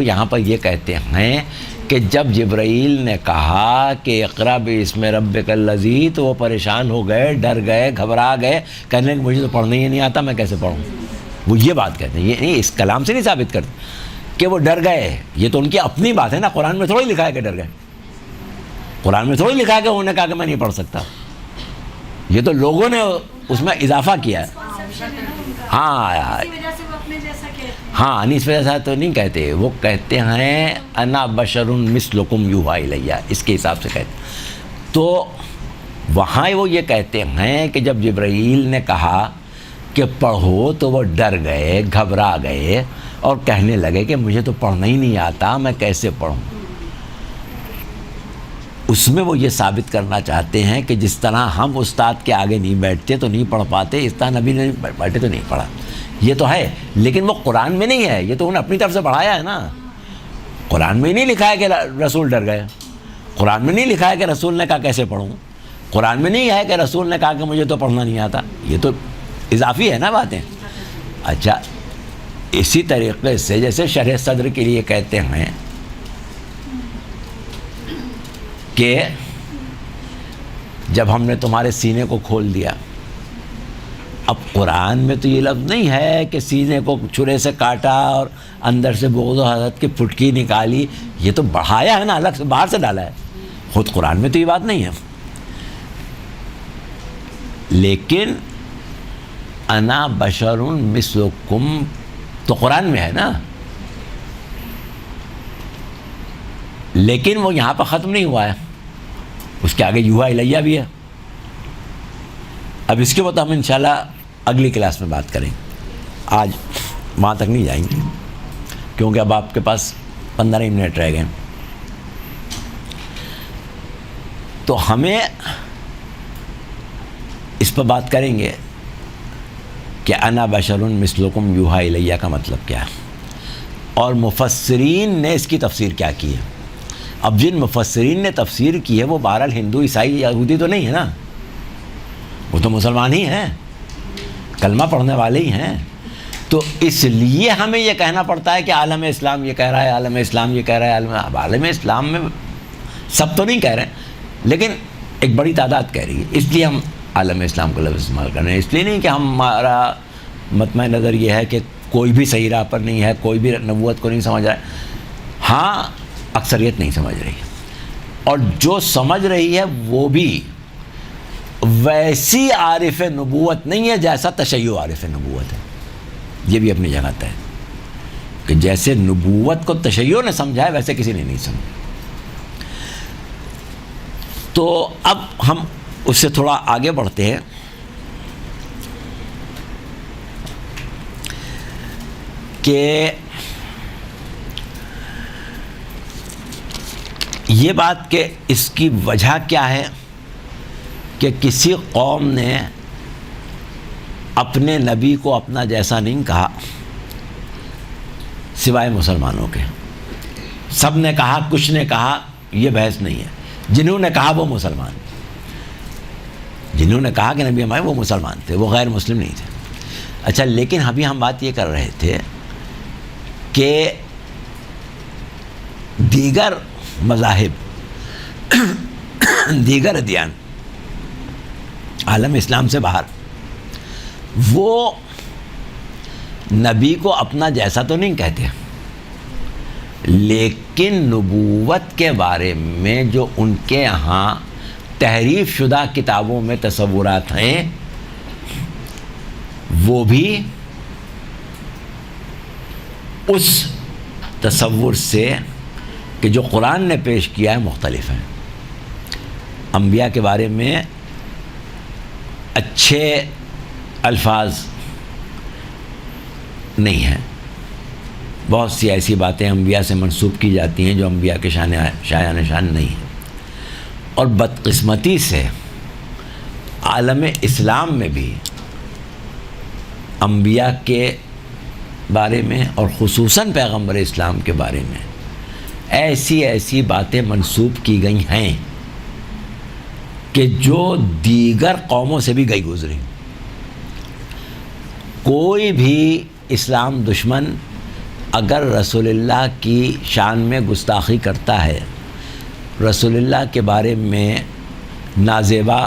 Speaker 1: یہاں پر یہ کہتے ہیں کہ جب جبرائیل نے کہا کہ اقرا باسم ربک الذی، تو وہ پریشان ہو گئے، ڈر گئے، گھبرا گئے، کہنے کہ مجھے تو پڑھنے ہی نہیں آتا، میں کیسے پڑھوں. وہ یہ بات کہتے ہیں، یہ نہیں اس کلام سے نہیں ثابت کرتے کہ وہ ڈر گئے. یہ تو ان کی اپنی بات ہے نا، قرآن میں تھوڑی لکھا ہے کہ ڈر گئے. قرآن میں تھوڑی لکھا ہے کہ انہوں نے کہا کہ میں نہیں پڑھ سکتا. یہ تو لوگوں نے اس میں اضافہ کیا ہے. ہاں ہاں نہیں، اس وجہ سے تو نہیں کہتے، وہ کہتے ہیں انا بشر مثلکم یوحی الیہ، اس کے حساب سے کہتے. تو وہاں وہ یہ کہتے ہیں کہ جب جبرائیل نے کہا کہ پڑھو تو وہ ڈر گئے، گھبرا گئے اور کہنے لگے کہ مجھے تو پڑھنا ہی نہیں آتا، میں کیسے پڑھوں. اس میں وہ یہ ثابت کرنا چاہتے ہیں کہ جس طرح ہم استاد کے آگے نہیں بیٹھتے تو نہیں پڑھ پاتے، اس طرح نبی نے بیٹھے تو نہیں پڑھا. یہ تو ہے، لیکن وہ قرآن میں نہیں ہے، یہ تو انہوں نے اپنی طرف سے پڑھایا ہے نا. قرآن میں نہیں لکھا ہے کہ رسول ڈر گئے، قرآن میں نہیں لکھا ہے کہ رسول نے کہا کیسے پڑھوں، قرآن میں نہیں ہے کہ رسول نے کہا کہ مجھے تو پڑھنا نہیں آتا. یہ تو اضافی ہے نا باتیں. اچھا، اسی طریقے سے جیسے شرح صدر کے لیے کہتے ہیں کہ جب ہم نے تمہارے سینے کو کھول دیا، اب قرآن میں تو یہ لفظ نہیں ہے کہ سینے کو چھرے سے کاٹا اور اندر سے بغض و حسد کی پھٹکی نکالی، یہ تو بڑھایا ہے نا، الگ سے باہر سے ڈالا ہے. خود قرآن میں تو یہ بات نہیں ہے. لیکن انا بشر مثلکم تو قرآن میں ہے نا، لیکن وہ یہاں پر ختم نہیں ہوا ہے، اس کے آگے یوحا الیہ بھی ہے. اب اس کے بعد ہم انشاءاللہ اگلی کلاس میں بات کریں. آج وہاں تک نہیں جائیں گے کیونکہ اب آپ کے پاس 15 منٹ رہ گئے. تو ہمیں اس پر بات کریں گے کہ انا بشر مثلکم یوحا الیہ کا مطلب کیا ہے اور مفسرین نے اس کی تفسیر کیا کی ہے. اب جن مفسرین نے تفسیر کی ہے وہ بہرحال ہندو، عیسائی، یہودی تو نہیں ہے نا، وہ تو مسلمان ہی ہیں، کلمہ پڑھنے والے ہی ہیں. تو اس لیے ہمیں یہ کہنا پڑتا ہے کہ عالم اسلام یہ کہہ رہا ہے، عالم اسلام یہ کہہ رہا ہے. عالم اسلام میں سب تو نہیں کہہ رہے ہیں لیکن ایک بڑی تعداد کہہ رہی ہے، اس لیے ہم عالم اسلام کو لفظ استعمال کر رہے ہیں. اس لیے نہیں کہ ہمارا مطمع نظر یہ ہے کہ کوئی بھی صحیح راہ پر نہیں ہے، کوئی بھی نبوت کو نہیں سمجھ رہا ہے. ہاں، اکثریت نہیں سمجھ رہی ہے، اور جو سمجھ رہی ہے وہ بھی ویسی عارف نبوت نہیں ہے جیسا تشیع عارف نبوت ہے. یہ بھی اپنی جگہ ہے کہ جیسے نبوت کو تشیع نے سمجھا ہے ویسے کسی نے نہیں سمجھا. تو اب ہم اس سے تھوڑا آگے بڑھتے ہیں کہ یہ بات کہ اس کی وجہ کیا ہے کہ کسی قوم نے اپنے نبی کو اپنا جیسا نہیں کہا سوائے مسلمانوں کے. سب نے کہا، کچھ نے کہا، یہ بحث نہیں ہے. جنہوں نے کہا وہ مسلمان، جنہوں نے کہا کہ نبی ہمارے وہ مسلمان تھے، وہ غیر مسلم نہیں تھے. اچھا، لیکن ابھی ہم بات یہ کر رہے تھے کہ دیگر مذاہب، دیگر ادیان عالم اسلام سے باہر، وہ نبی کو اپنا جیسا تو نہیں کہتے، لیکن نبوت کے بارے میں جو ان کے یہاں تحریف شدہ کتابوں میں تصورات ہیں وہ بھی اس تصور سے کہ جو قرآن نے پیش کیا ہے مختلف ہیں. انبیاء کے بارے میں اچھے الفاظ نہیں ہیں، بہت سی ایسی باتیں انبیاء سے منسوب کی جاتی ہیں جو انبیاء کے شایان نشان نہیں ہیں. اور بدقسمتی سے عالم اسلام میں بھی انبیاء کے بارے میں اور خصوصاً پیغمبر اسلام کے بارے میں ایسی باتیں منسوب کی گئی ہیں کہ جو دیگر قوموں سے بھی گئی گزری. کوئی بھی اسلام دشمن اگر رسول اللہ کی شان میں گستاخی کرتا ہے، رسول اللہ کے بارے میں نازیبا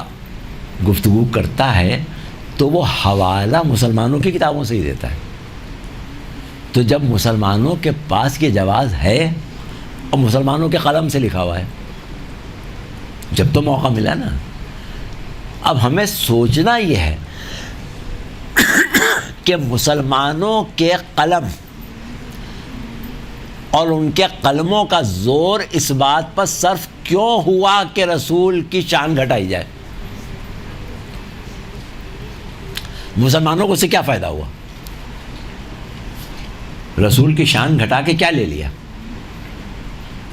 Speaker 1: گفتگو کرتا ہے، تو وہ حوالہ مسلمانوں کی کتابوں سے ہی دیتا ہے. تو جب مسلمانوں کے پاس یہ جواز ہے اور مسلمانوں کے قلم سے لکھا ہوا ہے، جب تو موقع ملا نا. اب ہمیں سوچنا یہ ہے کہ مسلمانوں کے قلم اور ان کے قلموں کا زور اس بات پر صرف کیوں ہوا کہ رسول کی شان گھٹائی جائے؟ مسلمانوں کو اس سے کیا فائدہ ہوا؟ رسول کی شان گھٹا کے کیا لے لیا؟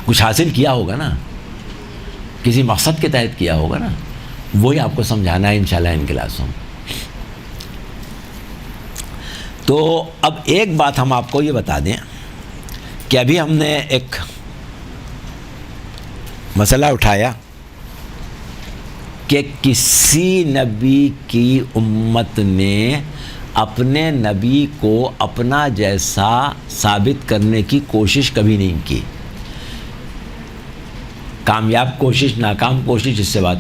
Speaker 1: کچھ حاصل کیا ہوگا نا، کسی مقصد کے تحت کیا ہوگا نا. وہی آپ کو سمجھانا ہے انشاءاللہ ان کلاسوں میں. تو اب ایک بات ہم آپ کو یہ بتا دیں کہ ابھی ہم نے ایک مسئلہ اٹھایا کہ کسی نبی کی امت نے اپنے نبی کو اپنا جیسا ثابت کرنے کی کوشش کبھی نہیں کی. کامیاب کوشش ناکام کوشش اس سے بات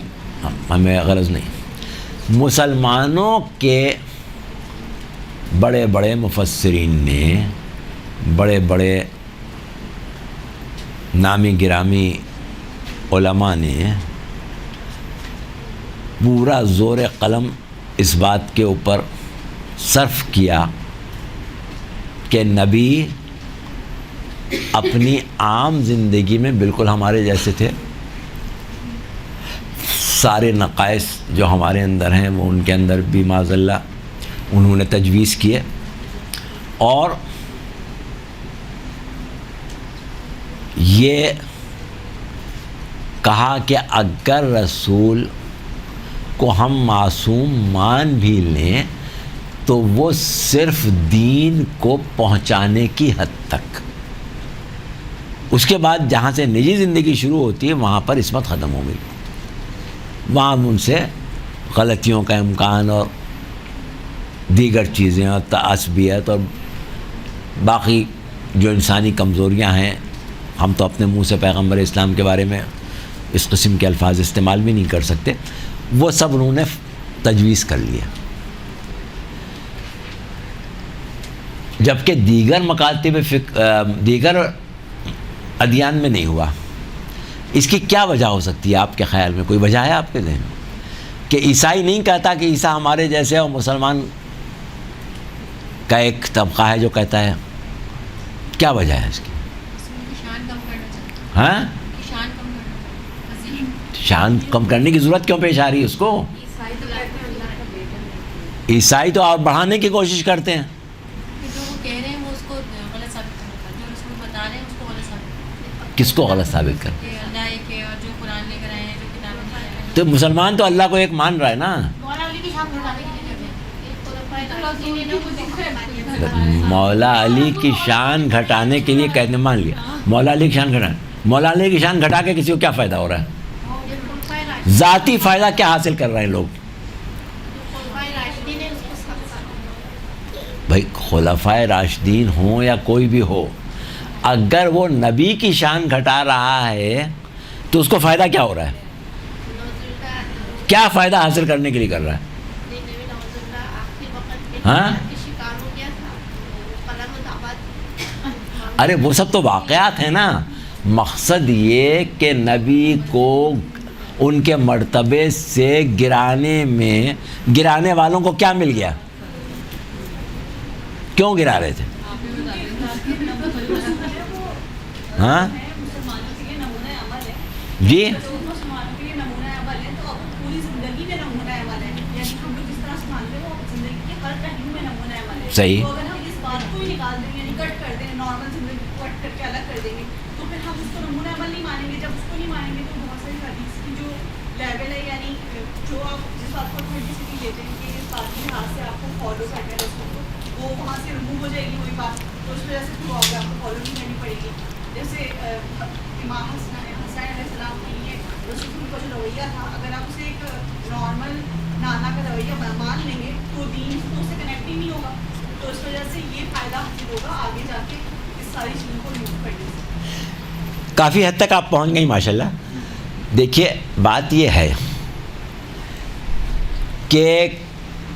Speaker 1: ہمیں غرض نہیں. مسلمانوں کے بڑے بڑے مفسرین نے, بڑے بڑے نامی گرامی علماء نے پورا زور قلم اس بات کے اوپر صرف کیا کہ نبی اپنی عام زندگی میں بالکل ہمارے جیسے تھے. سارے نقائص جو ہمارے اندر ہیں وہ ان کے اندر بھی معاذ اللہ انہوں نے تجویز کیے, اور یہ کہا کہ اگر رسول کو ہم معصوم مان بھی لیں تو وہ صرف دین کو پہنچانے کی حد تک, اس کے بعد جہاں سے نجی زندگی شروع ہوتی ہے وہاں پر عصمت ختم ہو گئی. وہاں ان سے غلطیوں کا امکان اور دیگر چیزیں اور تعصبیت اور باقی جو انسانی کمزوریاں ہیں, ہم تو اپنے منہ سے پیغمبر اسلام کے بارے میں اس قسم کے الفاظ استعمال بھی نہیں کر سکتے, وہ سب انہوں نے تجویز کر لیا. جبکہ دیگر مکاتب دیگر ادیان میں نہیں ہوا. اس کی کیا وجہ ہو سکتی ہے آپ کے خیال میں؟ کوئی وجہ ہے آپ کے ذہن میں کہ عیسائی نہیں کہتا کہ عیسیٰ ہمارے جیسے, اور مسلمان کا ایک طبقہ ہے جو کہتا ہے؟ کیا وجہ ہے اس کی؟
Speaker 4: شان کم کرنا چاہتے ہیں.
Speaker 1: ہاں,
Speaker 4: شان کم کرنا,
Speaker 1: شان کم کرنے کی ضرورت کیوں پیش آ رہی ہے اس کو؟
Speaker 3: عیسائی تو کہتے ہیں اللہ کا بیٹا ہے.
Speaker 1: عیسائی تو آپ بڑھانے کی کوشش کرتے ہیں.
Speaker 4: جو وہ کہہ رہے ہیں وہ اس کو غلط ثابت کرنا چاہتے ہیں, اور اس کو بتا رہے ہیں اس کو غلط ثابت.
Speaker 1: کس کو غلط ثابت کر؟
Speaker 4: کہ اللہ ایک ہے, اور جو قرآن لے کر آئے ہیں, جو کتابیں لے آئے ہیں.
Speaker 1: تو مسلمان تو اللہ کو ایک مان رہا ہے نا. مولا علی کی شان گھٹانے کے لیے کہتے, مان لیا مولا علی کی شان گھٹانے, مولا علی کی شان گھٹا کے کسی کو کیا فائدہ ہو رہا ہے؟ ذاتی فائدہ کیا حاصل کر رہے ہیں لوگ؟ بھائی خلفائے راشدین ہوں یا کوئی بھی ہو, اگر وہ نبی کی شان گھٹا رہا ہے تو اس کو فائدہ کیا ہو رہا ہے؟ کیا فائدہ حاصل کرنے کے لیے کر رہا ہے؟ ہاں, ارے وہ سب تو واقعات ہیں نا. مقصد یہ کہ نبی کو ان کے مرتبے سے گرانے والوں کو کیا مل گیا؟ کیوں گرا رہے تھے؟ ہاں جی, صحیح.
Speaker 5: اگر ہم اس بات کو ہی نکال دیں, یعنی کٹ کر دیں, نارمل زندگی کو کٹ کر کے الگ کر دیں گے, تو پھر ہم اس کو نمونہ عمل نہیں مانیں گے. جب اس کو نہیں مانیں گے تو بہت ساری حدیث کی جو لیول ہے, یعنی جو آپ جس بات کو حدیث لیتے ہیں کہ اس بات کے لحاظ سے آپ کو فالو کرنا ہے, اس کو وہ وہاں سے ریموو ہو جائے گی وہی بات, تو اس وجہ سے پھر آپ کو فالو نہیں کرنی پڑے گی. جیسے امام حسین علیہ السلام کے لیے رسول کا جو رویہ تھا, اگر آپ اسے ایک نارمل نانا کا رویہ مان لیں گے تو دین تو اس سے کنیکٹ ہی نہیں ہوگا. تو اس وجہ سے یہ فائدہ حاصل ہوگا آگے جا کے اس ساری چیزوں کو یوز کرنے سے.
Speaker 1: کافی حد تک آپ پہنچ گئی ماشاءاللہ. دیکھیے بات یہ ہے کہ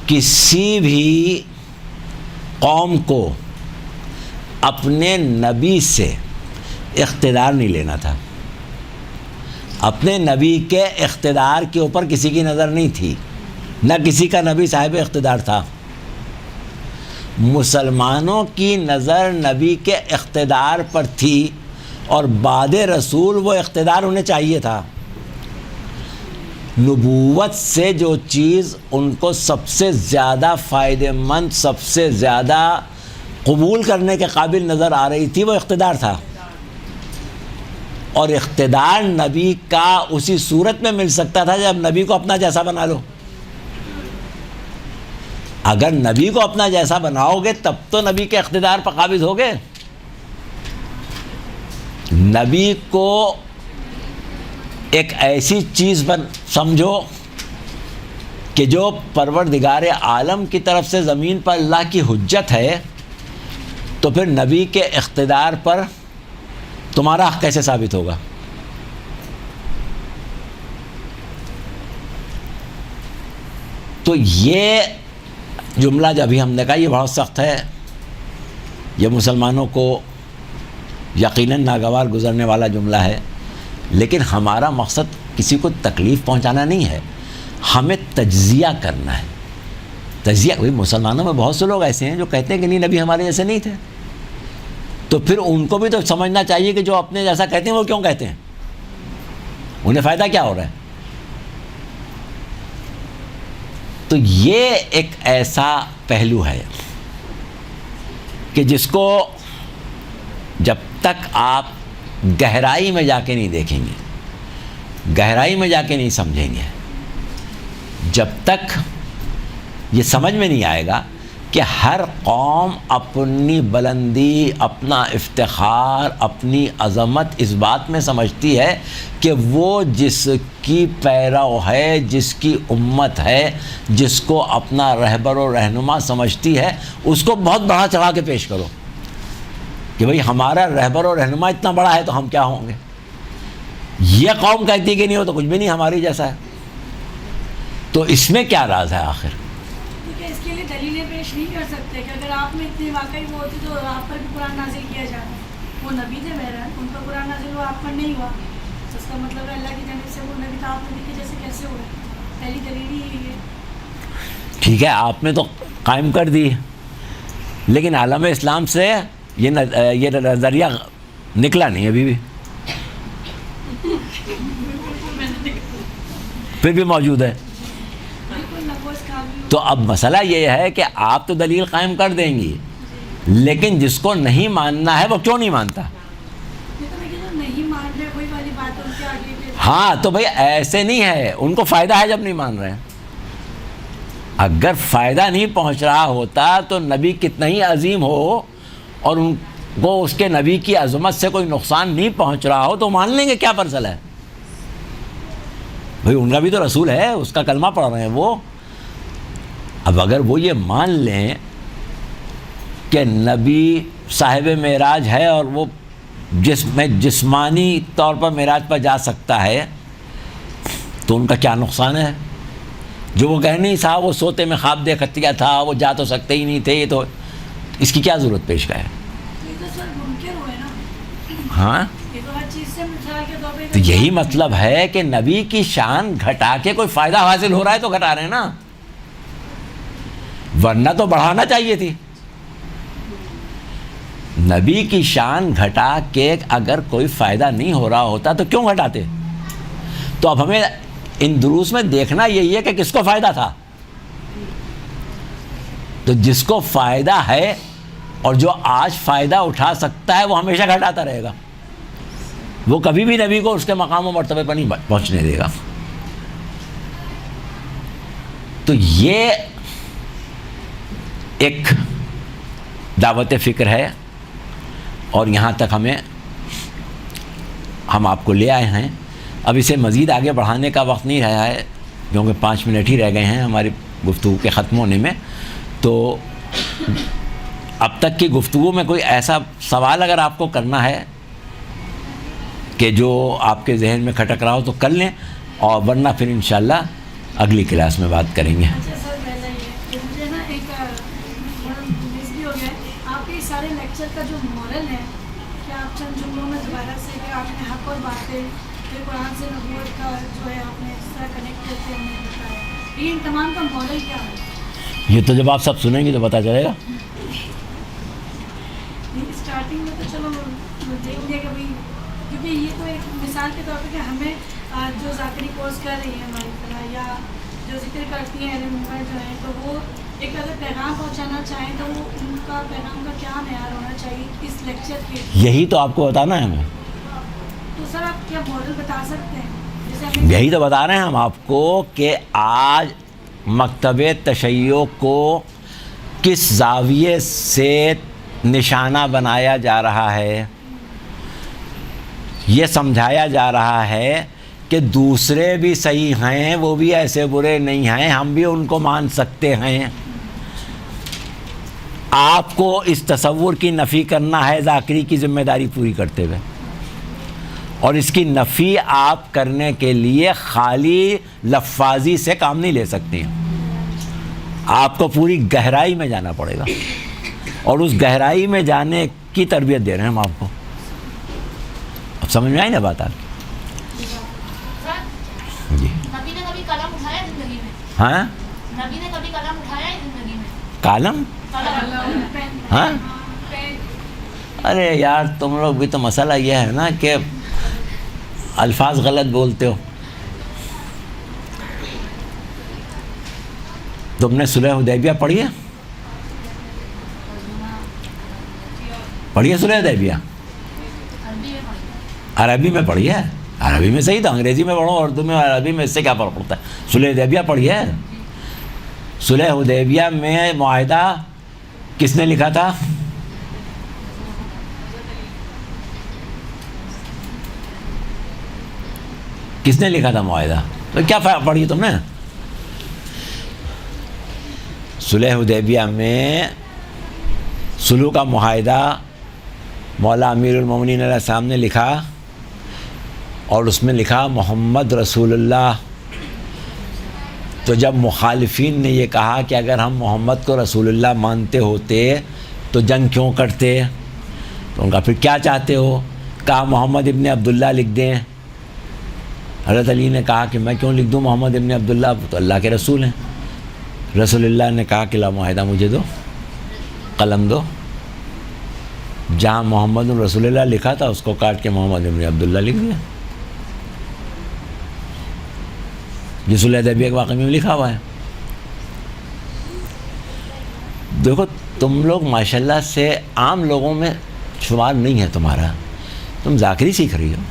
Speaker 1: کسی بھی قوم کو اپنے نبی سے اقتدار نہیں لینا تھا. اپنے نبی کے اقتدار کے اوپر کسی کی نظر نہیں تھی, نہ کسی کا نبی صاحب اقتدار تھا. مسلمانوں کی نظر نبی کے اقتدار پر تھی, اور بعد رسول وہ اقتدار انہیں چاہیے تھا. نبوت سے جو چیز ان کو سب سے زیادہ فائدہ مند, سب سے زیادہ قبول کرنے کے قابل نظر آ رہی تھی, وہ اقتدار تھا. اور اقتدار نبی کا اسی صورت میں مل سکتا تھا جب نبی کو اپنا جیسا بنا لو. اگر نبی کو اپنا جیسا بناؤ گے تب تو نبی کے اقتدار پر قابض ہوگے. نبی کو ایک ایسی چیز سمجھو کہ جو پروردگار عالم کی طرف سے زمین پر اللہ کی حجت ہے، تو پھر نبی کے اقتدار پر تمہارا حق کیسے ثابت ہوگا؟ تو یہ جملہ جو ابھی ہم نے کہا یہ بہت سخت ہے، یہ مسلمانوں کو یقیناً ناگوار گزرنے والا جملہ ہے، لیکن ہمارا مقصد کسی کو تکلیف پہنچانا نہیں ہے، ہمیں تجزیہ کرنا ہے۔ تجزیہ، بھائی مسلمانوں میں بہت سے لوگ ایسے ہیں جو کہتے ہیں کہ نہیں نبی ہمارے جیسے نہیں تھے، تو پھر ان کو بھی تو سمجھنا چاہیے کہ جو اپنے جیسا کہتے ہیں وہ کیوں کہتے ہیں، انہیں فائدہ کیا ہو رہا ہے۔ تو یہ ایک ایسا پہلو ہے کہ جس کو جب تک آپ گہرائی میں جا کے نہیں دیکھیں گے، گہرائی میں جا کے نہیں سمجھیں گے، جب تک یہ سمجھ میں نہیں آئے گا کہ ہر قوم اپنی بلندی، اپنا افتخار، اپنی عظمت اس بات میں سمجھتی ہے کہ وہ جس کی پیرو ہے، جس کی امت ہے، جس کو اپنا رہبر و رہنما سمجھتی ہے، اس کو بہت بڑا چڑھا کے پیش کرو کہ بھئی ہمارا رہبر و رہنما اتنا بڑا ہے تو ہم کیا ہوں گے۔ یہ قوم کہتی ہے کہ نہیں ہو تو کچھ بھی نہیں ہماری جیسا ہے۔ تو اس میں کیا راز ہے آخر؟
Speaker 6: اس کے لیے دلیلیں پیش نہیں کر سکتے کہ اگر آپ میں اتنی واقعی وہ ہوتی تو آپ پر بھی قرآن نازل کیا جاتا۔ وہ نبی تھے بہرحال، ان پر قرآن نازل ہوا، آپ پر نہیں ہوا، تو اس کا مطلب ہے اللہ کی جانب سے وہ نبی تھا، آپ نبی کے جیسے کیسے ہوئے؟ پہلی دلیل ہی یہی ہے۔
Speaker 1: ٹھیک ہے، آپ نے تو قائم کر دی، لیکن عالم اسلام سے یہ نظریہ نکلا نہیں ابھی بھی، پھر بھی موجود ہے۔ تو اب مسئلہ یہ ہے کہ آپ تو دلیل قائم کر دیں گی، لیکن جس کو نہیں ماننا ہے وہ کیوں نہیں مانتا؟ ہاں تو بھئی ایسے نہیں ہے، ان کو فائدہ ہے جب نہیں مان رہے ہیں۔ اگر فائدہ نہیں پہنچ رہا ہوتا تو نبی کتنا ہی عظیم ہو اور ان کو اس کے نبی کی عظمت سے کوئی نقصان نہیں پہنچ رہا ہو تو مان لیں گے، کیا مسئلہ ہے؟ بھئی ان کا بھی تو رسول ہے، اس کا کلمہ پڑھ رہے ہیں وہ۔ اب اگر وہ یہ مان لیں کہ نبی صاحب معراج ہے اور وہ جسمانی طور پر معراج پر جا سکتا ہے، تو ان کا کیا نقصان ہے؟ جو وہ کہہ نہیں صاحب وہ سوتے میں خواب دیکھ لیا تھا، وہ جا تو سکتے ہی نہیں تھے، تو اس کی کیا ضرورت پیش کا ہے؟ ہاں تو یہی مطلب ہے کہ نبی کی شان گھٹا کے کوئی فائدہ حاصل ہو رہا ہے تو گھٹا رہے ہیں نا، ورنہ تو بڑھانا چاہیے تھی۔ نبی کی شان گھٹا کے اگر کوئی فائدہ نہیں ہو رہا ہوتا تو کیوں گھٹاتے؟ تو اب ہمیں ان دروس میں دیکھنا یہی ہے کہ کس کو فائدہ تھا۔ تو جس کو فائدہ ہے اور جو آج فائدہ اٹھا سکتا ہے وہ ہمیشہ گھٹاتا رہے گا، وہ کبھی بھی نبی کو اس کے مقام و مرتبے پر نہیں پہنچنے دے گا۔ تو یہ ایک دعوت فکر ہے، اور یہاں تک ہم آپ کو لے آئے ہیں۔ اب اسے مزید آگے بڑھانے کا وقت نہیں رہا ہے کیونکہ 5 منٹ ہی رہ گئے ہیں ہماری گفتگو کے ختم ہونے میں۔ تو اب تک کی گفتگو میں کوئی ایسا سوال اگر آپ کو کرنا ہے کہ جو آپ کے ذہن میں کھٹک رہا ہو تو کر لیں، اور ورنہ پھر انشاءاللہ اگلی کلاس میں بات کریں گے۔
Speaker 6: مجھے نا ایک مس بھی ہو گیا ہے آپ کے سارے لیکچر کا جو مورل ہے، کہ آپ چند جملوں میں دوبارہ سے کہ آپ نے حق اور باتیں پھر قرآن سے نبوت کا جو ہے آپ نے اس طرح کنیکٹ کرتے ہمیں بتایا، یہ ان تمام کا مورل کیا ہے؟
Speaker 1: یہ تو جب آپ سب سنیں گے تو پتہ چلے گا۔
Speaker 6: اسٹارٹنگ میں تو چلو دیکھ لیا کہ بھائی، کیونکہ یہ تو ایک مثال کے طور پہ کہ ہمیں جو ذاکری کورس کر رہی ہیں ہماری طرح، یا جو ذکر کرتی ہیں اہل ممبر جو ہیں، تو وہ ایک اگر پیغام پہنچانا چاہیں تو وہ ان کا پیغام کا کیا معیار ہونا چاہیے اس لیکچر کے؟
Speaker 1: یہی تو آپ کو بتانا ہے ہمیں۔
Speaker 6: تو سر آپ کیا ماڈل بتا سکتے ہیں؟ جیسے ہمیں
Speaker 1: یہی تو بتا رہے ہیں ہم آپ کو کہ آج مکتب تشیع کو کس زاویے سے نشانہ بنایا جا رہا ہے۔ یہ سمجھایا جا رہا ہے کہ دوسرے بھی صحیح ہیں، وہ بھی ایسے برے نہیں ہیں، ہم بھی ان کو مان سکتے ہیں۔ آپ کو اس تصور کی نفی کرنا ہے ذاکری کی ذمہ داری پوری کرتے ہوئے، اور اس کی نفی آپ کرنے کے لیے خالی لفاظی سے کام نہیں لے سکتے، آپ کو پوری گہرائی میں جانا پڑے گا، اور اس گہرائی میں جانے کی تربیت دے رہے ہیں ہم آپ کو۔ اب سمجھ میں آئی نا بات آپ کی؟ جی
Speaker 2: نبی نے کبھی قلم اٹھایا زندگی میں؟
Speaker 1: ہاں،
Speaker 2: نبی نے کبھی قلم اٹھایا ہے زندگی میں؟
Speaker 1: کالم؟ ہاں، ارے یار تم لوگ بھی تو مسئلہ یہ ہے نا کہ الفاظ غلط بولتے ہو۔ تم نے صلح حدیبیہ پڑھی ہے؟ پڑھی ہے صلح حدیبیہ؟ عربی میں پڑھی ہے؟ عربی میں صحیح تھا، انگریزی میں پڑھو اردو میں عربی میں، اس سے کیا فرق پڑتا ہے؟ صلح حدیبیہ پڑھی ہے؟ صلح حدیبیہ میں معاہدہ کس نے لکھا تھا؟ کس نے لکھا تھا معاہدہ؟ تو کیا پڑھی تم نے؟ صلح حدیبیہ میں صلح کا معاہدہ مولا امیر المومنین علیہ السلام نے لکھا، اور اس میں لکھا محمد رسول اللہ۔ تو جب مخالفین نے یہ کہا کہ اگر ہم محمد کو رسول اللہ مانتے ہوتے تو جنگ کیوں کرتے، تو ان کا پھر کیا چاہتے ہو؟ کہا محمد ابن عبداللہ لکھ دیں۔ حضرت علی نے کہا کہ میں کیوں لکھ دوں محمد ابن عبداللہ، تو اللہ کے رسول ہیں۔ رسول اللہ نے کہا کہ لا معاہدہ مجھے دو، قلم دو۔ جہاں محمد رسول اللہ لکھا تھا اس کو کاٹ کے محمد ابن عبداللہ لکھ دیا، جس صلح حدیبیہ کے واقعے میں لکھا ہوا ہے۔ دیکھو تم لوگ ماشاءاللہ سے عام لوگوں میں شمار نہیں ہے تمہارا، تم ذاکری سیکھ رہی ہو۔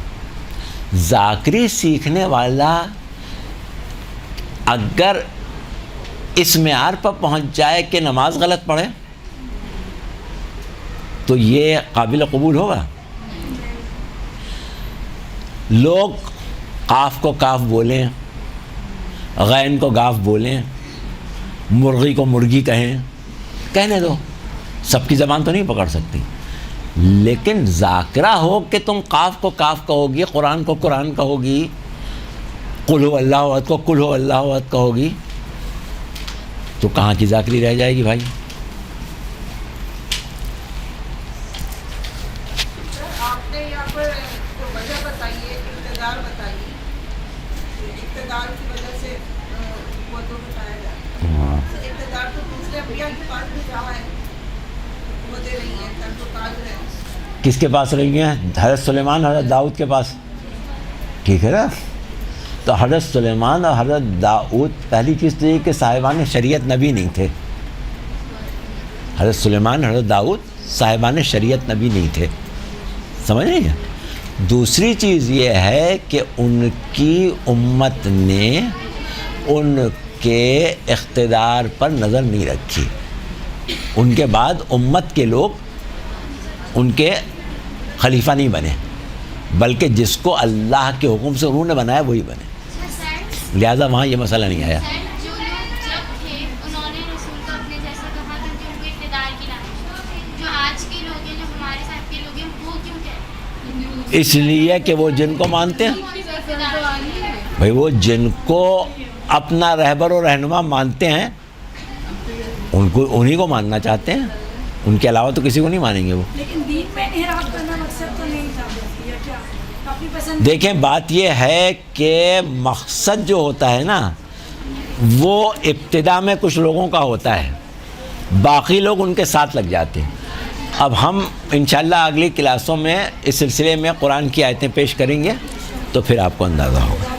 Speaker 1: ذاکری سیکھنے والا اگر اس معیار پر پہنچ جائے کہ نماز غلط پڑھے تو یہ قابل قبول ہوگا؟ لوگ قاف کو کاف بولیں، غین کو گاف بولیں، مرغی کو مرغی کہیں، کہنے دو، سب کی زبان تو نہیں پکڑ سکتی، لیکن ذاکرہ ہو کہ تم قاف کو کاف کہو گی، قرآن کو قرآن کہو گی، قل ہو اللہ احد کو قل ہو اللہ احد کہو گی، تو کہاں کی ذاکری رہ جائے گی بھائی؟
Speaker 3: آپ نے یہاں پر جو وجہ بتائی ہے، اقتدار بتائیے، اقتدار کی وجہ سے وہ تو بتایا جاتا ہے۔ اقتدار تو دوسرے انبیاء کے پاس بھی جہاں ہے، وہ دے رہی ہیں، تن تو تاج ہے۔
Speaker 1: کس کے پاس رہی ہیں؟ حضرت سلیمان، حضرت داؤد کے پاس، ٹھیک ہے نا؟ تو حضرت سلیمان اور حضرت داؤد، پہلی چیز تو یہ کہ صاحبان شریعت نبی نہیں تھے۔ حضرت سلیمان، حضرت داؤد صاحبان شریعت نبی نہیں تھے، سمجھ رہی ہیں؟ دوسری چیز یہ ہے کہ ان کی امت نے ان کے اقتدار پر نظر نہیں رکھی، ان کے بعد امت کے لوگ ان کے خلیفہ نہیں بنے، بلکہ جس کو اللہ کے حکم سے انہوں نے بنایا وہی بنے، لہٰذا وہاں یہ مسئلہ نہیں آیا۔
Speaker 2: جو لوگ جب تھے انہوں نے رسول کو اپنے جیسا کہا کیونکہ ان کو اقتدار کی لالچ، جو آج کے لوگ ہیں، جو ہمارے ساتھ کے لوگ ہیں، وہ کیوں کہتے ہیں؟
Speaker 1: اس لیے کہ وہ جن کو مانتے ہیں، بھائی وہ جن کو اپنا رہبر و رہنما مانتے ہیں ان کو، انہی کو ماننا چاہتے ہیں، ان کے علاوہ تو کسی کو نہیں مانیں گے وہ۔
Speaker 6: لیکن دین میں انحراف کرنا مقصد تو نہیں تھا یا کیا؟ اپنی پسند
Speaker 1: دیکھیں بات یہ ہے کہ مقصد جو ہوتا ہے نا وہ ابتدا میں کچھ لوگوں کا ہوتا ہے، باقی لوگ ان کے ساتھ لگ جاتے ہیں۔ اب ہم انشاءاللہ اگلی کلاسوں میں اس سلسلے میں قرآن کی آیتیں پیش کریں گے تو پھر آپ کو اندازہ ہوگا۔